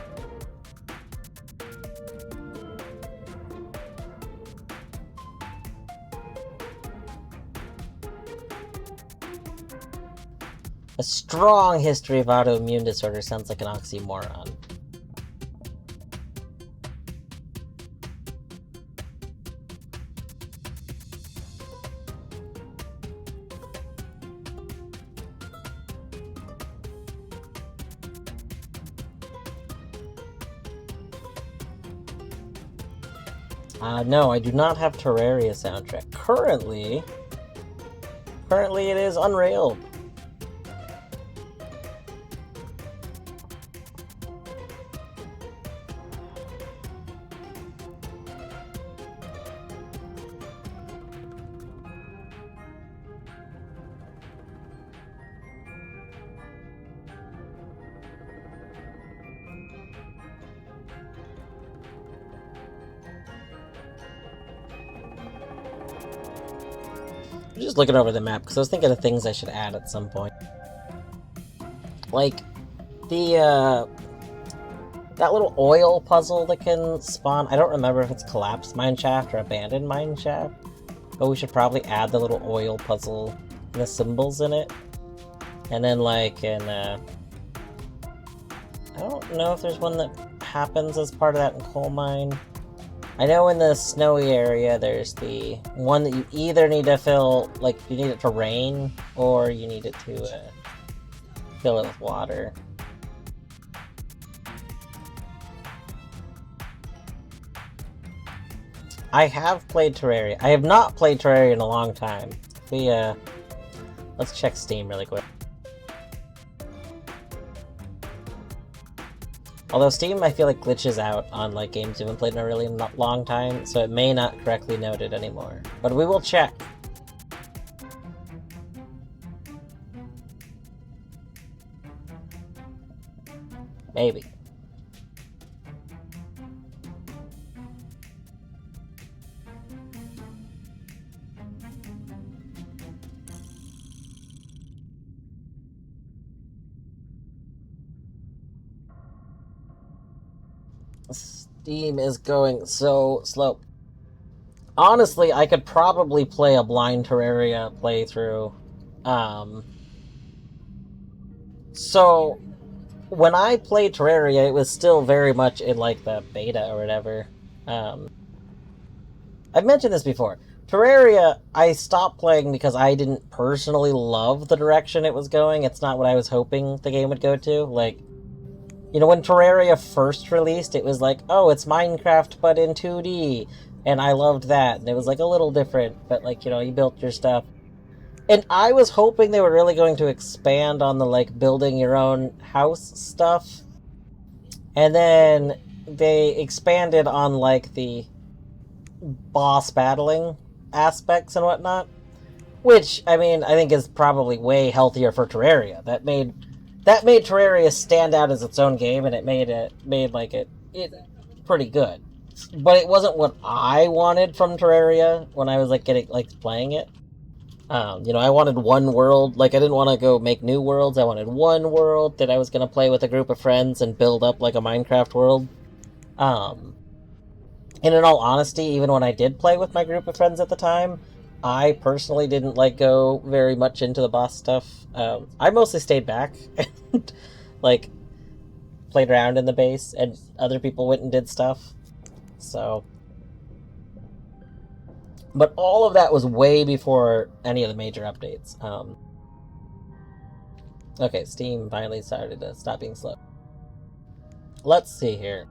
A strong history of autoimmune disorders sounds like an oxymoron. No, I do not have Terraria soundtrack. Currently it is Unrailed. I'm just looking over the map because I was thinking of things I should add at some point. Like, that little oil puzzle that can spawn. I don't remember if it's collapsed mineshaft or abandoned mineshaft, but we should probably add the little oil puzzle and the symbols in it. And then, like, I don't know if there's one that happens as part of that in Coal Mine. I know in the snowy area there's the one that you either need to fill, like, you need it to rain, or you need it to fill it with water. I have played Terraria. I have not played Terraria in a long time. Let's check Steam really quick. Although Steam, I feel like, glitches out on like games you haven't played in a really long time, so it may not correctly note it anymore. But we will check. Maybe. Steam is going so slow. Honestly, I could probably play a blind Terraria playthrough. So, when I played Terraria, it was still very much in, like, the beta or whatever. I've mentioned this before. Terraria, I stopped playing because I didn't personally love the direction it was going. It's not what I was hoping the game would go to. Like, you know, when Terraria first released, it was like, oh, it's Minecraft, but in 2D. And I loved that. And it was, like, a little different, but, like, you know, you built your stuff. And I was hoping they were really going to expand on the, like, building your own house stuff. And then they expanded on, like, the boss battling aspects and whatnot. Which, I mean, I think is probably way healthier for Terraria. That made Terraria stand out as its own game, and it made it pretty good. But it wasn't what I wanted from Terraria when I was like playing it. You know, I wanted one world. Like, I didn't want to go make new worlds. I wanted one world that I was going to play with a group of friends and build up like a Minecraft world. And in all honesty, even when I did play with my group of friends at the time, I personally didn't like go very much into the boss stuff. I mostly stayed back and like played around in the base, and other people went and did stuff. So, but all of that was way before any of the major updates. Okay, Steam finally started to stop being slow. Let's see here.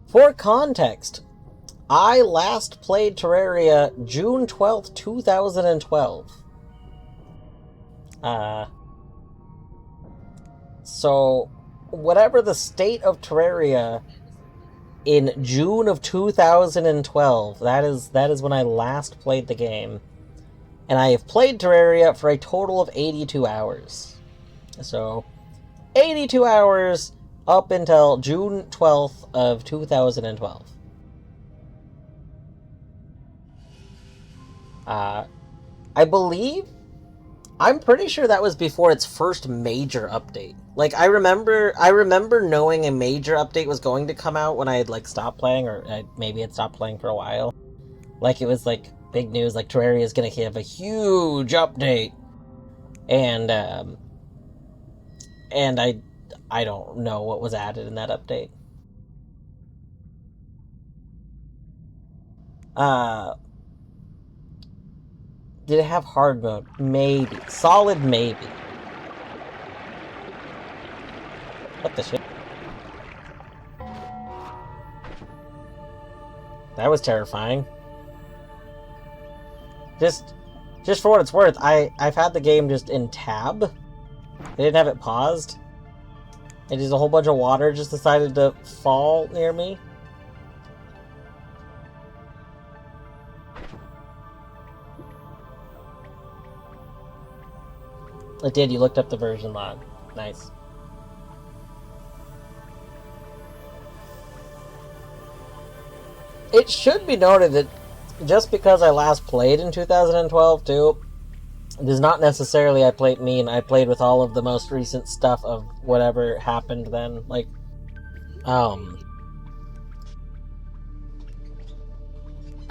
For context, I last played Terraria June 12th, 2012. So, whatever the state of Terraria in June of 2012, that is when I last played the game. And I have played Terraria for a total of 82 hours. So, 82 hours up until June 12th of 2012. I believe, I'm pretty sure that was before its first major update. Like, I remember knowing a major update was going to come out when I had, like, stopped playing, or maybe had stopped playing for a while. Like, it was, like, big news, like, Terraria is gonna have a huge update. And I don't know what was added in that update. Did it have hard mode? Maybe. Solid maybe. What the shit? That was terrifying. Just for what it's worth, I've had the game just in tab. I didn't have it paused. And just a whole bunch of water just decided to fall near me. It did, you looked up the version log. Nice. It should be noted that just because I last played in 2012 too, does not necessarily I played with all of the most recent stuff of whatever happened then. Like,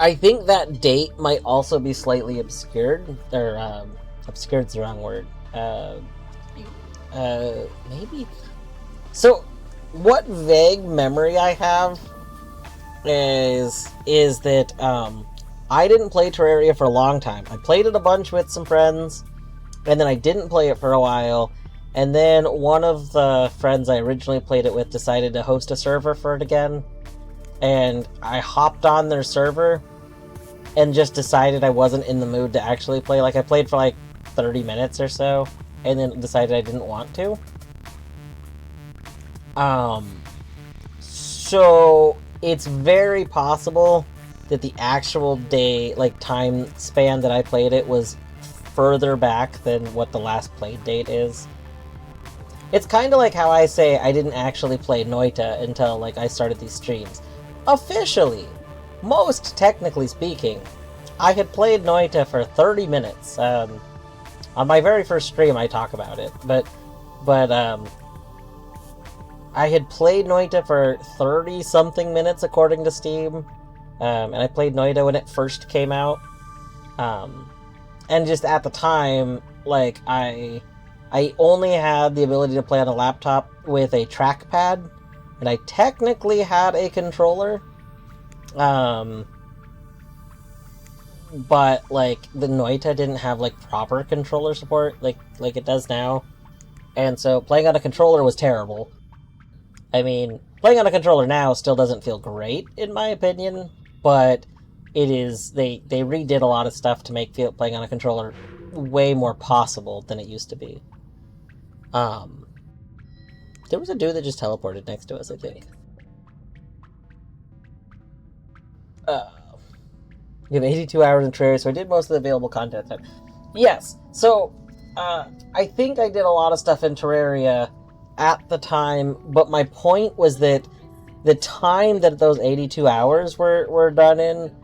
I think that date might also be slightly obscured, or, obscured's the wrong word. Maybe? So, what vague memory I have is that, I didn't play Terraria for a long time. I played it a bunch with some friends, and then I didn't play it for a while, and then one of the friends I originally played it with decided to host a server for it again, and I hopped on their server, and just decided I wasn't in the mood to actually play. Like, I played for like 30 minutes or so, and then decided I didn't want to. So, it's very possible that the actual day, like, time span that I played it was further back than what the last played date is. It's kind of like how I say I didn't actually play Noita until, like, I started these streams. Officially, most technically speaking, I had played Noita for 30 minutes. On my very first stream I talk about it, but I had played Noita for 30-something minutes according to Steam. And I played Noita when it first came out. And just at the time, like, I only had the ability to play on a laptop with a trackpad, and I technically had a controller. But, like, the Noita didn't have, like, proper controller support, like it does now. And so playing on a controller was terrible. I mean, playing on a controller now still doesn't feel great, in my opinion, but it is, they redid a lot of stuff to make playing on a controller way more possible than it used to be. There was a dude that just teleported next to us, I think. We have 82 hours in Terraria, so I did most of the available content time. Yes, so, I think I did a lot of stuff in Terraria at the time, but my point was that the time that those 82 hours were done in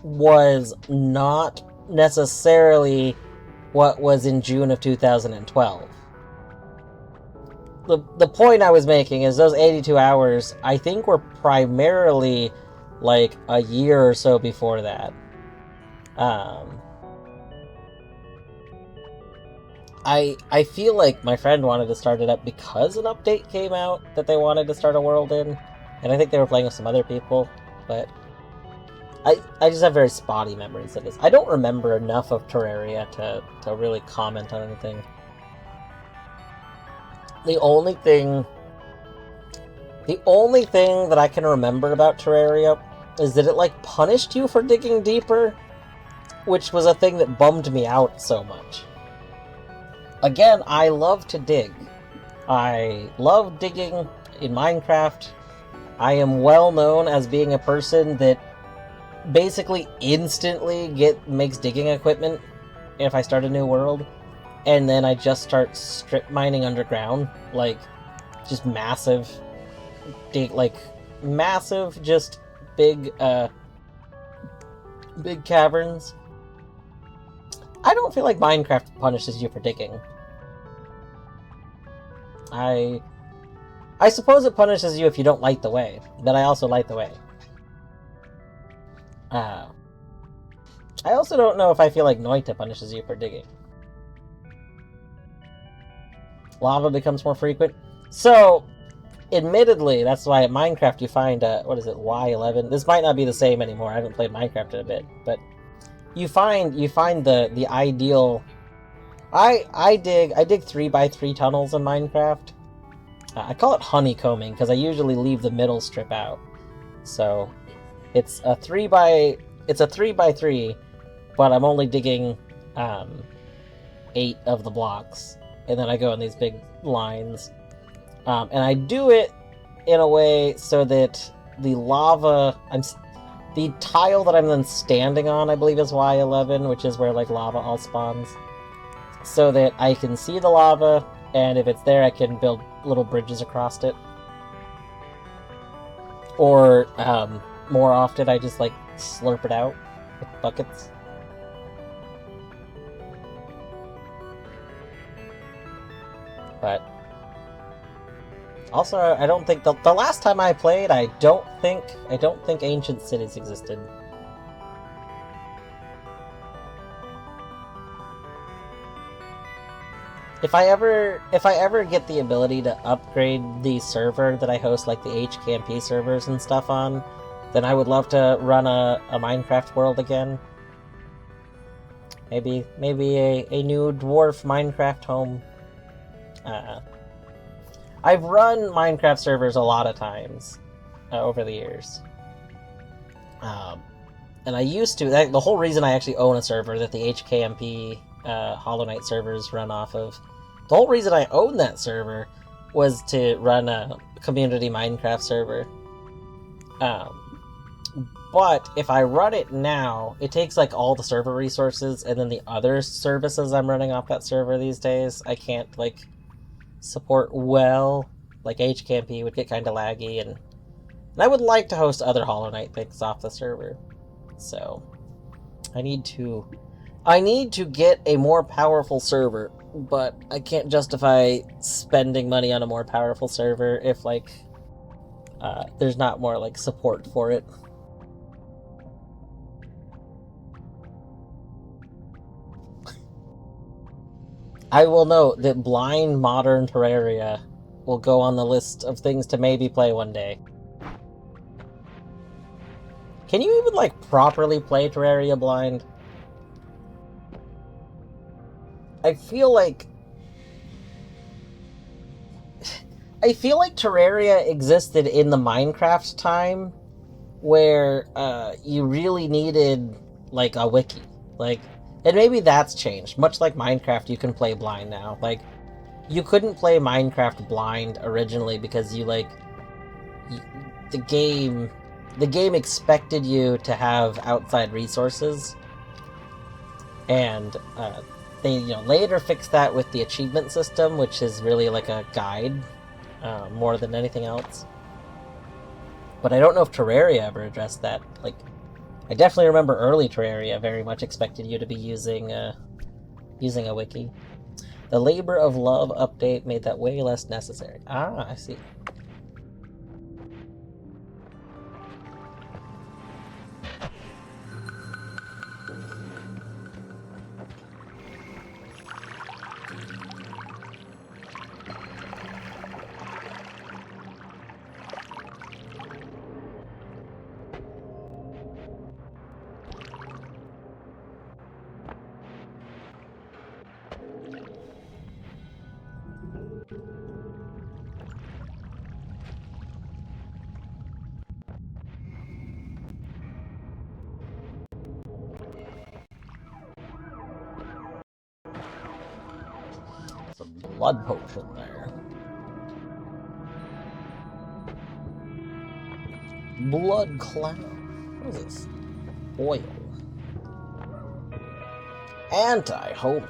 was not necessarily what was in June of 2012. The point I was making is those 82 hours, I think, were primarily like a year or so before that. I feel like my friend wanted to start it up because an update came out that they wanted to start a world in, and I think they were playing with some other people, but I just have very spotty memories of this. I don't remember enough of Terraria to really comment on anything. The only thing that I can remember about Terraria is that it, like, punished you for digging deeper, which was a thing that bummed me out so much. Again, I love to dig. I love digging in Minecraft. I am well known as being a person that basically instantly makes digging equipment if I start a new world, and then I just start strip mining underground, like, just massive, just big caverns. I don't feel like Minecraft punishes you for digging. I suppose it punishes you if you don't light the way, but I also light the way. I also don't know if I feel like Noita punishes you for digging. Lava becomes more frequent. So, admittedly, that's why at Minecraft you find, what is it, Y11? This might not be the same anymore, I haven't played Minecraft in a bit, but you find the ideal... I dig 3x3 tunnels in Minecraft. I call it honeycombing, because I usually leave the middle strip out. So, It's a 3x3, but I'm only digging 8 of the blocks, and then I go in these big lines. And I do it in a way so that the lava, the tile that I'm then standing on, I believe is Y11, which is where like lava all spawns, so that I can see the lava, and if it's there, I can build little bridges across it. Or more often, I just like slurp it out with buckets. But also, I don't think the last time I played, I don't think ancient cities existed. If I ever get the ability to upgrade the server that I host, like the HKMP servers and stuff on, then I would love to run a Minecraft world again. Maybe a new dwarf Minecraft home. I've run Minecraft servers a lot of times over the years. And I used to, the whole reason I actually own a server that the HKMP Hollow Knight servers run off of, the whole reason I owned that server was to run a community Minecraft server. But if I run it now, it takes like all the server resources, and then the other services I'm running off that server these days, I can't like support well. Like HKMP would get kind of laggy, and I would like to host other Hollow Knight things off the server. So I need to get a more powerful server, but I can't justify spending money on a more powerful server if like there's not more like support for it. I will note that blind modern Terraria will go on the list of things to maybe play one day. Can you even like properly play Terraria blind? I feel like Terraria existed in the Minecraft time where you really needed like a wiki. Like, and maybe that's changed. Much like Minecraft, you can play blind now. Like, you couldn't play Minecraft blind originally because the game expected you to have outside resources, and they later fixed that with the achievement system, which is really like a guide more than anything else. But I don't know if Terraria ever addressed that. Like, I definitely remember early Terraria very much expected you to be using a wiki. The Labor of Love update made that way less necessary. Ah, I see. Some blood potion there. Blood cloud. What is this? Oil. Anti-homing.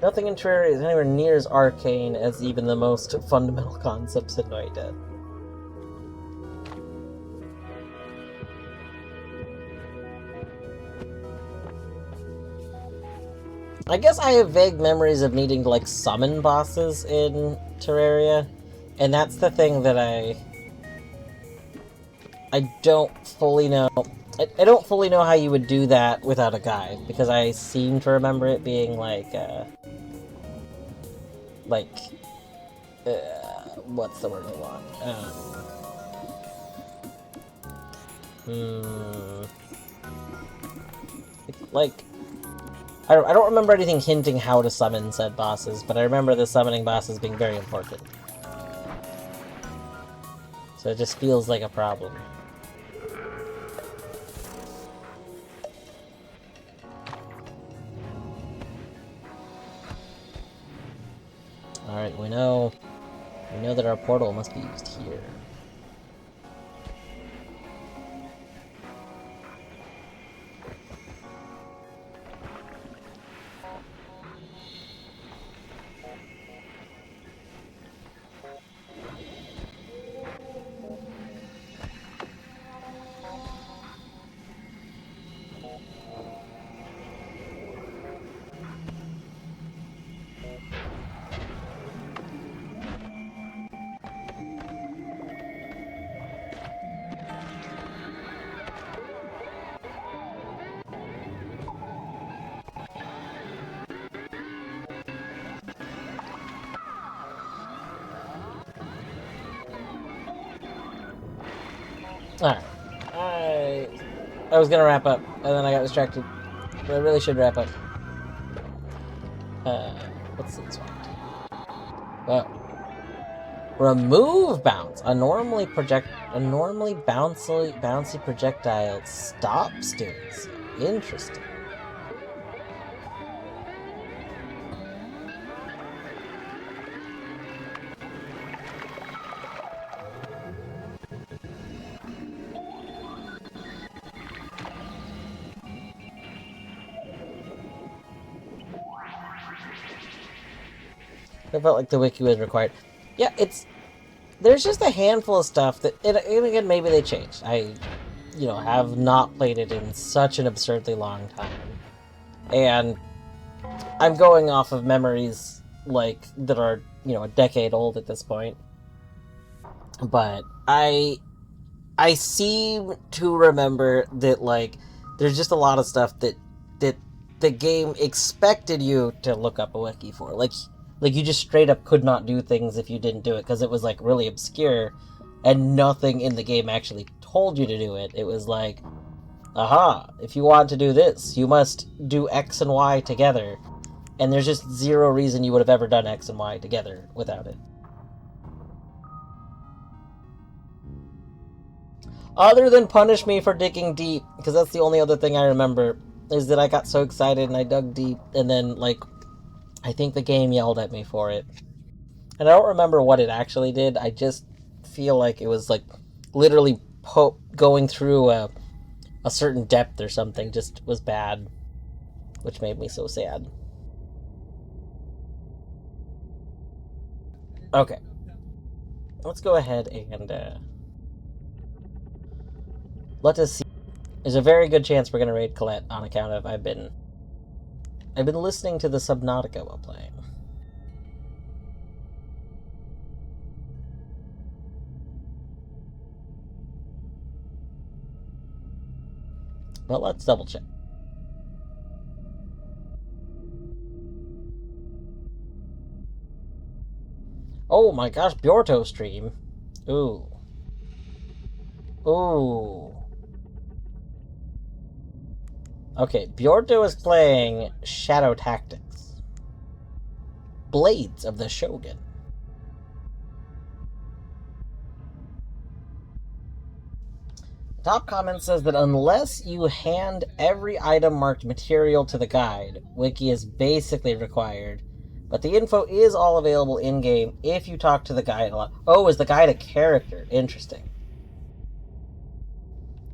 Nothing in Terraria is anywhere near as arcane as even the most fundamental concepts in Noita. I guess I have vague memories of needing to like summon bosses in Terraria, and that's the thing that I don't fully know. I don't fully know how you would do that without a guide, because I seem to remember it being like what's the word I want? Like I don't remember anything hinting how to summon said bosses, but I remember the summoning bosses being very important. So it just feels like a problem. Alright, we know that our portal must be used here. Alright. I was gonna wrap up, and then I got distracted. But I really should wrap up. What's this one? Whoa. Remove bounce. A normally bouncy projectile stops doing so. Interesting. I felt like the wiki was required. Yeah, there's just a handful of stuff that, and again, maybe they changed. I, have not played it in such an absurdly long time. And I'm going off of memories, that are, a decade old at this point. But I seem to remember that, there's just a lot of stuff that the game expected you to look up a wiki for. Like, you just straight up could not do things if you didn't do it, because it was, really obscure, and nothing in the game actually told you to do it. It was like, aha, if you want to do this, you must do X and Y together. And there's just zero reason you would have ever done X and Y together without it. Other than punish me for digging deep, because that's the only other thing I remember, is that I got so excited and I dug deep, and then, I think the game yelled at me for it. And I don't remember what it actually did. I just feel like it was, literally going through a certain depth or something just was bad. Which made me so sad. Okay. Let's go ahead and, let us see. There's a very good chance we're going to raid Colette on account of I've been listening to the Subnautica while playing. But let's double check. Oh my gosh, Bjorto stream. Ooh. Ooh. Okay, Bjorto is playing Shadow Tactics. Blades of the Shogun. Top comment says that unless you hand every item marked material to the guide, wiki is basically required. But the info is all available in-game if you talk to the guide a lot. Oh, is the guide a character? Interesting.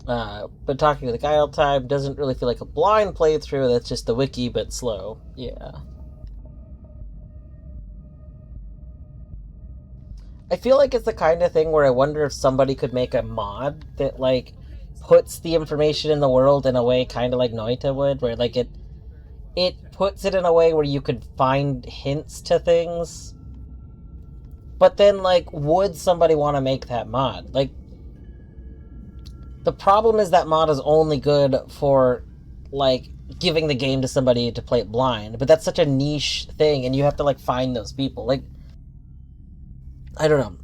But talking to the guide all the time doesn't really feel like a blind playthrough, that's just the wiki, but slow. Yeah. I feel like it's the kind of thing where I wonder if somebody could make a mod that, puts the information in the world in a way kind of like Noita would, where, it puts it in a way where you could find hints to things. But then, would somebody want to make that mod? The problem is that mod is only good for, giving the game to somebody to play it blind. But that's such a niche thing, and you have to, find those people. I don't know.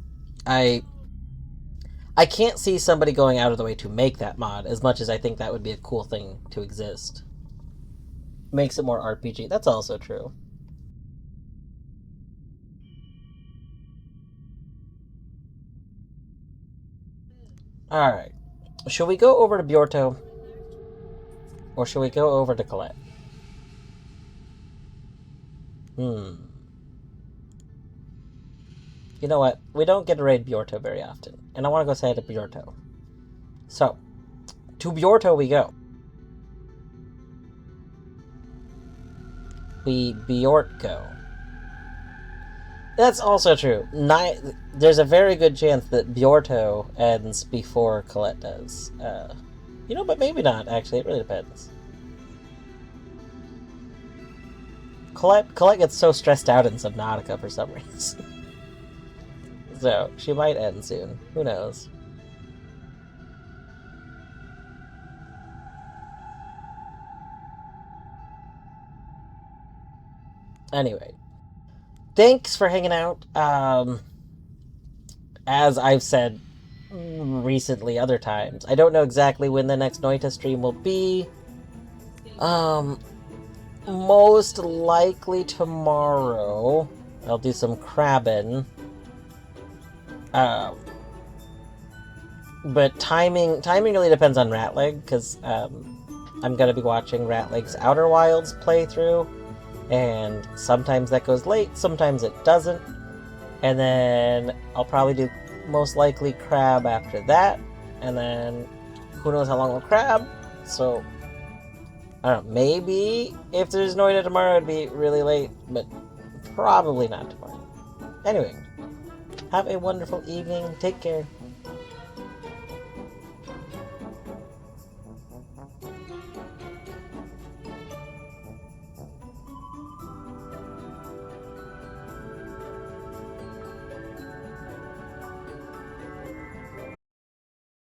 I can't see somebody going out of the way to make that mod, as much as I think that would be a cool thing to exist. makes it more RPG. That's also true. Alright. Should we go over to Bjorto? Or should we go over to Colette? You know what? We don't get to raid Bjorto very often. And I want to go say to Bjorto. So, to Bjorto we go. We Bjort go. That's also true. There's a very good chance that Bjorto ends before Colette does. You know, but maybe not, actually. It really depends. Colette gets so stressed out in Subnautica for some reason. So, she might end soon. Who knows? Anyway. Thanks for hanging out. As I've said recently other times, I don't know exactly when the next Noita stream will be. Most likely tomorrow. I'll do some crabbing. But timing really depends on Ratleg, because I'm gonna be watching Ratleg's Outer Wilds playthrough, and sometimes that goes late, sometimes it doesn't. And then I'll probably do most likely crab after that, and then who knows how long we'll crab. So I don't know, maybe if there's Noita tomorrow it'd be really late, but probably not tomorrow. Anyway, have a wonderful evening, take care.